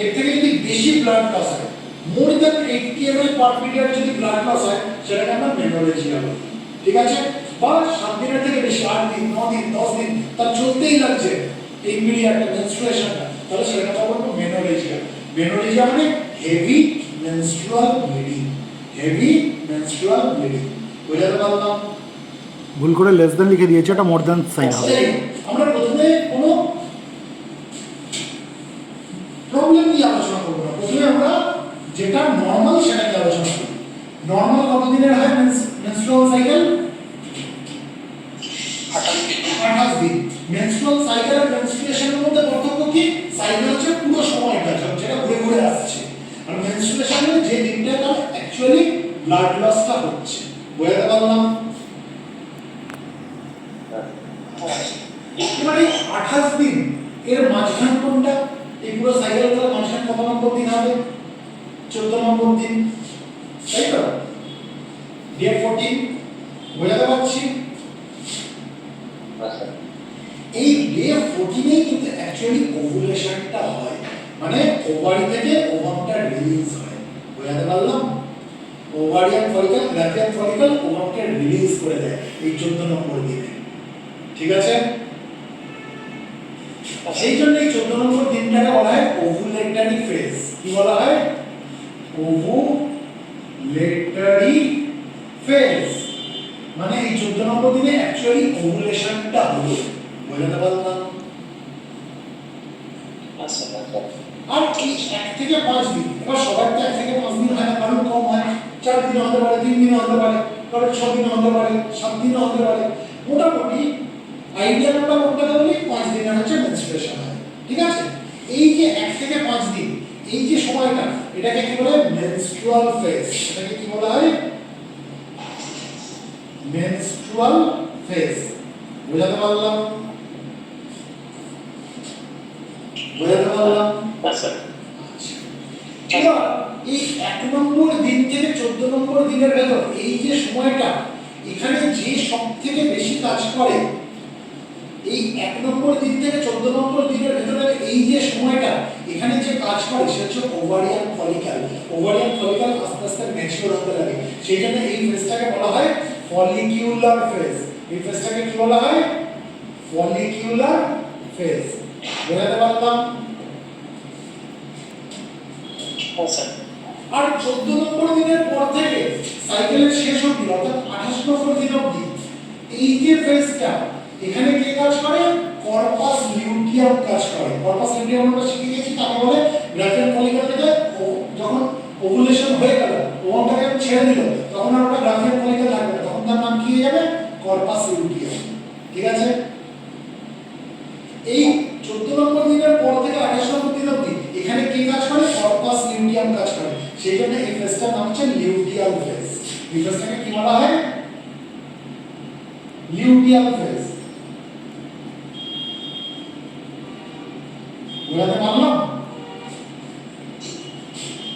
এর থেকে যদি বেশি ব্লাড লস হয়, মোর দ্যান 80 ml পার পিরিয়ড যদি ব্লাড লস হয় সেটাকে আমরা মেনোরেজিয়া বলি। ঠিক আছে? বা 7 দিনের থেকে বেশি, 8 দিন, 9 দিন, 10 দিন তার চলতেই লাগছে এই পিরিয়ডটা, মেনস্ট্রুয়েশনটা, তাহলে সেটাকে আমরা বলবো মেনোরেজিয়া। মেনোরেজিয়া মানে heavy menstrual bleeding. Heavy menstrual bleeding. বুঝতে পারলাম? ভুল করে লেস দেন লিখে দিয়েছে, এটা মোর দেন সাইন হবে। আমরা প্রথমে কোনো প্রবলেম নিয়ে আলোচনা করব না, প্রথমে আমরা যেটা নরমাল সেটা নিয়ে আলোচনা করব। নরমাল কত দিনের হয় মেনস্ট্রুয়াল সাইকেল? 28 দিন। মেনস্ট্রুয়াল সাইকেল আর মেনস্ট্রুয়েশনের মধ্যে পার্থক্য কি? সাইকেল হচ্ছে পুরো সময়টা যেটা ঘুরে ঘুরে আসছে, আর মেনস্ট্রুয়েশন মানে যে দিনটা তার অ্যাকচুয়ালি ব্লাড লসটা হচ্ছে। বুঝতে পারলাম? মানে 28 দিন এর মাঝখান কোনটা? এই পুরো সাইকেলটার মাঝখান কত নম্বর দিন হবে? 14 নম্বর দিন, তাই তো? ডে 14। বুঝতে পারছি? এই ডে 14 কিন্তু অ্যাকচুয়ালি ওভুলেশনটা হয়, মানে ওভারি থেকে ওভামটা রিলিজ হয়। বুঝতে পারলাম? ওভারিয়ান ফলিকল, গ্রাভিয়ান ফলিকল ওভামকে রিলিজ করে দেয় এই 14 নম্বর দিনে। ঠিক আছে? সেই জন্য এই 14 নম্বর দিনটাকে বলা হয় ওভুলেটরি ফেজ। কি বলা হয়? Ovulatory phase. মানে এই 14 নম্বর দিনে অ্যাকচুয়ালি ওভুলেশনটা হলো। বুঝতে পারলাম? আচ্ছা। আর এই 1 থেকে 5 দিন, এবার সবার তো 1 থেকে 5 দিন হয় না, কারণ কম হয়, 4 দিন হতে পারে, 3 দিন হতে পারে, কারণ 6 দিন হতে পারে, 7 দিন হতে পারে, মোটামুটি আইডিয়া আমরা কোনটা বলি 5 দিনের হচ্ছে মেনস্ট্রুয়েশন হয়। ঠিক আছে? এই যে 1 থেকে 5 দিন এই যে সময়টা, এটাকে কি বলে? Menstrual phase. এটাকে কি বলা হয়? Menstrual phase. বুঝতে পারলাম? বুঝতে পারলাম? আচ্ছা। এবার এই 1 নম্বর দিন থেকে 14 নম্বর দিনের ভেতর এই যে সময়টা, এখানে যে সবথেকে বেশি কাজ করে এই 1 নম্বর দিন থেকে 14 নম্বর দিনের ভেতরে এই যে সময়টা, এখানে যে কাজ করে সেটা হচ্ছে ওভারিয়ান ফলিকল। ওভারিয়ান ফলিকল আস্তে আস্তে ম্যাচিউর হতে লাগে, সেই জন্য এই ফেজটাকে বলা হয় ফলিকিউলার ফেজ। এই ফেজটাকে কি বলা হয়? Follicular phase. বুঝতে পারলাম? আচ্ছা। আর 14 নম্বর দিনের পর থেকে সাইকেলের শেষ অবধি অর্থাৎ 28 নম্বর দিন অবধি এই যে ফেজটা, এখানে কে কাজ করে? কর্পাস লিউটিয়াম কাজ করে। কর্পাস লিউটিয়াম আমরা শিখে গেছি, তাকে বলে গ্রাভিয়ান ফলিকল থেকে যখন ওভুলেশন হয়ে গেল, ওভামটাকে ছেড়ে দিল, তখন আর ওটা গ্রাভিয়ান ফলিকল থাকবে না, তখন তার নাম কি হয়ে যাবে? Corpus luteum. ঠিক আছে? এই 14 নম্বর দিনের পর থেকে 28 নম্বর দিন অবধি এখানে কি কাজ করে? কর্পাস লিউটিয়াম কাজ করে, সেই জন্য এই ফেজটার নাম হচ্ছে লিউটিয়াল ফেজ। এই ফেজটাকে কি বলা হয়? Luteal phase. বোঝাতে পারলাম?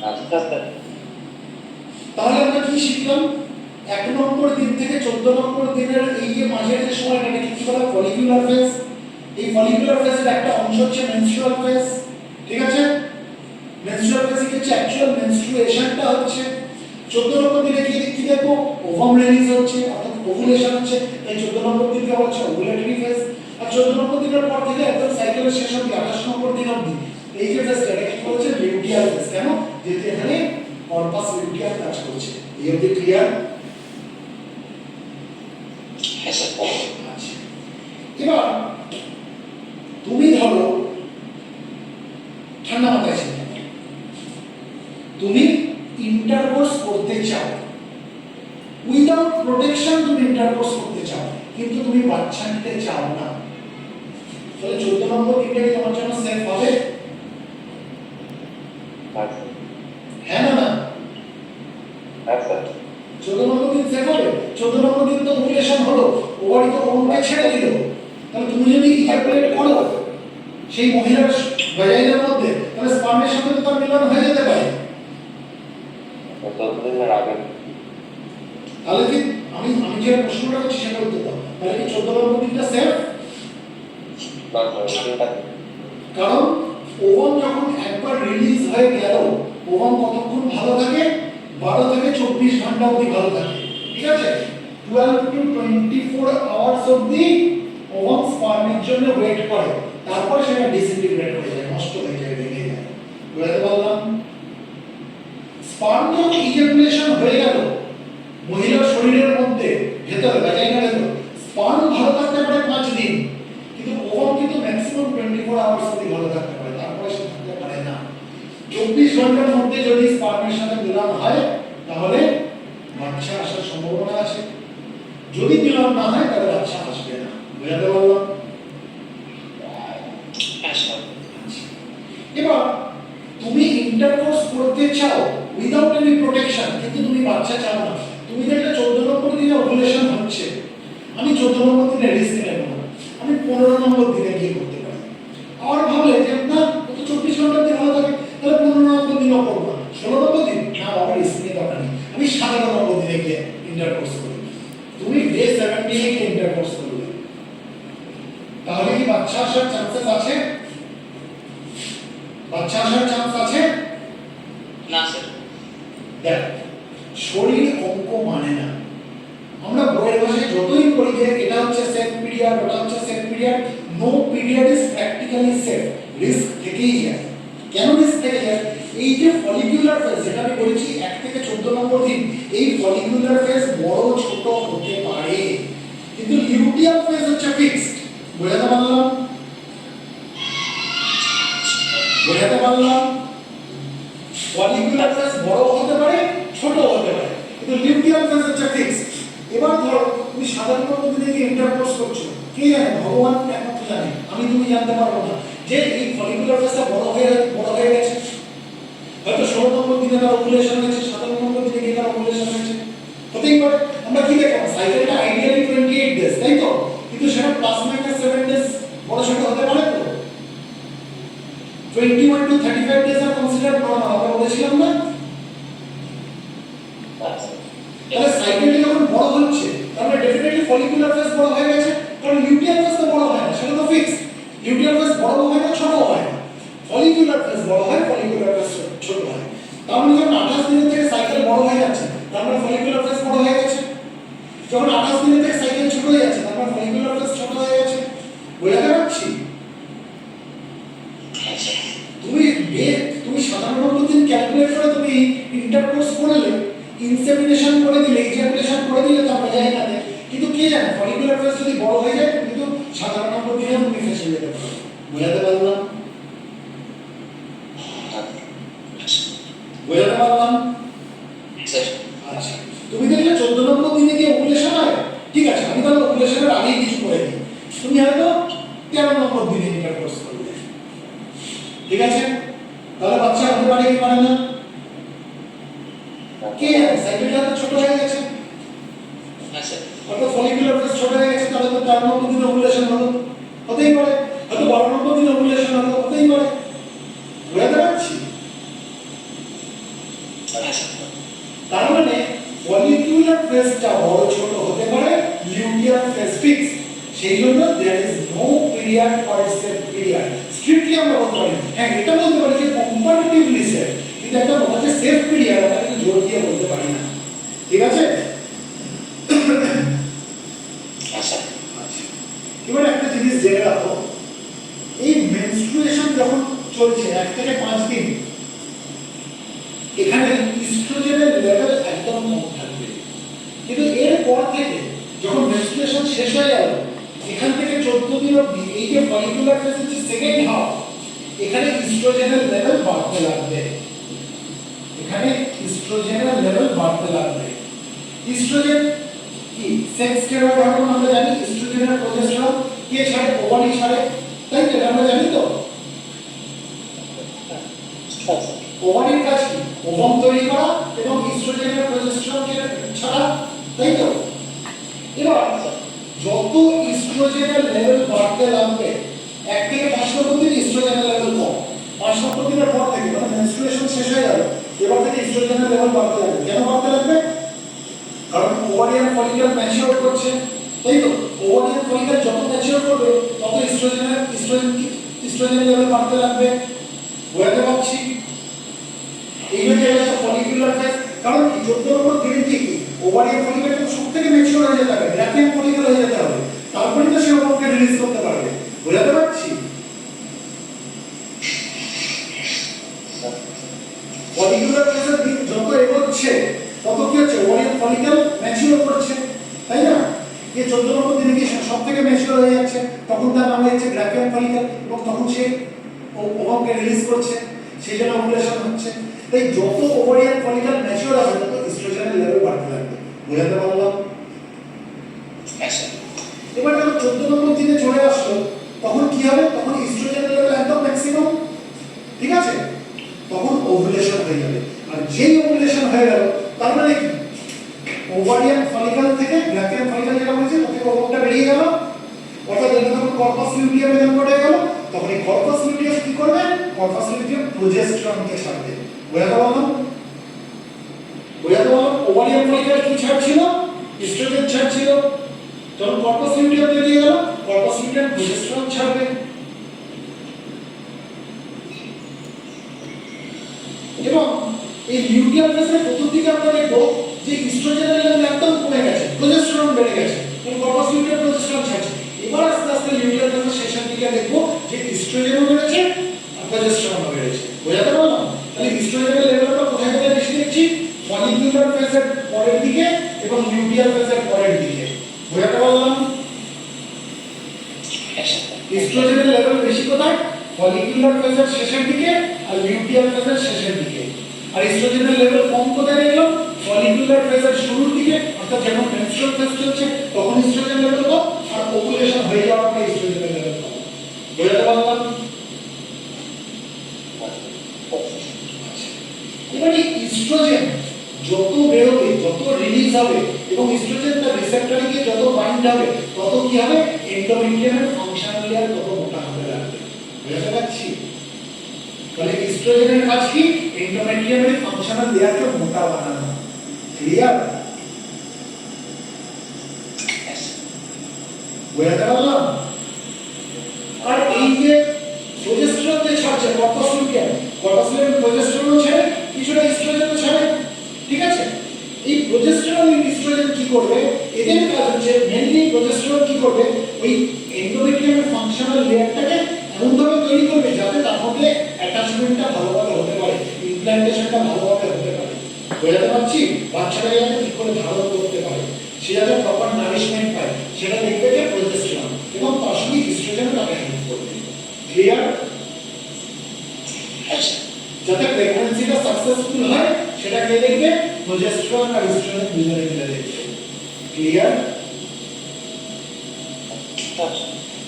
আচ্ছা স্যার। তাহলে আমরা কি শিখলাম? 1 নম্বর দিন থেকে 14 নম্বর দিনের এই যে মাঝের যে সময়টাকে কি বলা হয়? Follicular phase. এই ফলিকুলার ফেজের একটা অংশ হচ্ছে মেনস্ট্রুয়াল ফেজ। ঠিক আছে? মেনস্ট্রুয়াল ফেজে কি হচ্ছে? অ্যাকচুয়াল মেনস্ট্রুয়েশনটা হচ্ছে। 14 নম্বর দিনে কি দেখবো? ওভাম রিলিজ হচ্ছে, অর্থাৎ ওভুলেশন হচ্ছে। তাই 14 নম্বর দিনকে বলা হচ্ছে ওভুলেটরি ফেজ। আর 14 নম্বর দিনের পর থেকে একদম সাইকেলের শেষ অবধি 28 নম্বর দিন অবধি এই যে ফেজটা এটাকে কি বলছে? Luteal phase. কেন? যেহেতু এখানে কর্পাস লিউটিয়াম কাজ করছে। এই অবধি ক্লিয়ার? হ্যাঁ স্যার। আচ্ছা, এবার তুমি ধরো ঠান্ডা মাথায় চিন্তা করো, তুমি ইন্টারকোর্স করতে চাও, উইদাউট প্রোটেকশন তুমি ইন্টারকোর্স করতে চাও, কিন্তু তুমি বাচ্চা নিতে চাও না, তাহলে 14 নম্বর দিনটা কি তোমার জন্য সেফ হবে? হ্যাঁ না? 14 নম্বর দিন সেফ হবে? 14 নম্বর দিন তো ওভুলেশন হলো, ওভারি তো ওভমকে ছেড়ে দিল, তাহলে তুমি যদি ইজাকুলেট করো সেই মহিলার ভাজাইনার মধ্যে, তাহলে স্পার্মের সাথে তো তার মিলন হয়ে যেতে পারে। তাহলে কি আমি যে প্রশ্নটা করছি সেটা উত্তর দাও। তাহলে কি 14 নম্বর দিনটা সেফ? কারণ ওভাম যখন একবার রিলিজ হয়ে গেল, ওভাম কতক্ষণ ভালো থাকে? 12 থেকে 24 ঘন্টা অবধি ভালো থাকে। ঠিক আছে? 12 to 24 আওয়ার্স অবধি ওভাম স্পার্মের জন্য ওয়েট করে, তারপর সেটা ডিসইন্টিগ্রেট হয়ে যায়, নষ্ট হয়ে যায়, ভেঙে যায়। বুঝতে পারলাম? স্পার্ম যখন ইজাকুলেশন হয়ে গেল মহিলার শরীরের মধ্যে ভেতরে ভ্যাজাইনার ভেতর, স্পার্ম ভালো থাকতে পারে 5 দিন, কিন্তু ওভাম কিন্তু ম্যাক্সিমাম 24 আওয়ার্স অবধি ভালো থাকতে পারে, তারপরে সে থাকতে পারে না। 24 ঘন্টার মধ্যে যদি স্পার্মের সাথে মিলন হয় তাহলে বাচ্চা আসার সম্ভাবনা আছে, যদি মিলন না হয় তাহলে বাচ্চা আসবে না। বুঝতে পারলাম? হ্যাঁ স্যার। এবার তুমি ইন্টারকোর্স করতে চাও উইদাউট এনি প্রোটেকশন, কিন্তু তুমি বাচ্চা চাও না, তুমি দেখলে 14 নম্বর দিনে ওভুলেশন হচ্ছে, আমি 14 নম্বর দিনে রিস্ক নেব না, আমি 15 নম্বর দিনে গিয়ে করতে পারি। আর ভাবলে যে না ও তো 24 ঘন্টার দিন ভালো থাকে, তাহলে 15 নম্বর দিনও করবো না, 16 নম্বর দিন না, বাবা রিস্ক নিয়ে দরকার নেই, আমি 17 নম্বর দিনে গিয়ে ইন্টারকোর্স করি। তুমি ডে 17 গিয়ে ইন্টারকোর্স করবে, তাহলে কি বাচ্চা আসার চান্সেস আছে? বাচ্চা আসার চান্স আছে না স্যার। দেখ, শরীর অঙ্ক মানে না। আমরা বইয়ের ভাষায় যতই পড়ি যে এটা হচ্ছে সেফ পিরিয়ড, ওটা হচ্ছে safe period, no period is practically safe, risk থেকেই যায়। কেন রিস্ক থেকে যায়? এই যে ফলিকুলার ফেজ যেটা আমি বলেছি 1 থেকে 14 নম্বর দিন, এই ফলিকুলার ফেজ বড় ছোট হতে পারে, কিন্তু লিউটিয়াল ফেজ হচ্ছে ফিক্সড। বুঝতে পারলাম? বুঝতে পারলাম? ফলিকুলার ফেজ বড় হতে পারে, ছোট হতে পারে, কিন্তু লিউটিয়াল ফেজ হচ্ছে ফিক্সড। এবার ধরো তুমি সাধারণ পদ্ধতিতে ইন্টারকোর্স করছো, কে জানে, ভগবান একমাত্র জানে, আমি তুমি জানতে পারবো না যে এই ফলিকুলার ফেজটা বড় হয়ে গেছে, হয়তো 16 নম্বর দিনে তার ওভুলেশন হয়েছে, 17 নম্বর দিনে গিয়ে তার ওভুলেশন হয়েছে, হতেই পারে। আমরা কি দেখলাম? সাইকেলটা আইডিয়ালি 28 ডেজ, তাই তো? কিন্তু সেটা ±7 ডেজ বড় ছোট হতে পারে তো। 21 to 35 days are considered normal, আমরা বলেছিলাম না? তাহলে সাইকেলটা যখন বড় হচ্ছে তাহলে ডেফিনেটলি ফলিকুলার ফেজ বড় হয়ে গেছে, কারণ লিউটিয়াল ফেজ তো বড় হয় না, সেটা তো ফিক্স। লিউটিয়াল ফেজ বড় হয় না, ছোট হয় না, ফলিকুলার ফেজ বড় হয়, ফলিকুলার ফেজ ছোট হয়। তার মানে যখন 28 দিনের থেকে সাইকেল বড় হয়ে যাচ্ছে তার মানে ফলিকুলার ফেজ বড় হয়ে গেছে, যখন 28 দিনের থেকে সাইকেল ছোট হয়ে যাচ্ছে তার মানে ফলিকুলার ফেজ ছোট হয়ে গেছে। বুঝতে পারছি? তুমি সাধারণ দিন ক্যালকুলেট করে তুমি ইন্টারকোর্স করলে, ইনসেমিনেশন করে দিলে, ইজাকুলেশন করে দিলে তার বোঝাই না, কিন্তু কে জানে ফলিকুলার ফেজ যদি বড় হয়ে যায় কিন্তু সাধারণ দিনে তুমি ফেসে যেতে পারো। বুঝতে পারলাম? বুঝতে পারলাম? আচ্ছা, তুমি দেখলে 14 নম্বর দিনে গিয়ে ওভুলেশন হয়, ঠিক আছে, আমি তাহলে ওভুলেশনের আগেই কিছু করে দিই, তুমি হয়তো 13 নম্বর দিনে ইন্টারকোর্স করবে, ঠিক আছে? তাহলে বাচ্চা হতে পারে কি পারে না? কে জানে, সাইকেলটা তো ছোট হয়ে গেছে, হয়তো ফলিকুলার ফেজ ছোট হয়ে গেছে, তাহলে তো 4 নম্বর দিনে ওভুলেশন হলো, হতেই পারে, হয়তো 12 নম্বর দিনে ওভুলেশন হলো, হতেই পারে। Period or a safe period strictly আমরা বলতে পারি হ্যাঁ এটা বলতে পারি যে কম্পারেটিভলি সেফ কিন্তু একটা বলা যে সেফ পিরিয়ড আমরা কিন্তু জোর দিয়ে বলতে পারি না ঠিক আছে আচ্ছা আচ্ছা এবার একটা জিনিস জেনে রাখো এই মেনস্ট্রুয়েশন যখন চলছে 1 থেকে 5 দিন এখানে ইস্ট্রোজেনের লেভেল একদম কম থাকবে কিন্তু এর পর থেকে যখন মেনস্ট্রুয়েশন শেষ হয়ে গেল এখান থেকে 14 দিন অবধি এই যে ফলিকুলার ফেজের যে সেকেন্ড হাফ এখানে ইস্ট্রোজেনের লেভেল বাড়তে লাগবে এখানে ইস্ট্রোজেনের লেভেল বাড়তে লাগবে ইস্ট্রোজেন কি সেক্স স্টেরয়েড হরমোন আমরা জানি ইস্ট্রোজেন আর প্রোজেস্টেরন কে ছাড়ে ওভারি ছাড়ে তাই তো আমরা জানি তো আচ্ছা ওভারির কাজ কি ওভাম তৈরি করা এবং ইস্ট্রোজেন আর প্রোজেস্টেরন কে ছাড়া তাই তো এবার যত ইস্ট্রোজেনের লেভেল বাড়তে লাগবে 1 থেকে 5 নম্বর দিন ইস্ট্রোজেনের লেভেল কম 5 নম্বর দিনের পর থেকে মানে মেনস্ট্রুয়েশন শেষ হয়ে গেল এবার থেকে ইস্ট্রোজেনের লেভেল বাড়তে লাগবে কেন বাড়তে লাগবে কারণ ওভারিয়ান ফলিকল ম্যাচিওর করছে তাই তো ওভারিয়ান ফলিকল যত ম্যাচিওর করবে তত ইস্ট্রোজেন লেভেল বাড়তে লাগবে বুঝতে পারছি এই যে একটা ফলিকুলার ফেজ কারণ কি 14 নম্বর দিনে কি ওভারিয়ান ফলিকল তো সব থেকে ম্যাচিওর হয়ে যেতে হবে গ্রাফিয়ান ফলিকল হয়ে যেতে হবে তারপরে তো সে ওভামকে রিলিজ করতে পারবে বুঝতে পারছি ফলিকুলার ফেজের দিক যত এগোচ্ছে তত কি হচ্ছে ওভারিয়ান ফলিকল ম্যাচিওর করছে তাই না এই 14 নম্বর দিনে কি সব থেকে ম্যাচিওর হয়ে যাচ্ছে তখন তার নাম হচ্ছে গ্রাফিয়ান ফলিকল এবং তখন সে ওভামকে রিলিজ করছে সেই জন্য ওভুলেশন হচ্ছে তাই যত ওভারিয়ান ফলিকল ম্যাচিওর হবে তত ইস্ট্রোজেনের লেভেল বাড়তে লাগবে বুঝতে পারলাম আচ্ছা এবার যখন 14 নম্বর দিনে চলে আসলো তখন কি হবে তখন ইস্ট্রোজেনের লেভেল একদম ম্যাক্সিমাম ঠিক আছে তখন ওভুলেশন হয়ে যাবে আর যেই ওভুলেশন হয়ে গেল তার মানে কি ওভারিয়ান ফলিকল থেকে গ্রাফিয়ান ফলিকল যেটা বলেছে তাতে ওভামটা বেরিয়ে গেল অর্থাৎ যখন কর্পাস লিউটিয়াম জন্ম ঘটে গেল তখন এই কর্পাস লিউটিয়াম কি করবে কর্পাস লিউটিয়াম প্রোজেস্টেরনকে ছাড়বে বুঝতে পারলাম ওভারিয়ান ফলিকল কি ছাড়ছিল ইস্ট্রোজেন ছাড়ছিল যখন কর্পাস লিউটিয়াম বেরিয়ে গেল কর্পাস লিউটিয়াম প্রোজেস্টেরন ছাড়বে এবং এই লিউটিয়াম ফেজের প্রথম দিকে আমরা দেখব যে ইস্ট্রোজেনের লেভেল একদম কমে গেছে প্রোজেস্টেরন বেড়ে গেছে এবং কর্পাস লিউটিয়াম প্রোজেস্টেরন ছাড়ছে এবার আস্তে আস্তে লিউটিয়াম ফেজের শেষের দিকে দেখব যে ইস্ট্রোজেনও বেড়েছে আর প্রোজেস্টেরনও বেড়েছে বুঝতে পারলাম তাহলে ইস্ট্রোজেনের লেভেলটা কোথায় কোথায় বেশি দেখছি ফলিকুলার ফেজের পরের দিকে এবং লিউটিয়াম ফেজের পরের দিকে বুঝতে পারলাম ইস্ট্রোজেনের লেভেল বেশি কোথায় ফলিকুলার ফেজের শেষের দিকে আর লিউটিয়াম ফেজের শেষের দিকে আর ইস্ট্রোজেনের লেভেল কম কোথায় দেখলাম ফলিকুলার ফেজের শুরুর দিকে অর্থাৎ যখন মেনস্ট্রুয়াল ফেজ চলছে তখন ইস্ট্রোজেন লেভেল কম আর ওভুলেশন হয়ে যাওয়ার পরে ইস্ট্রোজেনের লেভেল কম বুঝতে পারলাম এবার এই ইস্ট্রোজেন যত বেরোবে যত রিলিজ হবে এবং ইস্ট্রোজেন তার রিসেপ্টরে গিয়ে যত বাইন্ড হবে তত কি হবে এন্ডোমেট্রিয়ামের ফাংশনাল লেয়ার তত মোটা হতে লাগবে বুঝতে পারছি তাহলে ইস্ট্রোজেনের কাজ কি এন্ডোমেট্রিয়ামের ফাংশনাল লেয়ারকে মোটা বানানো ক্লিয়ার বুঝতে পারলাম আর এই যে প্রোজেস্টেরন যে ছাড়ছে কর্পাস লিউটিয়াম প্রোজেস্টেরন ছাড়ে কিছুটা ইস্ট্রোজেনও ছাড়ে ঠিক আছে এই প্রোজেস্টেরন এবং ইস্ট্রোজেন কি করবে এদের কাজ হচ্ছে মেইনলি প্রোজেস্টেরন কি করবে ওই এন্ডোমেট্রিয়ামের ফাংশনাল লেয়ারটাকে এমন ভাবে তৈরি করবে যাতে তার মধ্যে অ্যাটাচমেন্টটা ভালোভাবে হতে পারে ইমপ্ল্যান্টেশনটা ভালোভাবে হতে পারে বুঝতে পারছি বাচ্চারা যাতে ঠিক করে ধারণ করতে পারে সে যাতে প্রপার নারিশমেন্ট পায় সেটা দেখবে যে প্রোজেস্টেরন এবং তার সঙ্গে ইস্ট্রোজেন তাকে হেল্প করবে ক্লিয়ার যাতে প্রেগন্যান্সিটা সাকসেসফুল হয় সেটা কে দেখবে প্রোজেস্টেরন আর ইস্ট্রোজেন দুজনে মিলে দেখবে ক্লিয়ার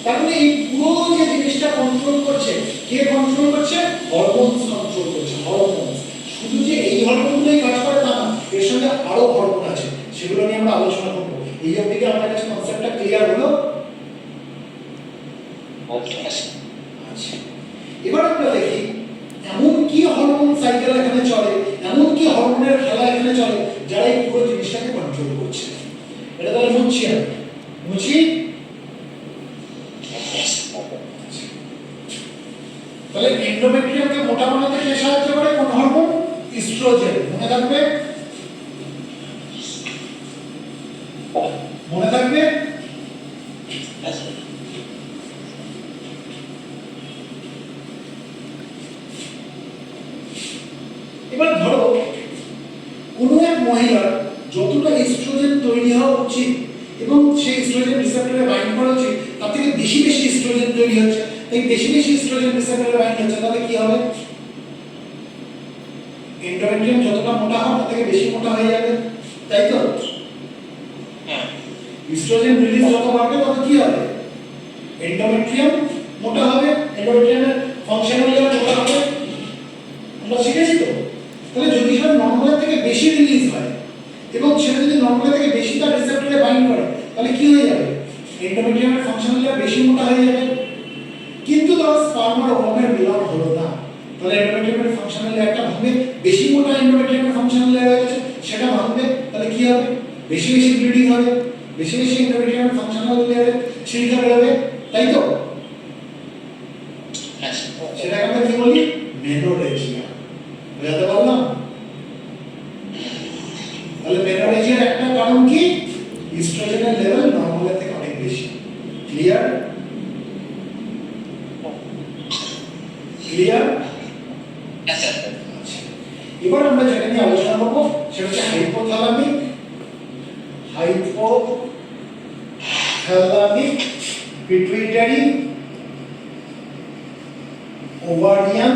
তাহলে এই পুরো যে জিনিসটা কন্ট্রোল করছে কে কন্ট্রোল করছে হরমোনস কন্ট্রোল করছে হরমোনস শুধু যে এই হরমোনগুলোই কাজ করে তা না এর সঙ্গে আরো হরমোন আছে সেগুলো নিয়ে আমরা আলোচনা করব এই অবধি কি আপনার কাছে কনসেপ্টটা ক্লিয়ার হলো আচ্ছা এবার আমরা দেখি এমন কি হরমোন সাইকেল এখানে চলে এমন কি হরমোনের খেলা এখানে চলে যারা এই পুরো জিনিসটাকে কন্ট্রোল করছে এটা তাহলে মুছি মুছি তাহলে এন্ডোমেট্রিয়ামকে মোটা বানাতে কে সাহায্য করে? কোন হরমোন? ইস্ট্রোজেন। মনে থাকবে, মনে থাকবে। আচ্ছা এবার ধরো কোনো এক মহিলার যতটা ইস্ট্রোজেন তৈরি হওয়া উচিত এবং সেই ইস্ট্রোজেন রিসেপ্টরে বাইন্ড করা উচিত তার থেকে বেশি বেশি ইস্ট্রোজেন তৈরি হচ্ছে, তাই বেশি বেশি ইস্ট্রোজেন রিসেপ্টরে বাইন্ড হচ্ছে, তাহলে কি হবে? এন্ডোমেট্রিয়াম যতটা মোটা হবে তার থেকে বেশি মোটা হয়ে যাবে, তাই তো? হ্যাঁ ইস্ট্রোজেন রিলিজ যত বাড়বে তত কি হবে? এন্ডোমেট্রিয়াম মোটা হবে, এন্ডোমেট্রিয়ামের ফাংশনাল লেয়ার মোটা হবে। আমরা শিখেছি তো। তাহলে যদি সেটা নর্মাল থেকে বেশি রিলিজ হয় এবং সেটা যদি নর্মাল থেকে বেশি তার রিসেপ্টরে বাইন্ড করে তাহলে কি হয়ে যাবে? এন্ডোমেট্রিয়ামের ফাংশনাল লেয়ার বেশি মোটা হয়ে যাবে। কিন্তু তার স্পার্ম আর ওভামের মিলন হলো না, তাহলে এন্ডোমেট্রিয়ামের ফাংশনাল লেয়ারটা ভাঙবে, বেশি মোটা এন্ডোমেট্রিয়ামের ফাংশনাল লেয়ার হয়ে গেছে সেটা ভাঙবে, তাহলে কি হবে? বেশি বেশি ব্লিডিং হবে, বেশি বেশি এন্ডোমেট্রিয়ামের ফাংশনাল লেয়ারে ছিঁড়ে বেরোবে, তাই তো? আচ্ছা সেটাকে আমরা কি বলি? মেনোরেজিয়া। বুঝাতে পারলাম? তাহলে মেনোরেজিয়ার একটা কারণ কি? ইস্ট্রোজেনের লেভেল নরমালের থেকে অনেক বেশি। ক্লিয়ার? ক্লিয়ার? আচ্ছা আচ্ছা, এবার আমরা যেটা নিয়ে আলোচনা করবো সেটা হচ্ছে হাইপোথ্যালামিক পিটুইটারি ওভারিয়ান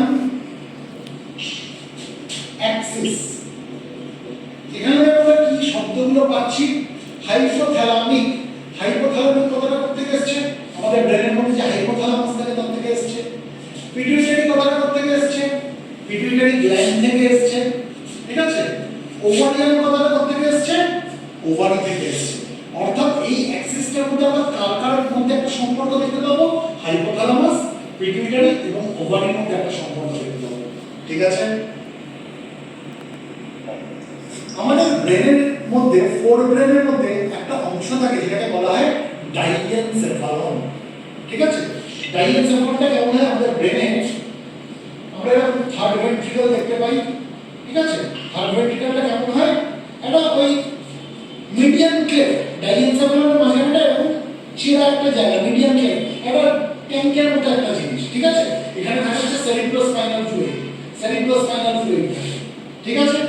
অ্যাক্সিস। এখানে আমরা কি শব্দগুলো পাচ্ছি? হাইপোথ্যালামিক। হাইপোথ্যালামিক কথাটা কোথা থেকে এসেছে? আমাদের ব্রেনের মধ্যে যে হাইপোথ্যালামাস থাকে তার থেকে এসেছে। পিটুইটারি কথাটা কোথা থেকে এসেছে? পিটুইটারি গ্ল্যান্ড থেকে এসেছে, ঠিক আছে? ওভারিয়ান কথাটা কোথা থেকে এসেছে? ওভারি থেকে এসেছে। অর্থাৎ এই অ্যাক্সিসটার মধ্যে আমরা কার মধ্যে একটা সম্পর্ক দেখতে পাবো? হাইপোথ্যালামাস, পিটুইটারি এবং ওভারির মধ্যে একটা সম্পর্ক দেখতে পাবো, ঠিক আছে? আমাদের ব্রেনের মধ্যে, ফোর ব্রেনের মধ্যে একটা অংশ থাকে যেটাকে বলা হয় ডাইএনসেফালন, ঠিক আছে? ডাইএনসেফালনটা কেমন হয়? আমাদের ব্রেনে আমরা এরকম থার্ড ভেন্ট্রিকল দেখতে পাই, ঠিক আছে? থার্ড ভেন্ট্রিকলটা কেমন হয়? এটা ওই মিডিয়ান ক্লেফ, ডাইএনসেফালনের মাঝখানে এরকম চিরা একটা জায়গা, মিডিয়ান ক্লেফ, এটা ট্যাঙ্কের মতো একটা জিনিস, ঠিক আছে? এখানে থাকে হচ্ছে সেরিব্রোস্পাইনাল ফ্লুইড, ঠিক আছে?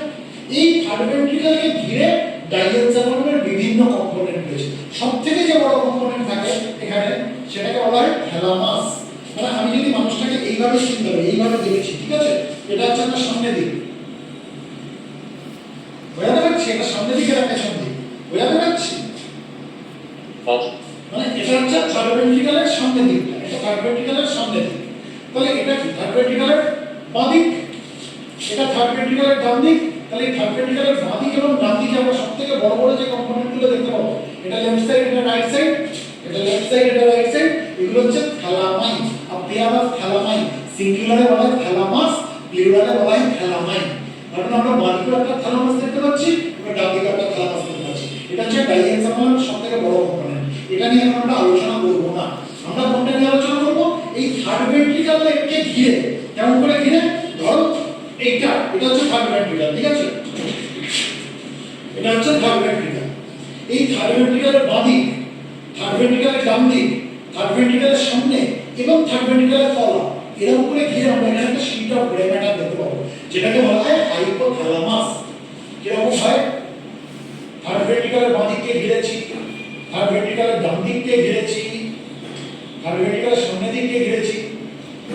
এই থার্ড ভেন্ট্রিকলকে ঘিরে ডাইএনসেফালনের বিভিন্ন কম্পোনেন্ট রয়েছে। সবথেকে যে বড় কম্পোনেন্ট থাকে এখানে সেটাকে বলা হয় থ্যালামাস। মানে আমি যদি মানুষটাকে এইভাবে চিনতে পারি, এইভাবে দেখেছি, ঠিক আছে? এটা হচ্ছে আমার সামনের দিক, বোঝাতে পারছি? এটা সামনের দিকে আর পেছন দিক, বোঝাতে পারছি? মানে এটা হচ্ছে থার্ড ভেন্ট্রিকলের সামনের দিকটা, এটা থার্ড ভেন্ট্রিকলের সামনের দিক। তাহলে এটা কি? থার্ড ভেন্ট্রিকলের বাঁ দিক, এটা থার্ড ভেন্ট্রিকলের ডান দিক। তাহলে এই থার্ড ভেন্ট্রিকলের বাঁ দিক এবং ডান দিকে আমরা সবথেকে বড় বড় যে কম্পোনেন্টগুলো দেখতে পাবো, এটা লেফট সাইড, এটা রাইট সাইড, এটা লেফট সাইড, এটা রাইট সাইড, এগুলো হচ্ছে থ্যালামাই। আ পেয়ার অফ থ্যালামাই, সিঙ্গুলারে বলা হয় থ্যালামাস, প্লুরালে বলা হয় থ্যালামাই। কারণ আমরা বাঁ দিকে একটা থ্যালামাস দেখতে পাচ্ছি এবং ডান দিকে একটা থ্যালামাস দেখতে পাচ্ছি। এটা হচ্ছে ডাইএনসেফালনের সবথেকে বড় কম্পোনেন্ট। এটা নিয়ে এখন আমরা আলোচনা করব না। আমরা কোনটা নিয়ে আলোচনা করব? এই থার্ড ভেন্ট্রিকলকে ঘিরে, কেমন করে ঘিরে? ধরো এটা হচ্ছে থার্ড ভেন্ট্রিকল, ঠিক আছে? এটা হচ্ছে থার্ড ভেন্ট্রিকল। এই থার্ড ভেন্ট্রিকলের বাঁ দিক, থার্ড ভেন্ট্রিকলের ডান দিক, থার্ড ভেন্ট্রিকলের সামনে এবং থার্ড ভেন্ট্রিকলের তলা, এরকম করে ঘিরে আমরা এখানে একটা শীট অফ গ্রে ম্যাটার দেখতে পাবো যেটাকে বলা হয় হাইপোথ্যালামাস। কিরকম হয়? থার্ড ভেন্ট্রিকলের বাঁ দিককে ঘিরেছি, থার্ড ভেন্ট্রিকলের ডান দিককে ঘিরেছি, থার্ড ভেন্ট্রিকলের সামনের দিককে ঘিরেছি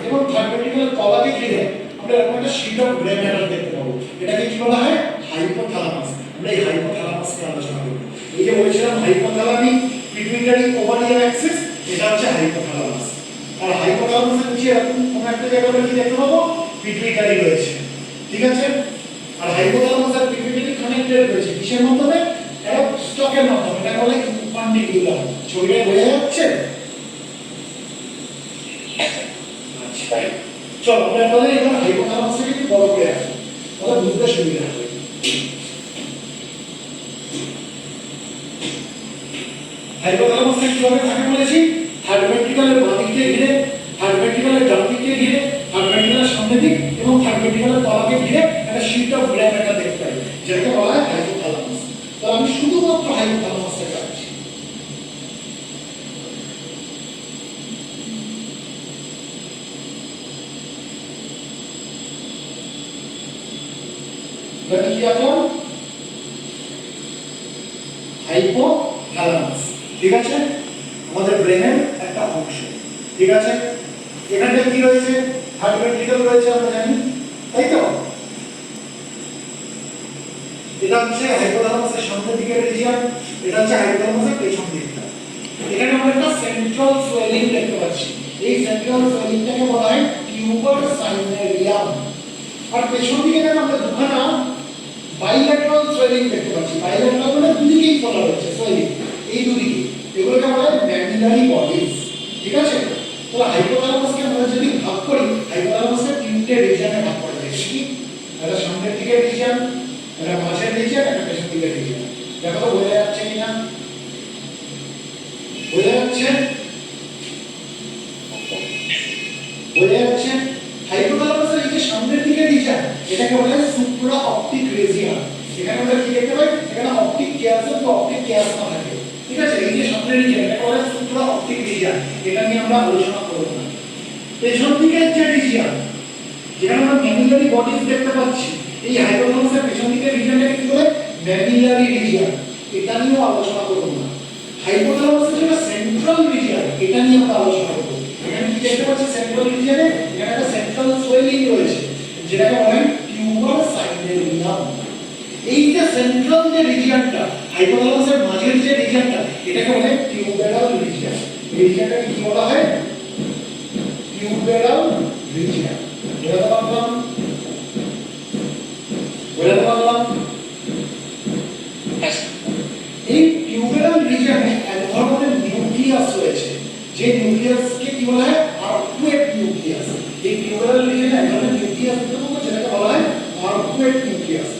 এবং থার্ড ভেন্ট্রিকলের তলাকে ঘিরে আমরা এরকম একটা শীট অফ গ্রে ম্যাটার দেখতে পাবো। এটাকে কি বলা হয়? হাইপোথ্যালামাস। আমরা এই হাইপোথ্যালামাস নিয়ে আলোচনা করব। এই যে বলছিলাম হাইপোথ্যালামিক পিটুইটারি ওভারিয়ান অ্যাক্সিস, এটা হচ্ছে হাইপোথ্যালামাস। আর হাইপোথ্যালামাসের নিচে এরকম কোন একটা জায়গায় আমরা কি দেখতে পাবো? পিটুইটারি রয়েছে, ঠিক আছে? আর হাইপোথ্যালামাস আর পিটুইটারি কানেক্টেড রয়েছে কিসের মাধ্যমে? একটা স্টকের মাধ্যমে, এটা বলে ইনফান্ডিবুলার। ছবিটা বোঝা যাচ্ছে? আচ্ছা, চলো আমরা তাহলে এবার হাইপোথ্যালামাসটাকে একটু বড় করে আসি, তাহলে বুঝতে সুবিধা হবে। হাইপোথ্যালামাসটা কিভাবে থাকে বলেছি? থার্ড ভেন্ট্রিকলের বাঁ দিককে ঘিরে, থার্ড ভেন্ট্রিকলের ডান দিককে ঘিরে, থার্ড সিম্প্যাথেটিক এবং থার্ড ভেন্ট্রিকুলার তলাকে ঘিরে একটা শীট অফ গ্র্যানিউলা দেখতে পাই, যেটাকে বলা হয় হাইপোথ্যালামাস। তো আমি শুধুমাত্র হাইপোথ্যালামাসটা কাটছি। এবার কি আঁকলাম? হাইপোথ্যালামাস। ঠিক আছে, আমাদের ব্রেনের একটা অংশ। ঠিক আছে, এখানে কি রয়েছে? থার্ড ভেন্ট্রিকল রয়েছে, আমরা জানি, তাই তো? এটা হচ্ছে হাইপোথ্যালামাসের সামনের দিকের রিজিয়ন, এটা হচ্ছে হাইপোথ্যালামাসের পেছন দিকটা। এখানে আমরা একটা সেন্ট্রাল সোয়েলিং দেখতে পাচ্ছি। এই সেন্ট্রাল সোয়েলিংটাকে বলা হয় টিউবার সাইনেরিয়াম। আর পেছন দিকে দেখো আমরা দুখানা বাইল্যাটারাল সোয়েলিং দেখতে পাচ্ছি। বাইল্যাটারাল মানে দুদিকেই ফোলা রয়েছে সোয়েলিং, এই দুদিকে। এগুলোকে বলা হয় ম্যামিলারি বডিজ। ঠিক আছে, তাহলে হাইপোথ্যালামাসকে আমরা যদি ভাগ করি, হাইপোথ্যালামাসকে তিনটে রিজিয়নে ভাগ করা যায়। কি? একটা সামনের দিকের রিজিয়ন, একটা মাঝের রিজিয়ন, একটা পেছন দিকের রিজিয়ন। দেখো তো বোঝা যাচ্ছে কিনা? বোঝা যাচ্ছে? বোঝা যাচ্ছে? হাইপোথ্যালামাসের এই যে সামনের দিকের রিজিয়ন, এটাকে বলা হয় সুপ্রা অপটিক রিজিয়ন। এখানে আমরা কি দেখতে পাই? এখানে অপটিক কিয়াসম বা অপটিক কিয়াসমা থাকে। ঠিক আছে, এই যে সামনের রিজিয়ন, এটাকে বলা হয় সুপ্রা অপটিক রিজিয়ন। এটা নিয়ে আমরা আলোচনা করব না। পেছন দিকের যে রিজিয়ন, যেখানে আমরা ম্যামিলারি বডিজ দেখতে পাচ্ছি, এই হাইপোথ্যালামাসের পেছন দিকের রিজিয়নটাকে কি বলে? Mammillary region. এটা নিয়েও আলোচনা করব না। হাইপোথ্যালামাসের যেটা সেন্ট্রাল রিজিয়ন, এটা নিয়ে আমরা আলোচনা করব। এখানে কি দেখতে পাচ্ছি? সেন্ট্রাল রিজিয়নে এখানে একটা সেন্ট্রাল সোয়েলিং রয়েছে, যেটাকে বলা হয় টিউবার সাইনেরিয়াম। এই যে সেন্ট্রাল যে রিজিয়নটা, হাইপোথ্যালামাসের মাঝের যে রিজিয়নটা, এটাকে বলা হয় টিউবেরাল রিজিয়ন। এই রিজিয়নটাকে কি বলা হয়? Tuberal region. বুঝতে পারলাম? বুঝতে পারলাম? এই টিউবেরাল রিজিয়নে এক ধরনের নিউক্লিয়াস রয়েছে, যে নিউক্লিয়াসকে কি বলা হয়? Arcuate nucleus. এই টিউবেরাল রিজিয়নে এক ধরনের নিউক্লিয়াস দেখতে পাবো, যেটাকে বলা হয় আর্কুয়েট নিউক্লিয়াস।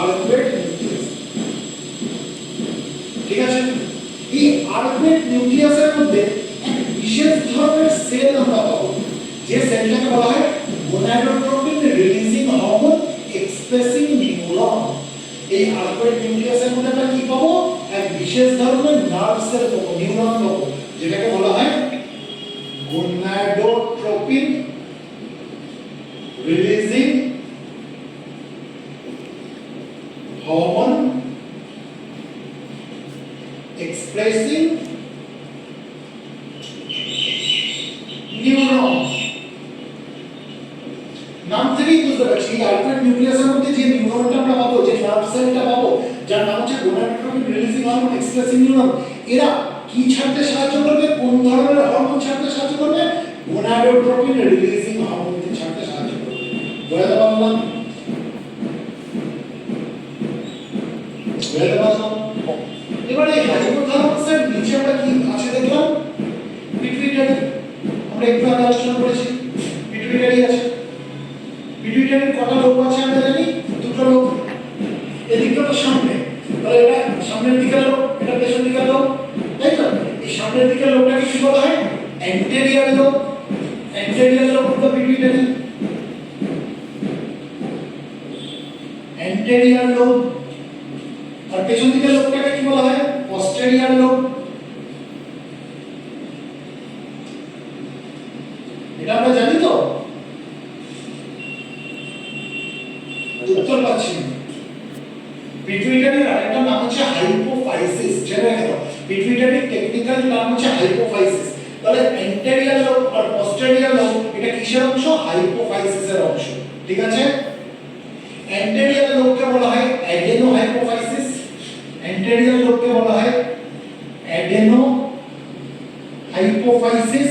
Arcuate nucleus. ঠিক আছে, এই আর্কুয়েট নিউক্লিয়াসের মধ্যে এক বিশেষ ধরনের সেল আমরা পাবো, যে সেলটাকে বলা হয় gonadotropin releasing hormone expressing neuron. এই আর্কুয়েট নিউক্লিয়াসের মধ্যে আমরা কি পাবো? এক বিশেষ ধরনের নার্ভ সেল পাবো, নিউরন পাবো, যেটাকে বলা হয় gonadotropin releasing hormone expressing neuron. নাম থেকেই বুঝতে পারছি এই আর্কুয়েট নিউক্লিয়াসের মধ্যে যে নিউরনটা আমরা পাবো, যে নার্ভ সেলটা পাবো, যার নাম হচ্ছে gonadotropin releasing hormone expressing neuron, এরা কি ছাড়তে সাহায্য করবে? কোন ধরনের হরমোন ছাড়তে সাহায্য করবে? গোনাডোট্রপিন রিলিজিং হরমোন ছাড়তে সাহায্য করবে। বুঝতে পারলাম? বুঝতে পারলাম? এবারে হাইপোথ্যালামাসের নিচে আমরা কি আছে দেখলাম? পিটুইটারি। আমরা একটু আগে আলোচনা করেছি, পিটুইটারি আছে। পিটুইটারির কটা লোব আছে আমরা জানি? দুটো লোব। এদিকটা তো সামনে, তাহলে এটা সামনের দিকের লোব, এটা পেছন দিকের লোব, তাই তো? এই সামনের দিকের লোবটাকে কি বলা হয়? Anterior lobe. Anterior lobe of the pituitary. Anterior lobe. আর পেছন দিকের লোবটাকে কি বলা হয়? Posterior lobe. এটা আমরা জানি তো? উত্তর পাচ্ছি না। পিটুইটারির আরেকটা নাম হচ্ছে হাইপোফাইসিস। জেনে রাখো, পিটুইটারির টেকনিক্যাল নাম হচ্ছে হাইপোফাইসিস। তাহলে অ্যান্টেরিয়র লোব আর পস্টেরিয়র লোব এটা কিসের অংশ? হাইপোফাইসিসের অংশ। ঠিক আছে, অ্যান্টেরিয়র লোবকে বলা হয় অ্যাডেনো হাইপোফাইসিস। অ্যান্টেরিয়র লোবকে বলা হয় অ্যাডেনো হাইপোফাইসিস।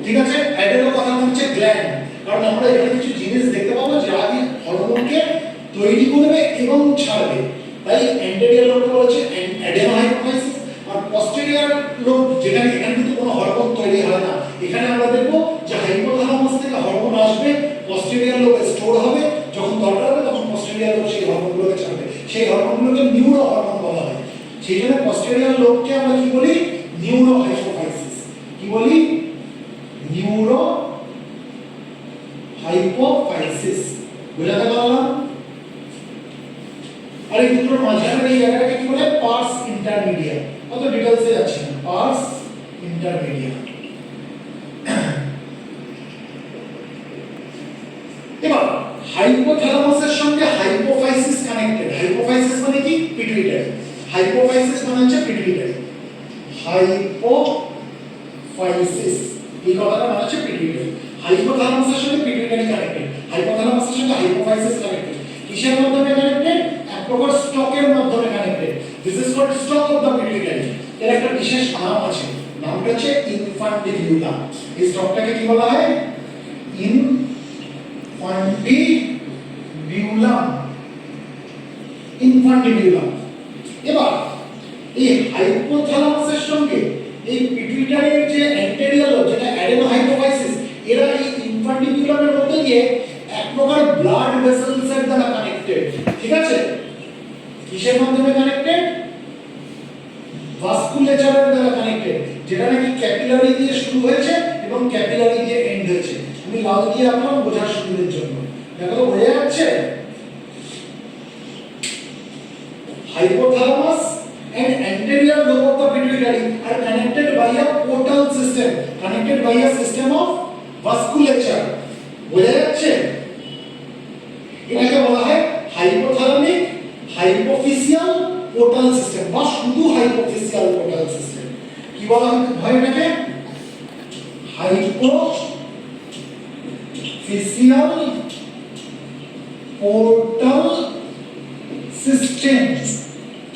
ঠিক আছে, অ্যাডেনো কথা হচ্ছে গ্ল্যান্ড, কারণ আমরা এখানে কিছু জিনিস দেখতে পাবো যা হরমোনকে তৈরি করবে এবং ছাড়বে। তাই অ্যান্টেরিয়র লোবকে বলা হচ্ছে অ্যাডেনো হাইপোফাইসিস। আর পস্টেরিয়র লোব, যেখানে এখানে কিন্তু কোনো হরমোন তৈরি হয় না, এখানে আমরা দেখবো যে হাইপোথ্যালামাস থেকে হরমোন আসবে, পস্টেরিয়র লোবে স্টোর হবে, যখন দরকার হবে তখন পস্টেরিয়র লোব সেই হরমোনগুলোকে ছাড়বে। সেই হরমোনগুলোকে নিউরো হরমোন বলা হয়। সেই জন্য পস্টেরিয়র লোবকে আমরা কি বলি? Neuro hypophysis. কি বলি? নিউরো বুঝাতে পারলাম? আর এই দুটোর মাঝখানে এই জায়গাটাকে কি বলে? Pars intermedia. অত ডিটেইলসে যাচ্ছি না, পার্স ইন্টারমিডিয়া। এবার হাইপোথ্যালামাসের সঙ্গে হাইপোফাইসিস কানেক্টেড। হাইপোফাইসিস মানে কি? পিটুইটারি। হাইপোফাইসিস মানে হচ্ছে পিটুইটারি। হাইপোফাইসিস এই কথাটা মানে হচ্ছে পিটুইটারি। হাইপোথ্যালামাসের সঙ্গে পিটুইটারি কানেক্টেড, হাইপোথ্যালামাসের সঙ্গে হাইপোফাইসিস কানেক্টেড। কিসের মাধ্যমে কানেক্টেড? এক প্রকার স্টকের মাধ্যমে connected. This is called stalk of the pituitary. এর একটা বিশেষ নাম আছে, নামটা হচ্ছে ইনফান্টিবিউলাম। এই স্টকটাকে কি বলা হয়? ইনফান্টিবিউলাম। ইনফান্টিবিউলাম। এবার এই হাইপোথ্যালামাসের সঙ্গে এই পিটুইটারির যে অ্যান্টেরিয়ার লোব, যেটা অ্যাডেনোহাইপোফাইসিস, এরা এই ইনফান্টিবিউলামের মধ্যে দিয়ে এক প্রকার ব্লাড ভেসেলসের দ্বারা কানেক্টেড। ঠিক আছে? কিসের মাধ্যমে কানেক্টেড? ভাস্কুলেচারের দ্বারা কানেক্টেড, যেটা নাকি ক্যাপিলারি দিয়ে শুরু হয়েছে এবং ক্যাপিলারি দিয়ে এন্ড হয়েছে। আমি লাল দিয়ে আঁকলাম বোঝার সুবিধার জন্য। দেখো বোঝা যাচ্ছে? Hypothalamus and anterior lobe of the pituitary are connected by a portal system, connected by a system of vasculature. বোঝা যাচ্ছে? এটাকে বলা হয় হাইপোথ্যালামিক হাইপোফিসিয়াল পোর্টাল সিস্টেম বা শুধু হাইপোফিসিয়াল পোর্টাল সিস্টেম। কি বলা হয় এটাকে? হাইপোফিসিয়াল পোর্টাল সিস্টেম।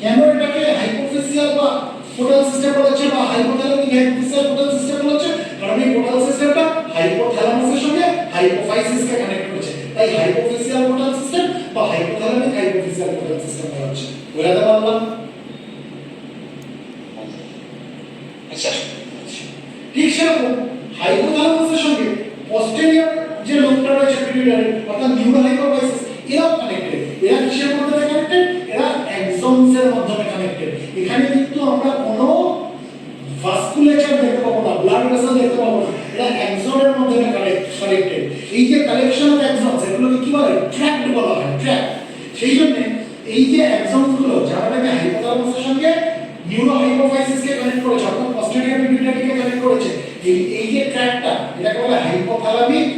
কেন এটাকে হাইপোফিসিয়াল বা পোর্টাল সিস্টেম বলা হচ্ছে বা হাইপোথ্যালামিক হাইপোফিসিয়াল পোর্টাল সিস্টেম বলা হচ্ছে? কারণ এই পোর্টাল সিস্টেমটা হাইপোথ্যালামাসের সঙ্গে হাইপোফাইসিসকে কানেক্ট করেছে, তাই হাইপোফিসিয়াল পোর্টাল সিস্টেম বা হাইপোথ্যালামিক হাইপোফিসিয়াল পোর্টাল সিস্টেম বলা হচ্ছে। বোঝাতে পারলাম? আচ্ছা, ঠিক সেরকম হাইপোথ্যালামাসের সঙ্গে পস্টেরিয়র যে লোবটা রয়েছে পিটুইটারি অর্থাৎ নিউরাল হাইপোফাইসিস, এরাও কানেক্টেড। এরা কিসের মাধ্যমে কানেক্টেড? এরা এক্সনসের মাধ্যমে কানেক্টেড। এখানে কিন্তু আমরা কোনো ভাস্কুলেচার দেখতে পাবো না, ব্লাড ভেসেল দেখতে পাবো না, এরা এক্সনের মাধ্যমে কানেক্টেড। এই যে কালেকশন অফ এক্সনস, এগুলোকে কি বলে? ট্র্যাক্ট বলা হয়, ট্র্যাক্ট। সেই জন্য এই যে এক্সনস গুলো যারা নাকি হাইপোথ্যালামাসের সঙ্গে নিউরো হাইপোফাইসিসকে কানেক্ট করেছে অর্থাৎ পস্টেরিয়র পিটুইটারিকে কানেক্ট করেছে, এই যে ট্র্যাক্টটা এটাকে বলে হাইপোথ্যালামিক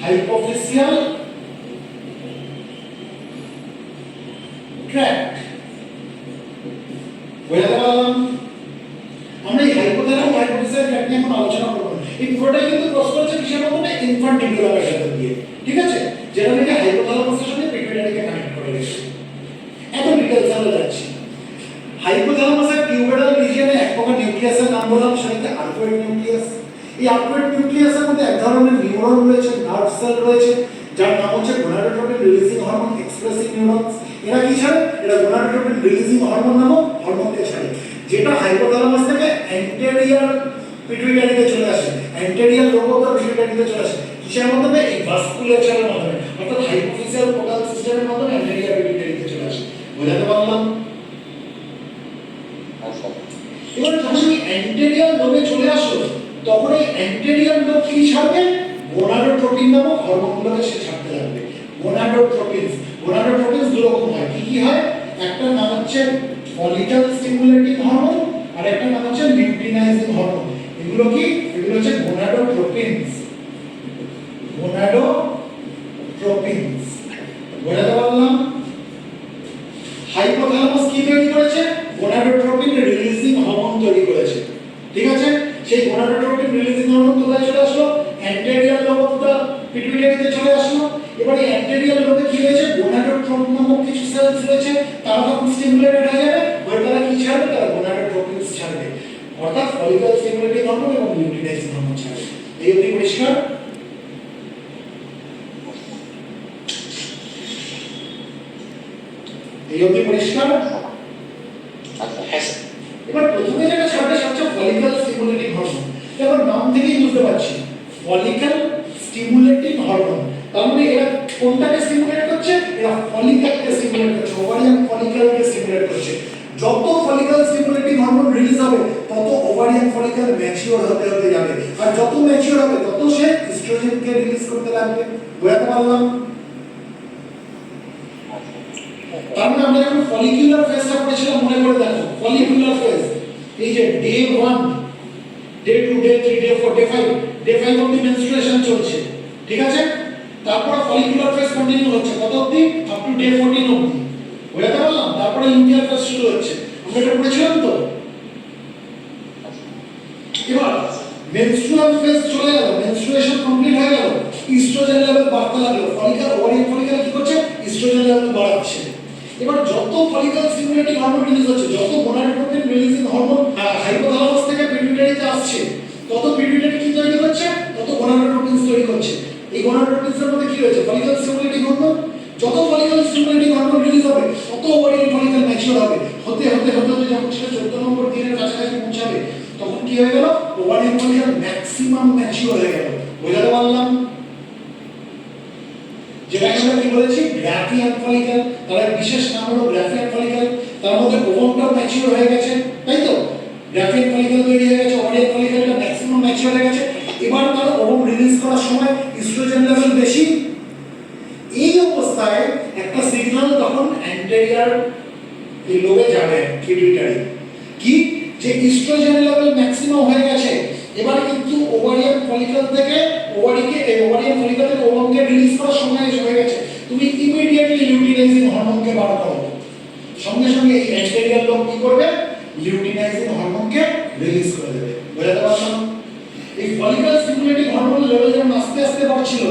হাইপোফিসিয়াল ট্র্যাক্ট। বোঝাতে পারলাম? আমরা এই হাইপোথ্যালামিক হাইপোফিসিয়াল ট্র্যাক্ট নিয়ে এখন আলোচনা করব। এই পুরোটাই কিন্তু ক্রস করেছে কিসের মাধ্যমে? ইনফান্টিবিউলামের সাথে দিয়ে। ঠিক আছে? যেটা নাকি হাইপোথ্যালামাসের সাথে পিটুইটারিকে কানেক্ট করে রেখেছে। এত ডিটেইলস আমরা যাচ্ছি। হাইপোথ্যালামাসের টিউবেরাল রিজিয়নে এক প্রকার নিউক্লিয়াসের নাম বললাম, সেটাকে আর্কুয়েট নিউক্লিয়াস। এই আর্কুয়েট নিউক্লিয়াসের মধ্যে এক ধরনের নিউরন রয়েছে, নার্ভ সেল রয়েছে, যার নাম হচ্ছে gonadotropin releasing hormone expressing neurons. এরা কি ছাড়ে? এরা গোনাডোট্রপিন রিলিজিং হরমোন নামক হরমোনকে ছাড়ে, যেটা হাইপোথ্যালামাস থেকে অ্যান্টেরিয়র পিটুইটারিতে চলে আসে, অ্যান্টেরিয়র লোব অফ দ্য পিটুইটারিতে চলে আসে। কিসের মাধ্যমে? এই ভাস্কুলেচারের মাধ্যমে অর্থাৎ হাইপোফিসিয়াল পোর্টাল সিস্টেমের মাধ্যমে অ্যান্টেরিয়র পিটুইটারিতে চলে আসে। বোঝাতে পারলাম? এবার যখন এই অ্যান্টেরিয়র লোবে চলে আসলো, তখন এই অ্যান্টেরিয়র লোব কি ছাড়বে? গোনাডোট্রপিন নামক হরমোনগুলোকে সে ছাড়তে লাগবে। গোনাডোট্রপিনস দু রকম হয়। কি কি হয়? একটা নাম হচ্ছে ফলিকল স্টিমুলেটিং হরমোন আর একটা নাম হচ্ছে লিউটিনাইজিং হরমোন। এগুলো কি? এগুলো হচ্ছে গোনাডোট্রপিনস। বোঝাতে পারলাম? হাইপোথ্যালামাস কি তৈরি করেছে? গোনাডোট্রপিন রিলিজিং হরমোন তৈরি করেছে। ঠিক আছে? সেই গোনাডোট্রপিন রিলিজিং হরমোন কোথায় চলে আসলো? অ্যান্টেরিয়র লোব অফ দ্য পিটুইটারিতে চলে আসলো। এবার এই অ্যান্টেরিয়র লোবে কি হয়েছে? গোনাডোট্রপিন নামক কিছু সেলস রয়েছে, তারা তখন স্টিমুলেটেড হয়ে যাবে, ওই তারা কি ছাড়বে? তারা গোনাডোট্রপিনস ছাড়বে, অর্থাৎ ফলিকল স্টিমুলেটিং হরমোন এবং লিউটিনাইজিং হরমোন ছাড়বে। এই অবধি পরিষ্কার? এই অবধি পরিষ্কার? হ্যাঁ স্যার। এবার প্রথমে যেটা ছাড়বে সেটা হচ্ছে ফলিকল স্টিমুলেটিং হরমোন। এবার নাম থেকেই বুঝতে পারছি ফলিকল স্টিমুলেটিং হরমোন, তার মানে এরা কোনটাকে স্টিমুলেট করছে? এরা ফলিকলকে স্টিমুলেট করছে, ওভারিয়ান ফলিকলকে স্টিমুলেট করছে। যত ফলিকল স্টিমুলেটিং হরমোন রিলিজ হবে তত ওভারিয়ান ফলিকল ম্যাচিওর হতে হতে যাবে, আর যত ম্যাচিওর হবে তত সে ইস্ট্রোজেনকে রিলিজ করতে লাগবে। বুঝতে পারলাম? তার মানে আমরা যখন ফলিকুলার ফেজটা পড়েছিলাম মনে করে দেখো, ফলিকুলার ফেজ এই যে day 1, day 2, day 3, day 4, day 5 অবধি মেনস্ট্রুয়েশন চলছে, ঠিক আছে? তারপরে ফলিকুলার ফেজ কন্টিনিউ হচ্ছে কত অবধি? আপ টু ডে 14 অবধি। বুঝতে পারলাম? তারপরে লুটিয়ার ফেজ শুরু হচ্ছে, আমরা এটা পড়েছিলাম তো। এবার মেনস্ট্রুয়াল ফেজ চলে গেল, মেনস্ট্রুয়েশন কমপ্লিট হয়ে গেল, ইস্ট্রোজেন লেভেল বাড়তে লাগলো, ফলিকল ওভারিয়ান ফলিকল কি করছে? ইস্ট্রোজেন লেভেল বাড়াচ্ছে। এবার যত ফলিকল স্টিমুলেটিং হরমোন রিলিজ হচ্ছে, যত গোনাডোট্রোপিন রিলিজিং হরমোন হাইপোথ্যালামাস থেকে পিটুইটারিতে আসছে, তত পিটুইটারি কি তৈরি করছে? তত গোনাডোট্রোপিনস তৈরি করছে। এই গোনাডোট্রোপিনসের মধ্যে কি রয়েছে? Follicle stimulating hormone. যত ফলিকল স্টিমুলেটিং হরমোন রিলিজ হবে তত ওভারিয়ান ফলিকল ম্যাচিওর হবে, হতে হতে হতে হতে যখন সেটা 14 নম্বর দিনের কাছাকাছি পৌঁছাবে তখন কি হয়ে গেল? ওভারিয়ান ফলিকল ম্যাক্সিমাম ম্যাচিওর হয়ে গেল। বুঝতে পারলাম? যেটা আমরা কি বলেছি, গ্রাফিয়ান ফলিকল, তার বিশেষ নাম হলো গ্রাফিয়ান ফলিকল, তার মধ্যে ওভামটাও ম্যাচিওর হয়ে গেছে, তাই তো? গ্রাফিয়ান ফলিকল তৈরি হয়ে গেছে, ওভারিয়ান ফলিকলটা ম্যাক্সিমাম ম্যাচিওর হয়ে গেছে। এবার তার ওভাম রিলিজ করার সময় ইস্ট্রোজেন লেভেল বেশি। এই অবস্থায় একটা সিগন্যাল তখন অ্যান্টেরিয়র লোবে যাবে পিটুইটারি, কি যে ইস্ট্রোজেন লেভেল ম্যাক্সিমাম হয়ে গেছে, এবার কিন্তু ওভারিয়ান ফলিকল থেকে ওভারিয়ান ফলিকল থেকে ওভামকে রিলিজ করার সময় হয়ে গেছে। তুমি ইমিডিয়েটলি লিউটিনাইজিং হরমোনকে বার করো, সঙ্গে সঙ্গে এই অ্যান্টেরিয়র লোব কি করবে? লিউটিনাইজিং হরমোনকে রিলিজ করে দেবে। বুঝতে পারছো? এই ফলিকল স্টিমুলেটিং হরমোন লেভেল যখন আস্তে আস্তে বাড়ছিল,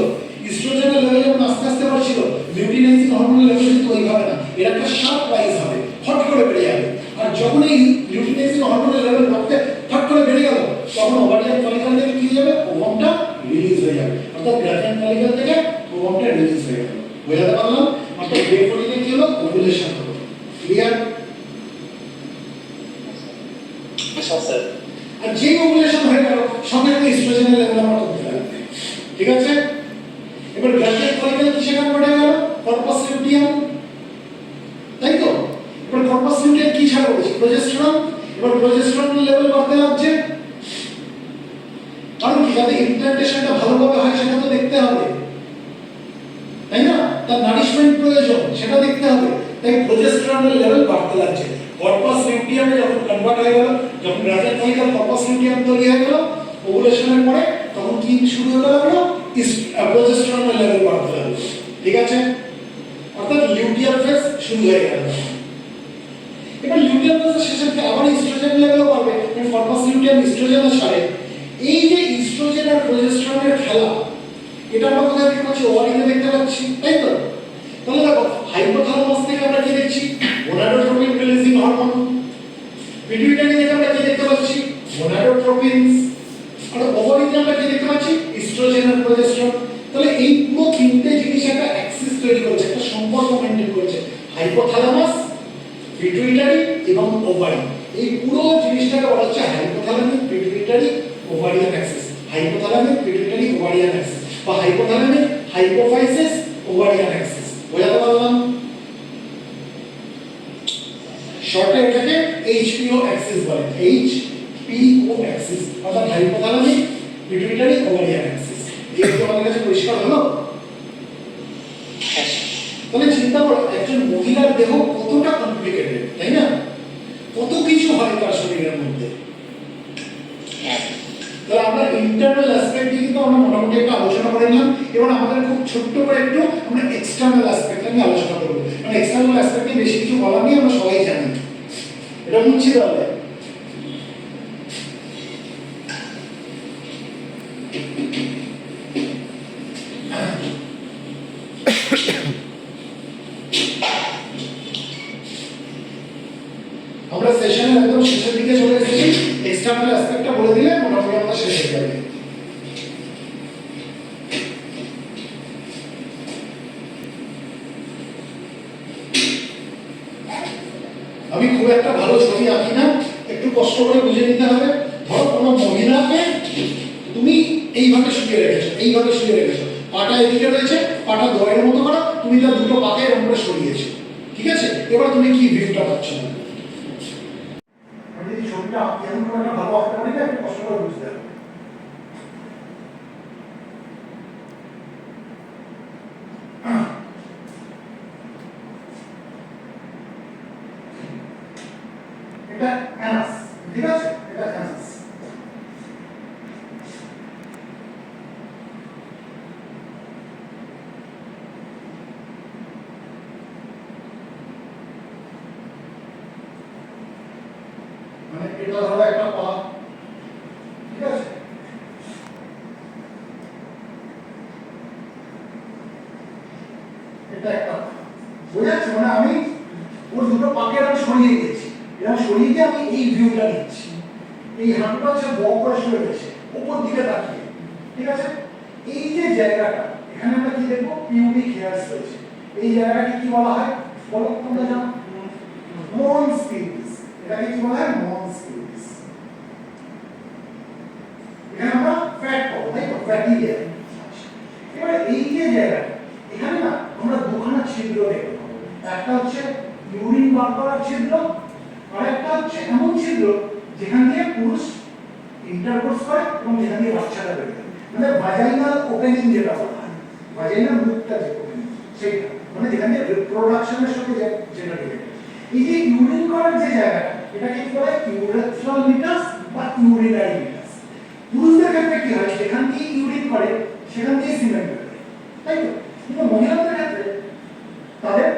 ইস্ট্রোজেনের লেভেল যখন আস্তে আস্তে বাড়ছিল, লিউটিনাইজিং হরমোনের লেভেল কিন্তু ওই হবে না, এর একটা শার্প রাইজ হবে, হট করে বেড়ে যাবে। আর যখন এই লিউটিনাইজিং হরমোনের লেভেল রক্তে হট করে বেড়ে গেল, তখন ওভারিয়ান ফলিকল থেকে কি হয়ে যাবে? ওভামটা রিলিজ হয়ে যাবে, অর্থাৎ গ্রাফিয়ান ফলিকল থেকে ওভামটা রিলিজ হয়ে গেল। বুঝতে পারলাম? অর্থাৎ ডে 14 কি হলো? ওভুলেশন হলো। ক্লিয়ার? আচ্ছা স্যার। আর যে ওভুলেশন হয়ে গেল সঙ্গে সঙ্গে ইস্ট্রোজেনের লেভেল আমার কমতে লাগবে, ঠিক আছে? এবার গ্রাফিয়ান ফলিকল কিসে কনভার্ট হয়ে গেল? কর্পাস লিউটিয়াম, তাই তো? এবার কর্পাস লিউটিয়াম কি ছাড়া হচ্ছে? প্রোজেস্টেরন। এবার প্রোজেস্টেরনের লেভেল বাড়তে লাগছে, কারণ কি? যাতে ইমপ্ল্যান্টেশনটা ভালোভাবে হয় সেটা তো দেখতে হবে, তাই না? তার নারিশমেন্ট প্রয়োজন, সেটা দেখতে হবে, তাই প্রোজেস্টেরনের লেভেল বাড়তে লাগছে। কর্পাস লিউটিয়ামে যখন কনভার্ট হয়ে গেল, যখন গ্রাফিয়ান ফলিকল কর্পাস লিউটিয়াম তৈরি হয়ে গেল ওভুলেশনের পরে, তখন কি শুরু হতে লাগলো? প্রোজেস্টেরনের লেভেল বাড়তে লাগলো, ঠিক আছে? অর্থাৎ লিউটিয়ার ফেজ শুরু হয়ে গেল। এবার লিউটিয়ার ফেজের শেষের দিকে আবার ইস্ট্রোজেন লেভেলও বাড়বে, কারণ কর্পাস লিউটিয়াম ইস্ট্রোজেনও ছাড়ে। এই যে ইস্ট্রোজেন আর প্রোজেস্টেরনের খেলা, এটা আমরা কোথায় দেখতে পাচ্ছি? ওভারিতে দেখতে পাচ্ছি, তাই তো? তাহলে দেখো, হাইপোথ্যালামাস থেকে আমরা কি দেখছি? Gonadotropin releasing hormone. পিটুইটারি থেকে আমরা কি দেখতে পাচ্ছি? গোনাডোট্রোপিনস। আর ওভারিতে আমরা কি দেখতে পাচ্ছি? ইস্ট্রোজেন আর প্রোজেস্টেরন। তাহলে এই পুরো তিনটে জিনিস একটা অ্যাক্সিস তৈরি করেছে, একটা সম্পর্ক মেইনটেইন করেছে, হাইপোথ্যালামাস, পিটুইটারি এবং ওভারি। এই পুরো জিনিসটাকে বলা হচ্ছে hypothalamic pituitary ovarian Axis, hypothalamic pituitary ovarian Axis, বা হাইপোথ্যালামিক হাইপোফাইসিস ওভারিয়ান অ্যাক্সিস। বুঝতে পারলাম? শর্টে এটাকে এইচপিও অ্যাক্সিস বলে, এইচপিও অ্যাক্সিস, অর্থাৎ হাইপোথ্যালামিক পিটুইটারি ওভারিয়ান অ্যাক্সিস। এই তোমাদের কাছে পরিষ্কার হলো? তাহলে চিন্তা করো, একজন মহিলার দেহ কতটা কমপ্লিকেটেড, তাই না? কত কিছু হয় তার শরীরের মধ্যে। তাহলে আমরা ইন্টারনাল অ্যাসপেক্ট দিয়ে কিন্তু আমরা মোটামুটি একটা আলোচনা করে নিলাম। এবার আমাদের খুব ছোট্ট করে একটু আমরা এক্সটার্নাল অ্যাসপেক্ট নিয়ে আলোচনা করবো, কারণ এক্সটার্নাল অ্যাসপেক্টে বেশি কিছু বলার নেই, আমরা সবাই জানি। এটা বুঝছি তাহলে? আমরা সেশনের একদম শেষের দিকে চলে এসেছি, এক্সটার্নাল অ্যাসপেক্টটা বলে দিলে মোটামুটি আমরা শেষ হয়ে যাবে। আমি খুব একটা ভালো ছবি আঁকি না, একটু কষ্ট করে বুঝে নিতে হবে। ধরো কোনো মহিলাকে তুমি এইভাবে শুয়ে রেখেছো, এইভাবে শুয়ে রেখেছো, পাটা এদিকে রয়েছে, পাটা দয়ের মতো করা, তুমি তার দুটো পাকে এরকম করে সরিয়েছো, ঠিক আছে? এবার তুমি কি ভিউটা পাচ্ছ না? যদি ছবিটা ছবিটা এমন করে একটা ভালো আঁকতে পারি না, একটু কষ্ট করে বুঝতে হবে। এটা অ্যানাস, ঠিক আছে, এটা অ্যানাস। মানে এটা ধরো একটা পা, ঠিক আছে, এটা একটা পা। বুঝাচ্ছে মানে আমি ওর দুটো পাকে আমি সরিয়ে দিয়েছি, এরকম সরিয়ে দিয়ে আমি এই ভিউটা নিচ্ছি। এই হাঁটুটা হচ্ছে বক করে শুয়ে গেছে উপর দিকে তাকিয়ে, ঠিক আছে। এই যে জায়গাটা এখানে আমরা কি দেখবো, পিউবিক হেয়ারস রয়েছে। এই জায়গাটাকে কি বলা হয় বলো তোমরা জানো? মন্স পিউবিস। এটাকে কি বলা হয়? মন্স পিউবিস। এখানে আমরা ফ্যাট পাবো, তাই তো, ফ্যাটি লেয়ার। এবারে এই যে জায়গাটা এখানে না আমরা দুখানা ছিদ্র দেখতে পাবো। একটা হচ্ছে ইউরিন বার করার ছিদ্র, আর একটা হচ্ছে এমন ছিদ্র যেখান দিয়ে পুরুষ ইন্টারকোর্স করে এবং যেখান দিয়ে বাচ্চাটা বেরোয়। মানে ভাজাইনাল ওপেনিং যেটা বলা হয়, ভাজাইনাল মুখটা যে ওপেনিং সেইটা, মানে যেখান দিয়ে রিপ্রোডাকশনের সাথে যেটা রিলেটেড। এই যে ইউরিন করার যে জায়গাটা এটাকে কি বলে? ইউরেথ্রাল মিটাস বা ইউরিনারি মিটাস। পুরুষদের ক্ষেত্রে কি হয়, যেখান দিয়ে ইউরিন করে সেখান দিয়ে সিমেন্ট বেরোয়, তাই তো। কিন্তু মহিলাদের ক্ষেত্রে তাদের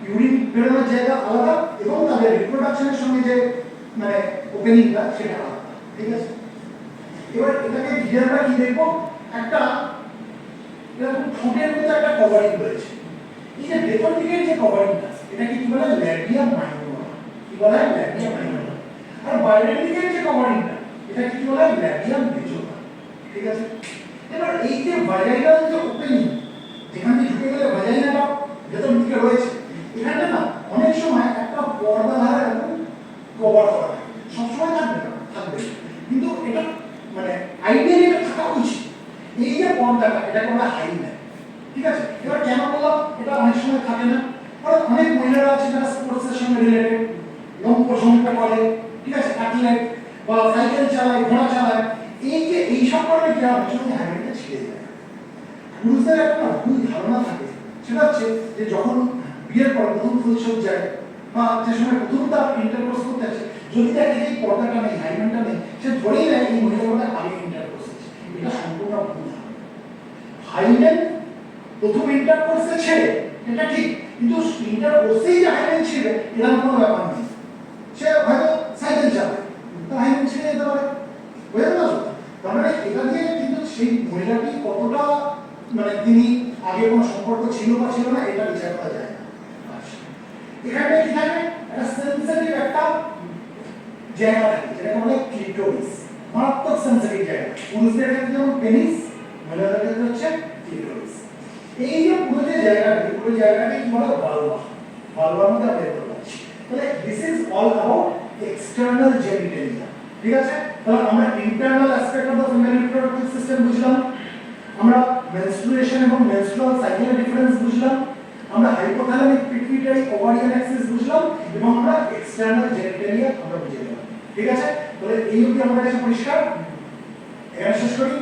ইউরিন বেরোনোর জায়গা আলাদা এবং তাদের রিপ্রোডাকশনের সঙ্গে যে মানে ওপেনিংটা সেটা আলাদা, ঠিক আছে। এবার এটাকে ঘিরে আমরা কি দেখবো, একটা এরকম ঠোঁটের মতো একটা কভারিং রয়েছে। এই যে ভেতর দিকের যে কভারিংটা এটাকে কি বলে? Labia minora. কি বলা হয়? Labia minora. আর বাইরের দিকের যে কভারিংটা এটা কি বলা হয়? ল্যাবিয়া মেজোরা, ঠিক আছে। এবার এই যে ভাজাইনাল যে ওপেনিং যেখান দিয়ে ঢুকে গেলে ভাজাইনাটা ভেতর দিকে রয়েছে, এখানে না অনেক সময় একটা পর্দা দ্বারা এরকম কভার করা হয়। সবসময় থাকবে না, থাকবে, কিন্তু এটা মানে আইডিয়ালি এটা থাকা উচিত। এই যে পর্দাটা এটাকে আমরা হাইলাইট, ঠিক আছে। এবার কেন বললাম এটা অনেক সময় থাকে না? কারণ অনেক মহিলারা আছে যারা স্পোর্টসের সঙ্গে রিলেটেড, লং প্রসঙ্গ করে, ঠিক আছে, অ্যাথলেট বা সাইকেল চালায়, ঘোড়া চালায়, এই যে এইসব কারণে কি হয়, অনেক সময় হাইলাইটটা ছিঁড়ে যায়। পুরুষদের একটা ভুল ধারণা থাকে, সেটা হচ্ছে যে যখন বিয়ের পর প্রথম ফুলসজ্জায় বা যে সময় প্রথম তার ইন্টারকোর্স করতে আছে, যদি দেখে যে পর্দাটা নেই, হাইমেনটা নেই, সে ধরেই নেয় এই মহিলাটা আগে ইন্টারকোর্স হচ্ছে। এটা সম্পূর্ণ ভুল ধারণা। হাইমেন প্রথম ইন্টারকোর্সে ছেড়ে এটা ঠিক, কিন্তু ইন্টারকোর্সেই যে হাইমেন ছিঁড়বে এরকম কোনো ব্যাপার নেই। সে হয়তো সাইকেল চালায়, তার হাইমেন ছিঁড়ে যেতে পারে, বুঝতে পারছো? তার মানে এটা দিয়ে কিন্তু সেই মহিলাটি কতটা মানে তিনি আগে কোনো সম্পর্ক ছিল বা ছিল না এটা বিচার করা যায় না। এখানে কি থাকে, একটা সেন্সিটিভ একটা জায়গা থাকে যেটাকে বলে ক্লিটোরিস, মারাত্মক সেন্সিটিভ জায়গা। পুরুষদের ক্ষেত্রে যেমন পেনিস, মহিলাদের ক্ষেত্রে হচ্ছে ক্লিটোরিস। এই যে পুরো যে জায়গাটা, পুরো জায়গাটাকে কি বলে? ভালভা। ভালভার মধ্যে আমরা বের করতে পারছি। তাহলে this is all about external genitalia, ঠিক আছে। তাহলে আমরা internal aspect of the female reproductive system বুঝলাম, আমরা মেনস্ট্রুয়েশন এবং মেনস্ট্রুয়াল সাইকেলের ডিফারেন্স বুঝলাম, আমরা হাইপোথ্যালামিক পিটুইটারি ওভারিয়ান অ্যাক্সিস বুঝলাম, এবং আমরা এক্সটার্নাল জেনিটালিয়া আমরা বুঝে গেলাম, ঠিক আছে। তাহলে এই অবধি আমাদের কাছে পরিষ্কার। এখানে শেষ করি।